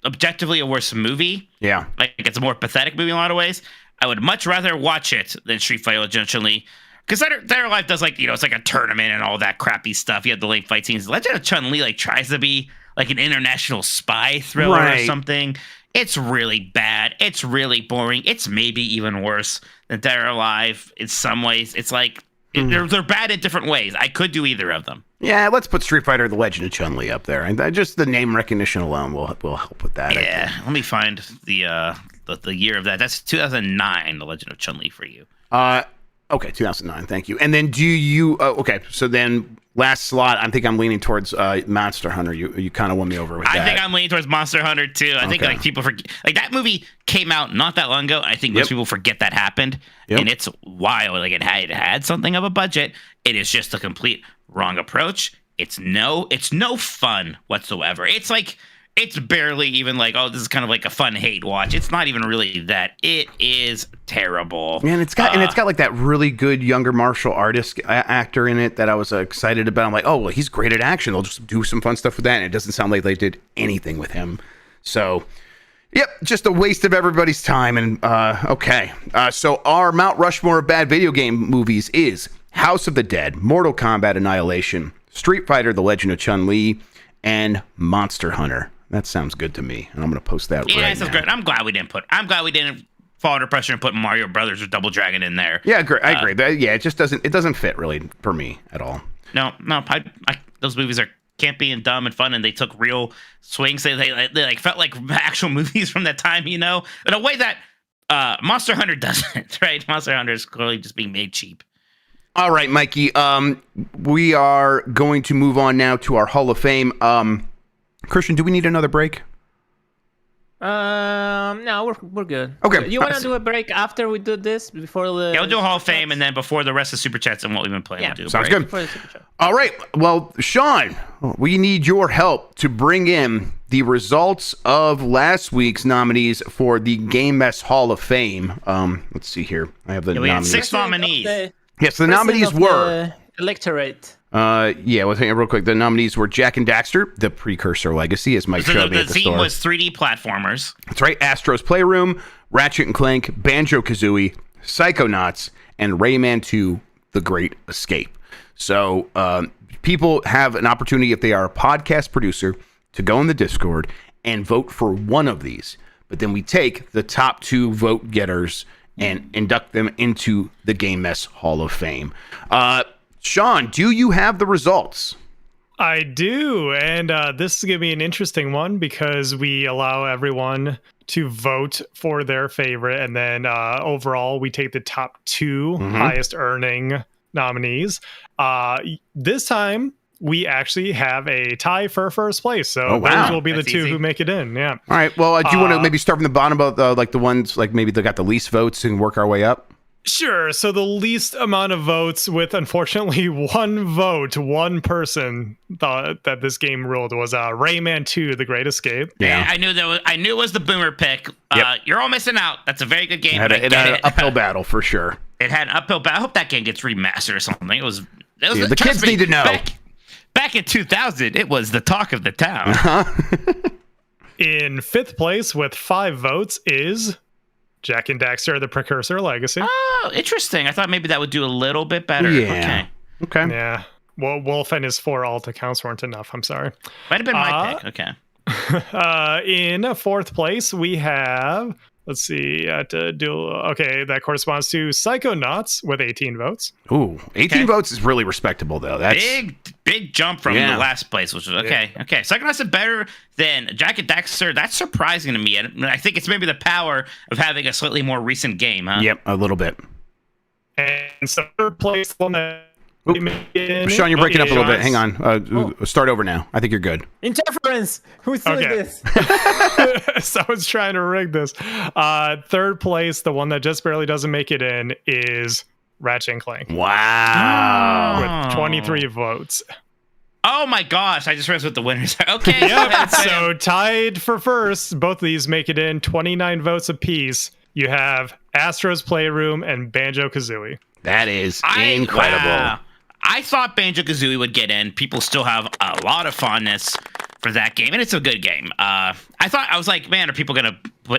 objectively a worse movie. Yeah. It's a more pathetic movie in a lot of ways. I would much rather watch it than Street Fighter: Legend of Chun-Li. Because Dead or Alive does it's like a tournament and all that crappy stuff. You have the late fight scenes. Legend of Chun-Li tries to be like an international spy thriller or something. It's really bad. It's really boring. It's maybe even worse than Dead or Alive in some ways. It's they're bad in different ways. I could do either of them. Yeah, let's put Street Fighter: The Legend of Chun-Li up there, and just the name recognition alone will help with that. Yeah, let me find the year of that. That's 2009. The Legend of Chun-Li for you. Okay, 2009. Thank you. And then do you? Okay, so then last slot. I think I'm leaning towards Monster Hunter. You kind of won me over with that. I think I'm leaning towards Monster Hunter too. I think people forget. That movie came out not that long ago. I think most people forget that happened, and it's wild. It had something of a budget. It is just a complete wrong approach. It's no fun whatsoever. It's barely even like, oh, this is kind of like a fun hate watch. It's not even really that. It is terrible. Man, it's got like that really good younger martial artist actor in it that I was excited about. I'm like, oh, well, he's great at action. They'll just do some fun stuff with that. And it doesn't sound like they did anything with him. So, yep, just a waste of everybody's time. And okay, so our Mount Rushmore of bad video game movies is House of the Dead, Mortal Kombat Annihilation, Street Fighter: The Legend of Chun-Li, and Monster Hunter. That sounds good to me, and I'm gonna post that right now. Yeah, that sounds great. I'm glad we didn't fall under pressure and put Mario Brothers or Double Dragon in there. Yeah, I agree. It just doesn't fit really for me at all. No, those movies are campy and dumb and fun, and they took real swings. They like felt like actual movies from that time, in a way that Monster Hunter doesn't. Right? Monster Hunter is clearly just being made cheap. All right, Mikey. We are going to move on now to our Hall of Fame. Christian, do we need another break? No, we're good. Okay. You want to do a break after we do this before the? Yeah, we'll do a Hall of Fame, and then before the rest of Super Chats and what we've been playing, we'll do a Sounds break. good. All right. Well, Sean, we need your help to bring in the results of last week's nominees for the Game Mess Hall of Fame. Let's see here. I have the We had nominees. 6 nominees. Yes, the nominees were. Electorate. We'll take it real quick. The nominees were Jack and Daxter, The Precursor Legacy, as Mike showed me at the theme store. was 3D platformers. That's right. Astro's Playroom, Ratchet and Clank, Banjo-Kazooie, Psychonauts, and Rayman 2, The Great Escape. So people have an opportunity, if they are a podcast producer, to go in the Discord and vote for one of these. But then we take the top 2 vote getters and induct them into the Game Mess Hall of Fame. Sean, do you have the results? I do, and this is going to be an interesting one because we allow everyone to vote for their favorite, and then overall we take the top 2 highest earning nominees. This time we actually have a tie for first place, so those will be That's the 2 easy. who make it in. Yeah. All right. Well, do you want to maybe start from the bottom about like the ones like maybe they got the least votes and work our way up? Sure. So the least amount of votes, with unfortunately 1 vote, 1 person thought that this game ruled, was Rayman 2: The Great Escape. Yeah, I knew it was the boomer pick. Yep. You're all missing out. That's a very good game. It had an uphill battle for sure. It had an uphill battle. I hope that game gets remastered or something. It was Yeah, the trust kids me, need to know. Back in 2000, it was the talk of the town. In 5th place with 5 votes is Jack and Daxter: The Precursor Legacy. Oh, interesting. I thought maybe that would do a little bit better. Yeah. Okay. Yeah. Well, Wolf and his 4 alt accounts weren't enough. I'm sorry. Might have been my pick. Okay. In 4th place, we have, let's see, that corresponds to Psychonauts with 18 votes. Ooh, 18 votes is really respectable, though. That's Big jump from the last place, which was okay. Yeah. Okay, Psychonauts is better than Jack and Daxter. That's surprising to me. And I think it's maybe the power of having a slightly more recent game, huh? Yep, a little bit. And so 3rd place, one that Sean, you're breaking up a little bit. Hang on. Start over now. I think you're good. Interference. Who's doing this? Someone's trying to rig this. 3rd place, the one that just barely doesn't make it in, is Ratchet and Clank. Wow. With 23 votes. Oh my gosh, I just realized what the winners are. Okay. Yep. So tied for first, both of these make it in, 29 votes apiece. You have Astro's Playroom and Banjo-Kazooie. That is incredible. Wow. I thought Banjo-Kazooie would get in. People still have a lot of fondness for that game, and it's a good game. I was like, man, are people gonna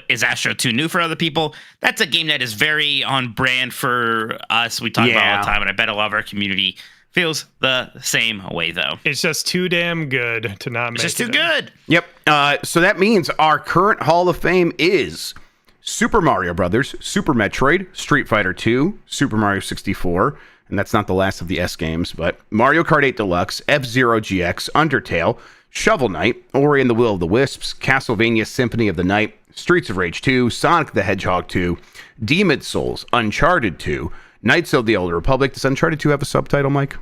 is Astro too new for other people? That's a game that is very on brand for us. We talk about it all the time, and I bet a lot of our community feels the same way, though. It's just too damn good to not make it. It's just too good. Yep. So that means our current Hall of Fame is Super Mario Brothers, Super Metroid, Street Fighter 2, Super Mario 64, and that's not the last of the S games, but Mario Kart 8 Deluxe, F-Zero GX, Undertale, Shovel Knight, Ori and the Will of the Wisps, Castlevania Symphony of the Night, Streets of Rage 2, Sonic the Hedgehog 2, Demon's Souls, Uncharted 2, Knights of the Old Republic. Does Uncharted 2 have a subtitle, Mike?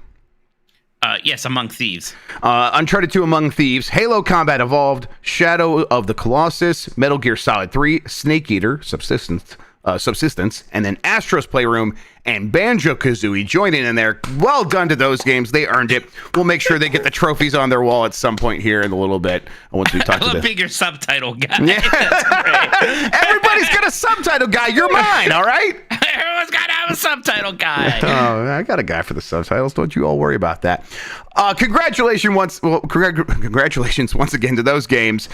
Yes, Among Thieves. Uncharted 2 Among Thieves, Halo Combat Evolved, Shadow of the Colossus, Metal Gear Solid 3, Snake Eater, Subsistence Subsistence, and then Astro's Playroom and Banjo-Kazooie joining in there. Well done to those games. They earned it. We'll make sure they get the trophies on their wall at some point here in a little bit once we talk I to love the... being your subtitle guy. Yeah. That's great. Everybody's got a subtitle guy. You're mine, all right? Everyone's got to have a subtitle guy. Oh, I got a guy for the subtitles. Don't you all worry about that. Congratulations once again to those games.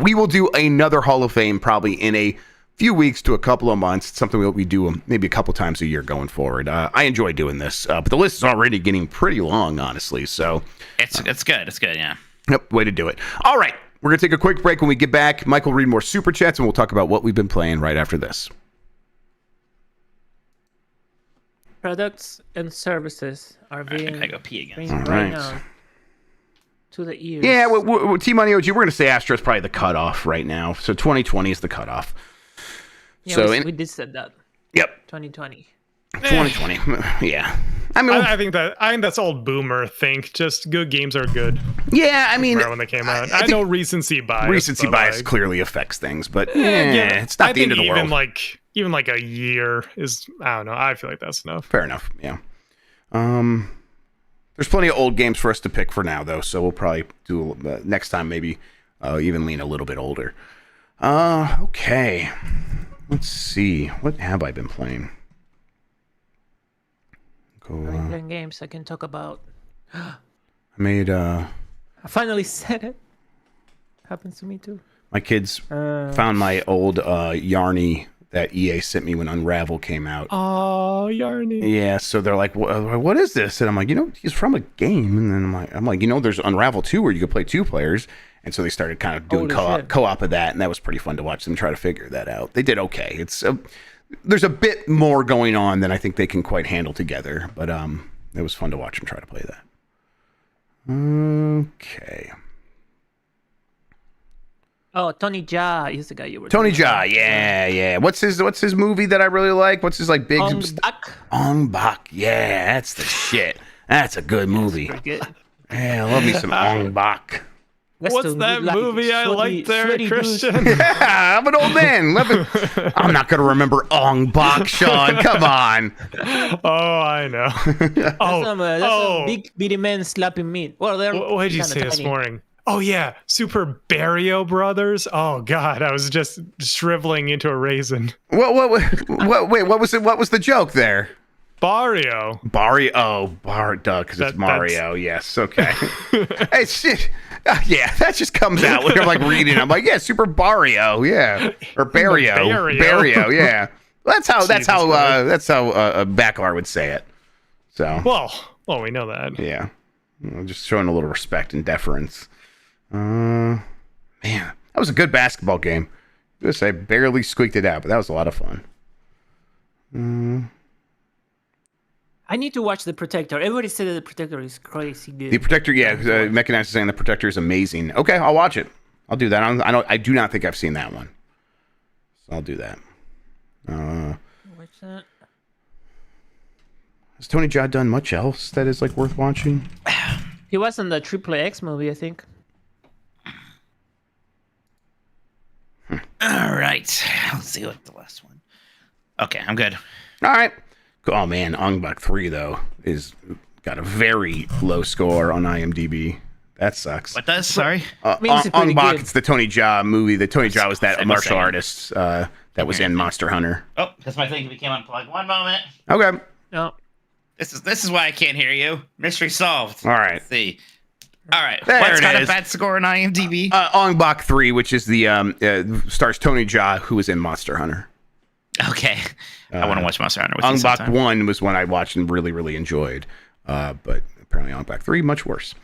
We will do another Hall of Fame probably in a few weeks to a couple of months. It's something we do maybe a couple times a year going forward. I enjoy doing this, but the list is already getting pretty long, honestly. So It's good. It's good, yeah. yep, way to do it. All right, we're going to take a quick break. When we get back, Mike will read more super chats, and we'll talk about what we've been playing right after this. Products and services are being I go pee again. bring All right right. now to the ears. Yeah, T-Money OG, we're going to say Astro is probably the cutoff right now. So 2020 is the cutoff. Yeah, so we did said that. Yep, 2020. 2020. Yeah. I mean, I think that's old boomer think. Just good games are good. yeah, I mean, Remember when they came out? I I know think recency bias. recency but, bias like, clearly affects things, but yeah, it's not I the end of think the world. even like a year is, I don't know. I feel like that's enough. Fair enough. Yeah. There's plenty of old games for us to pick for now, though. So we'll probably do next time. Maybe even lean a little bit older. Okay. Let's see. What have I been playing? Go. I've been playing games I can talk about. I made. I finally said it. Happens to me too. My kids found my old Yarny that EA sent me when Unravel came out. Oh, Yarny. Yeah, so they're like, "What is this?" And I'm like, he's from a game. And then I'm like, there's Unravel 2 where you could play 2 players. And so they started kind of doing Holy shit. co-op of that, and that was pretty fun to watch them try to figure that out. They did okay. There's a bit more going on than I think they can quite handle together, but it was fun to watch them try to play that. Okay. Oh, Tony Jaa is the guy you were Tony talking Jaa, about. yeah. What's his movie that I really like? What's his like big Ong Bak. Ong Bak? Yeah, that's the shit. That's a good movie. Pretty good. Yeah, I love me some Ong Bak. What's that movie I like there, sweaty dudes. Christian? Yeah, I'm an old man. I'm not going to remember Ong Bak, Sean. Come on. Oh, I know. That's some big bitty men slapping meat. Well, they're What did you kinda say this tiny. morning? Oh yeah, Super Barrio Brothers. Oh god, I was just shriveling into a raisin. Wait, what was it? What was the joke there? Barrio. Duh, because it's That- Mario. Yes, okay. Hey, shit. Yeah, that just comes out when I'm like reading. I'm like, yeah, Super Barrio, yeah, or Barrio, Barrio. yeah. That's how Jesus Christ. Backlar would say it. So Well, we know that. yeah, just showing a little respect and deference. Man, that was a good basketball game. I barely squeaked it out, but that was a lot of fun. I need to watch The Protector. Everybody said that The Protector is crazy good. The Protector, yeah, Mechanized is saying The Protector is amazing. Okay, I'll watch it. I'll do that. I do not think I've seen that one, so I'll do that. What's that? Has Tony Jaa done much else that is like worth watching? He was in the Triple X movie, I think. All right. Let's see what the last one. Okay, I'm good. All right. Oh man, Ong Bak 3 though is got a very low score on IMDb. That sucks. What does? Sorry. Means it's pretty Ong Bak, good. it's the Tony Jaa movie. The Tony Jaa was that Second. martial artist that was in Monster Hunter. Oh, because my thing became unplugged. One moment. Okay. No. This is why I can't hear you. Mystery solved. All right. Let's see. All right. There What's it got is. a bad score on IMDb? Ong Bak 3, which is the stars Tony Jaa, who was in Monster Hunter. Okay. I want to watch Monster Hunter with Ong you Bak sometime. 1 was one I watched and really, really enjoyed. But apparently Ong Bak 3, much worse.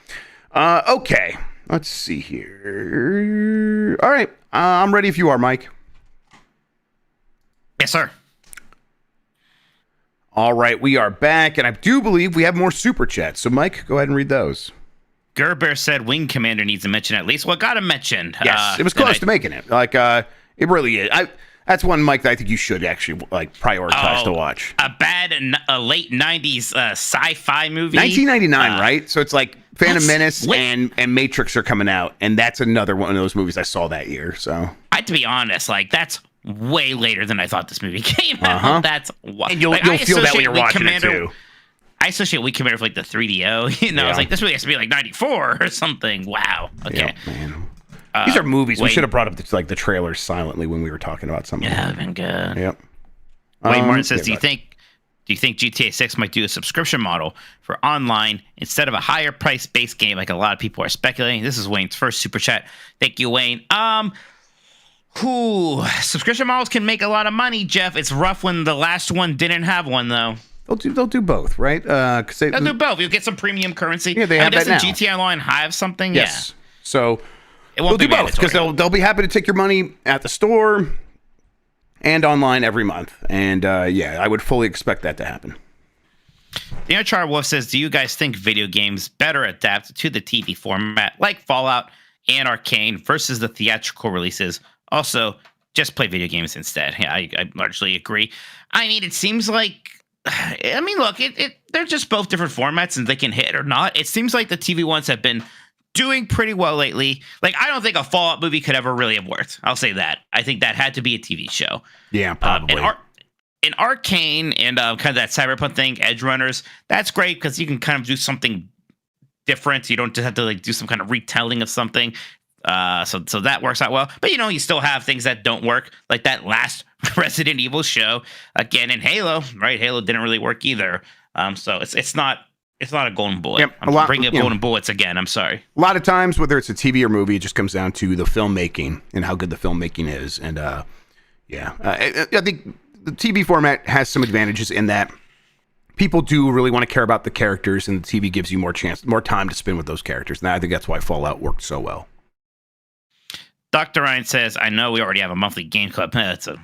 Okay. Let's see here. All right. I'm ready if you are, Mike. Yes, sir. All right. We are back, and I do believe we have more super chats. So, Mike, go ahead and read those. Gerber said Wing Commander needs a mention at least. Well, got a mention. Yes. It was close to making it. Like, it really is. That's one, Mike, that I think you should actually like prioritize to watch. A late 90s sci-fi movie. 1999, right? So it's like Phantom that's Menace lit. and Matrix are coming out, and that's another one of those movies I saw that year. So To be honest, like that's way later than I thought this movie came out. That's wild. And you'll I feel that when you're associate Wii watching Commander, it too. I associate Wii Commander with like the 3DO. I was like, this movie has to be like 94 or something. Wow. Okay. Yep, man. These are movies. We Wayne- should have brought up the trailers silently when we were talking about something. Yeah, that'd been good. Yep. Wayne Martin says, yeah, do you think GTA 6 might do a subscription model for online instead of a higher price base game like a lot of people are speculating? This is Wayne's first super chat. Thank you, Wayne. Subscription models can make a lot of money, Jeff. It's rough when the last one didn't have one, though. They'll do both, right? They'll do both. You'll get some premium currency. Yeah, they have that now. Doesn't GTA Online have something? Yes. So It won't they'll be do both because they'll be happy to take your money at the store and online every month. And I would fully expect that to happen. The Inner Wolf says, do you guys think video games better adapt to the TV format like Fallout and Arcane versus the theatrical releases? Also, just play video games instead. Yeah, I largely agree. I mean, it seems like, look, they're just both different formats and they can hit or not. It seems like the TV ones have been doing pretty well lately. Like, I don't think a Fallout movie could ever really have worked. I'll say that. I think that had to be a TV show. Yeah, probably. In Arcane and kind of that cyberpunk thing, Edge Runners, that's great because you can kind of do something different. You don't just have to like do some kind of retelling of something. So that works out well. But you still have things that don't work, like that last Resident Evil show. Again, in Halo, right? Halo didn't really work either. So it's not a golden bullet. Yep, I'm bringing up golden bullets again. I'm sorry. A lot of times, whether it's a TV or movie, it just comes down to the filmmaking and how good the filmmaking is. And I think the TV format has some advantages in that people do really want to care about the characters, and the TV gives you more time to spend with those characters. And I think that's why Fallout worked so well. Dr. Ryan says, I know we already have a monthly game club. It's a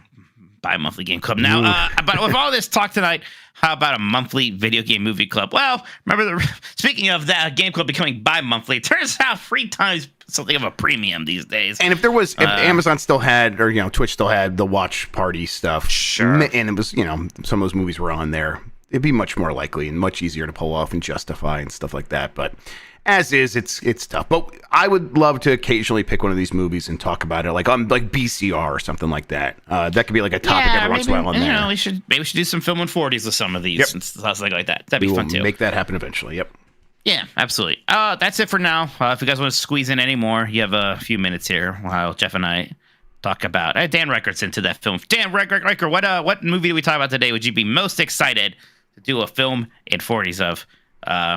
bi-monthly game club now. But with all this talk tonight, how about a monthly video game movie club? Well, remember, speaking of that game club becoming bi-monthly, it turns out free time is something of a premium these days. And if Amazon still had, or Twitch still had the watch party stuff, sure, and it was, some of those movies were on there, it'd be much more likely and much easier to pull off and justify and stuff like that. But as is, it's tough. But I would love to occasionally pick one of these movies and talk about it, like on BCR or something like that. That could be like a topic every once in a while on there. Maybe we should do some film in 40s with some of these and something like that. That'd be fun too. Make that happen eventually. Yep. Yeah, absolutely. That's it for now. If you guys want to squeeze in any more, you have a few minutes here while Jeff and I talk about. Dan Reichert's into that film. Dan Reichert, what movie do we talk about today? Would you be most excited to do a film in 40s of?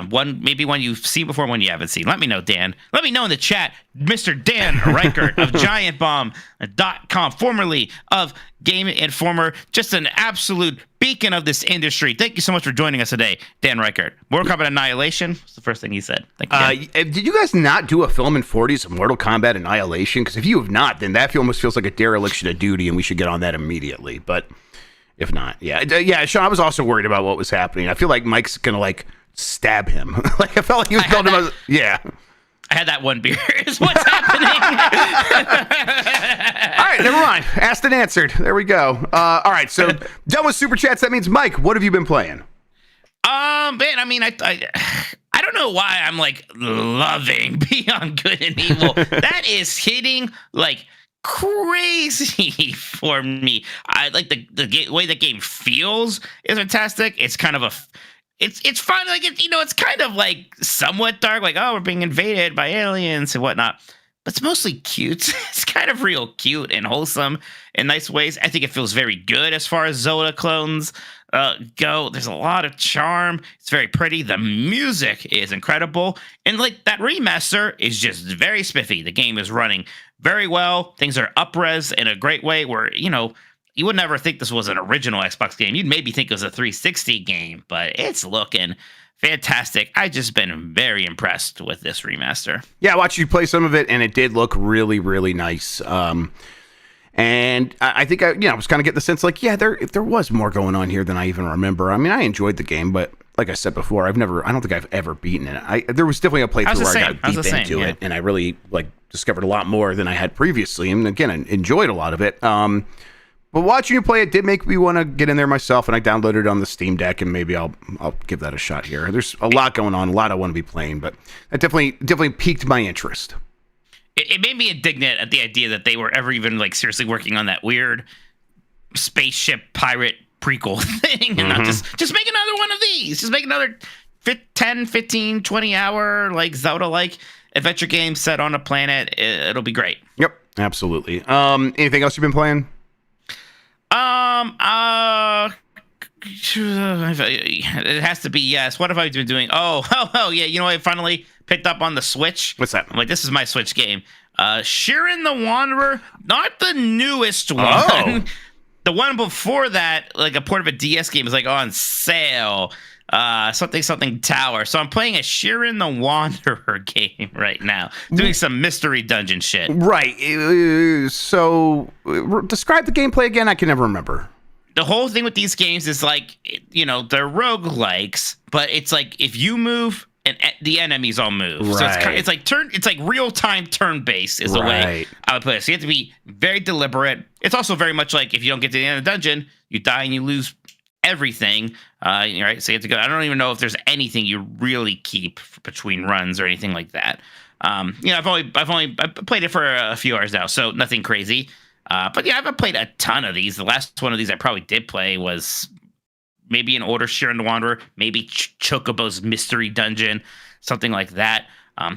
One you've seen before, one you haven't seen. Let me know, Dan. Let me know in the chat, Mr. Dan Reichert of GiantBomb.com, formerly of Game Informer, just an absolute beacon of this industry. Thank you so much for joining us today, Dan Reichert. Mortal Kombat Annihilation was the first thing he said. Thank you, Dan. Did you guys not do a film in 40s of Mortal Kombat Annihilation? Because if you have not, then that film almost feels like a dereliction of duty, and we should get on that immediately. But if not, yeah, Sean, I was also worried about what was happening. I feel like Mike's gonna stab him. I felt like he was building him. Yeah. I had that one beer. Is what's happening. All right, never mind. Asked and answered. There we go. All right, so done with super chats. That means Mike, what have you been playing? Man, I don't know why I'm loving Beyond Good and Evil. That is hitting crazy for me. I like the way the game feels is fantastic. It's kind of it's fun. It's kind of somewhat dark. We're being invaded by aliens and whatnot. But it's mostly cute. It's kind of real cute and wholesome in nice ways. I think it feels very good as far as Zelda clones go. There's a lot of charm. It's very pretty. The music is incredible. And that remaster is just very spiffy. The game is running very well. Things are up-res in a great way where, you would never think this was an original Xbox game. You'd maybe think it was a 360 game, but it's looking fantastic. I've just been very impressed with this remaster. Yeah, I watched you play some of it, and it did look really, really nice. And I think I was kind of getting the sense there was more going on here than I even remember. I mean, I enjoyed the game, but like I said before, I don't think I've ever beaten it. There was definitely a playthrough where I got deep into it, and I really discovered a lot more than I had previously. And again, I enjoyed a lot of it. But watching you play it did make me want to get in there myself, and I downloaded it on the Steam Deck, and maybe I'll give that a shot here. There's a lot going on, a lot I want to be playing, but that definitely piqued my interest. It made me indignant at the idea that they were ever even seriously working on that weird spaceship pirate prequel thing, and not just make another one of these. Just make another 10, 15, 20 hour like Zelda-like adventure game set on a planet. It'll be great. Yep, absolutely. Anything else you've been playing? It has to be yes. What have I been doing? Oh yeah. You know, I finally picked up on the Switch. What's that? I'm like, this is my Switch game. Shiren the Wanderer, not the newest one. Oh. The one before that, like a port of a DS game, is like on sale. Something tower. So I'm playing a Shiren the Wanderer game right now, doing some mystery dungeon shit. Right. So describe the gameplay again. I can never remember. The whole thing with these games is like, you know, they're roguelikes, but it's like if you move and the enemies all move. Right. So it's like real-time turn-based is the way I would put it. So you have to be very deliberate. It's also very much like if you don't get to the end of the dungeon, you die and you lose everything. Right? So you have to go. I don't even know if there's anything you really keep between runs or anything like that. You know, I've played it for a few hours now, so nothing crazy. But yeah, I haven't played a ton of these. The last one of these I probably did play was maybe an Order Shiren the Wanderer, maybe Chocobo's Mystery Dungeon, something like that.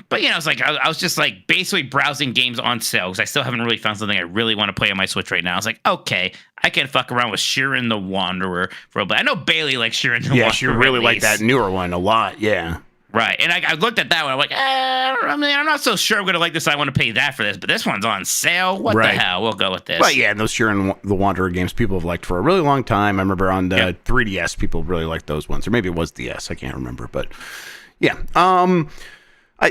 But you know, it's like I was just like basically browsing games on sale because I still haven't really found something I really want to play on my Switch right now. I was like, okay, I can fuck around with Shiren the Wanderer for a bit. I know Bailey likes Shiren the Wanderer. Yeah, she really liked that newer one a lot. Yeah. Right, and I looked at that one. I'm like, I'm not so sure I'm gonna like this. I want to pay that for this, but this one's on sale. What the hell? We'll go with this. But yeah, those Shiren the Wanderer games people have liked for a really long time. I remember on the 3DS, people really liked those ones, or maybe it was DS. I can't remember, but yeah. Do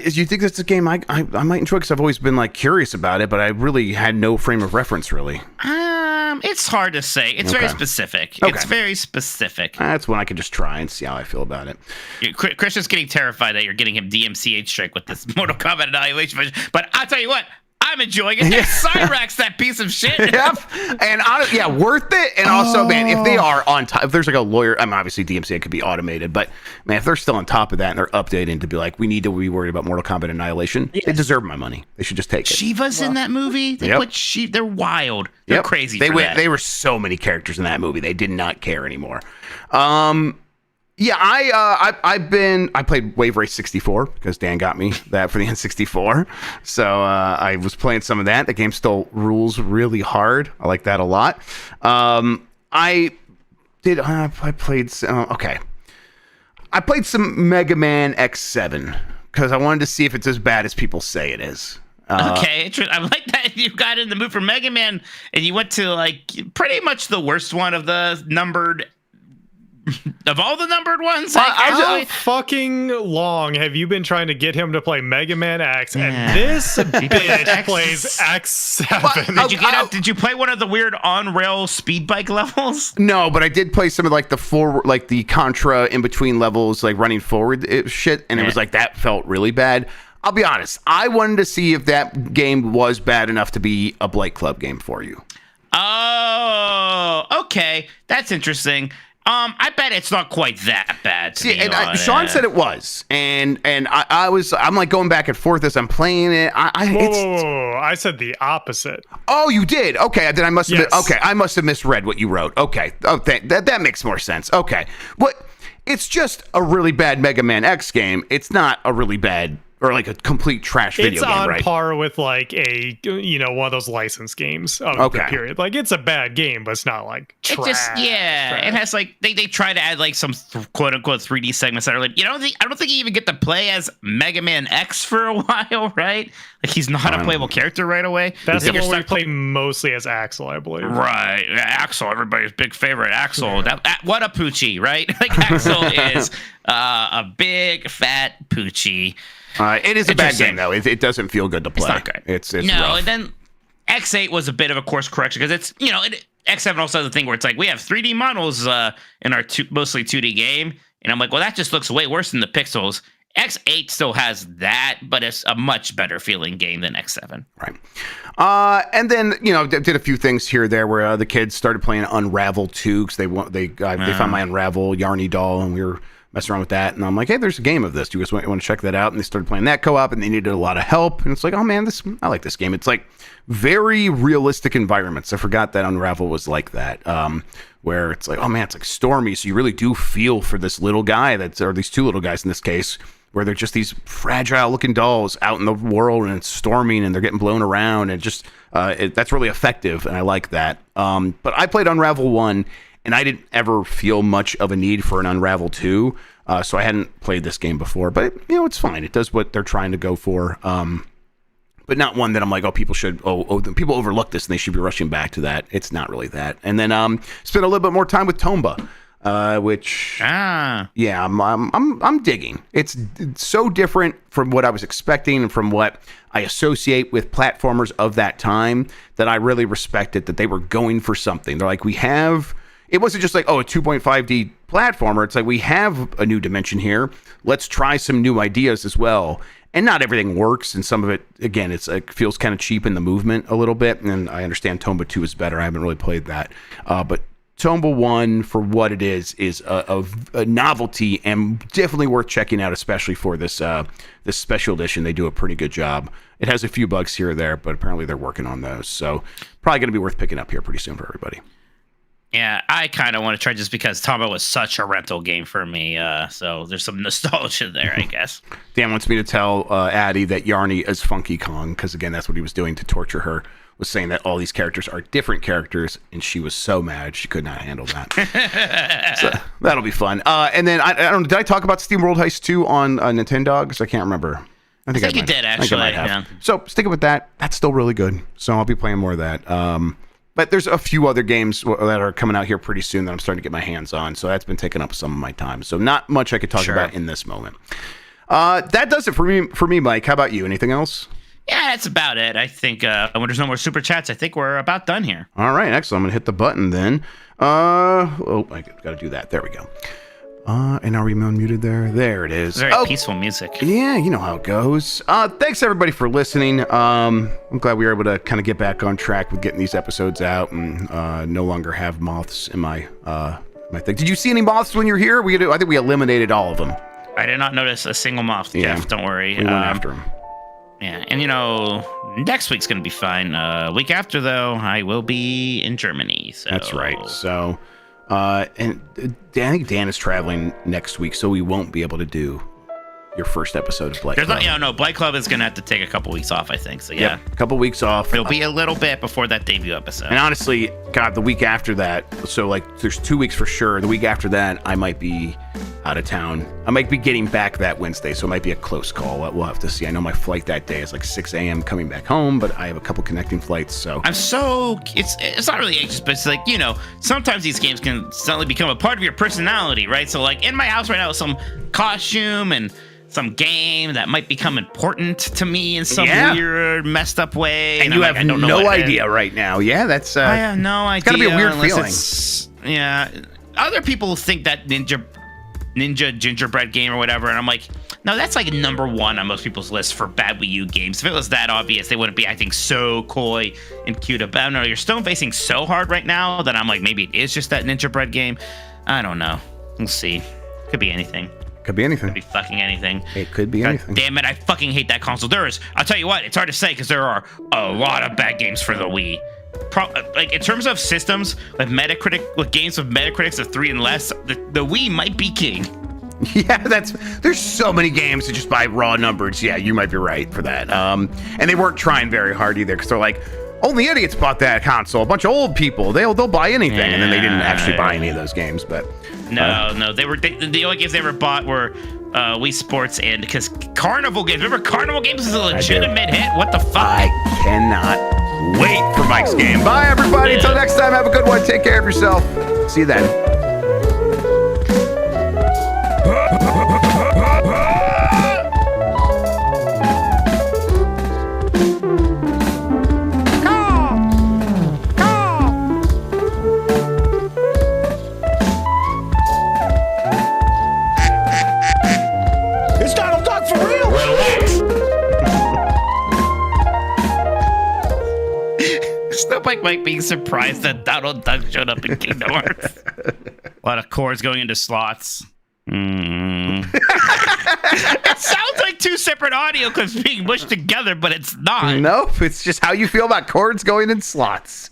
you think that's a game I might enjoy? Because I've always been like curious about it, but I really had no frame of reference really. It's hard to say. It's very specific. Okay. It's very specific. That's one I could just try and see how I feel about it. Christian's getting terrified that you're getting him DMCA strike with this Mortal Kombat Annihilation version. But I'll tell you what, I'm enjoying it. Cyrax, that piece of shit. Yep. And worth it. And also, man, if they are on top, if there's like a lawyer, I mean, obviously DMCA could be automated, but man, if they're still on top of that and they're updating to be like, we need to be worried about Mortal Kombat Annihilation, they deserve my money. They should just take it. Shiva's in that movie. They put they're wild. They're crazy. They were so many characters in that movie. They did not care anymore. Yeah, I played Wave Race 64 because Dan got me that for the N64. So I was playing some of that. The game still rules really hard. I like that a lot. I played some Mega Man X7 because I wanted to see if it's as bad as people say it is. Okay, I like that you got in the mood for Mega Man and you went to like pretty much the worst one of the numbered. Of all the numbered ones, how fucking long have you been trying to get him to play Mega Man X? And this bitch plays X7. Did you play one of the weird on-rail speed bike levels? No, but I did play some of like the Contra in between levels, like running forward shit, and it was like that felt really bad. I'll be honest, I wanted to see if that game was bad enough to be a Blake Club game for you. Oh, okay, that's interesting. I bet it's not quite that bad. Sean said it was, and I'm like going back and forth as I'm playing it. I said the opposite. Oh, you did? Okay, then I must have. Okay, I must have misread what you wrote. Okay, that makes more sense. Okay, it's just a really bad Mega Man X game. It's not a really bad or like a complete trash video game, right? It's on par with like a one of those licensed games of the period. Like it's a bad game, but it's not like trash. It has like they try to add like some quote unquote 3D segments that are like, I don't think you even get to play as Mega Man X for a while, right? Like he's not a playable character right away. That's the one where you play mostly as Axel, I believe. Right, Axel, everybody's big favorite. Axel, what a poochie, right? Like Axel is a big fat poochie. It is a bad game though. It doesn't feel good to play. It's not good. It's no, rough. And then X8 was a bit of a course correction because it's X7 also has a thing where it's like we have 3D models in our mostly 2D game, and I'm like, well, that just looks way worse than the pixels. X8 still has that, but it's a much better feeling game than X7. Right. And then did a few things here or there where the kids started playing Unravel 2 because they found my Unravel Yarny doll and we were messing around with that, and I'm like, hey, there's a game of this. Do you guys want to check that out? And they started playing that co-op, and they needed a lot of help. And it's like, oh man, I like this game. It's like very realistic environments. I forgot that Unravel was like that, where it's like, oh man, it's like stormy, so you really do feel for this little guy or these two little guys in this case, where they're just these fragile looking dolls out in the world, and it's storming and they're getting blown around, and just that's really effective, and I like that. But I played Unravel 1, and I didn't ever feel much of a need for an Unravel 2, so I hadn't played this game before. But it's fine. It does what they're trying to go for, but not one that I'm like, people people overlook this and they should be rushing back to that. It's not really that. And then spent a little bit more time with Tomba, which yeah, I'm digging. It's so different from what I was expecting and from what I associate with platformers of that time, that I really respected that they were going for something. They're like, it wasn't just like, a 2.5D platformer. It's like, we have a new dimension here. Let's try some new ideas as well. And not everything works, and some of it, again, it feels kind of cheap in the movement a little bit. And I understand Tomba 2 is better. I haven't really played that, but Tomba 1, for what it is a novelty and definitely worth checking out, especially for this special edition. They do a pretty good job. It has a few bugs here or there, but apparently they're working on those. So probably going to be worth picking up here pretty soon for everybody. Yeah, I kind of want to try just because Tomba was such a rental game for me. So there's some nostalgia there, I guess. Dan wants me to tell Addie that Yarny is Funky Kong, because, again, that's what he was doing to torture her, was saying that all these characters are different characters, and she was so mad she could not handle that. So that'll be fun. And then, I don't know, did I talk about Steam World Heist 2 on Nintendo? Because I can't remember. I think you did, actually. Yeah. So sticking with that, that's still really good. So I'll be playing more of that. But there's a few other games that are coming out here pretty soon that I'm starting to get my hands on. So that's been taking up some of my time. So not much I could talk about in this moment. That does it for me, Mike. How about you? Anything else? Yeah, that's about it. I think when there's no more super chats, I think we're about done here. All right, excellent. I'm going to hit the button then. I got to do that. There we go. And are we unmuted there? There it is. Very peaceful music. Yeah, you know how it goes. Thanks everybody for listening. I'm glad we were able to kind of get back on track with getting these episodes out and no longer have moths in my thing. Did you see any moths when you were here? I think we eliminated all of them. I did not notice a single moth, Jeff. Don't worry. We went after them. Yeah, and next week's gonna be fine. Week after, though, I will be in Germany. So. That's right. So. And I think Dan is traveling next week, so we won't be able to do your first episode of Blight Club. Blight Club is gonna have to take a couple weeks off, I think. So yeah, a couple weeks off. It'll be a little bit before that debut episode. And honestly, God, the week after that, so like there's 2 weeks for sure. The week after that, I might be out of town. I might be getting back that Wednesday, so it might be a close call. We'll have to see. I know my flight that day is like 6 a.m. coming back home, but I have a couple connecting flights. So it's not really anxious, but it's like, sometimes these games can suddenly become a part of your personality, right? So like in my house right now, some costume and some game that might become important to me in some weird, messed up way. And you have no idea right now. Yeah, that's... I have no idea. It's gotta be a weird feeling. Yeah. Other people think that Ninja Gingerbread game or whatever, and I'm like, no, that's like number one on most people's list for bad Wii U games. If it was that obvious, they wouldn't be acting so coy and cute about it. I don't know, you're stone facing so hard right now that I'm like, maybe it is just that Ninja Bread game. I don't know. We'll see. Could be anything. Could be anything. Could be fucking anything. It could be anything. Damn it, I fucking hate that console. I'll tell you what, it's hard to say because there are a lot of bad games for the Wii. Like in terms of systems, with games with Metacritics of 3 and less, the Wii might be king. Yeah, there's so many games that just by raw numbers. Yeah, you might be right for that. And they weren't trying very hard either because they're like, only idiots bought that console. A bunch of old people. They'll buy anything, and then they didn't actually buy any of those games. But no, the only games they ever bought were Wii Sports and because Carnival games. Remember Carnival games is a legitimate hit. What the fuck? I cannot wait for Mike's game. Bye everybody. Until next time, have a good one. Take care of yourself. See you then. Mike being surprised that Donald Duck showed up in Kingdom Hearts. A lot of chords going into slots. It sounds like two separate audio clips being mushed together, but it's not. Nope, it's just how you feel about chords going in slots.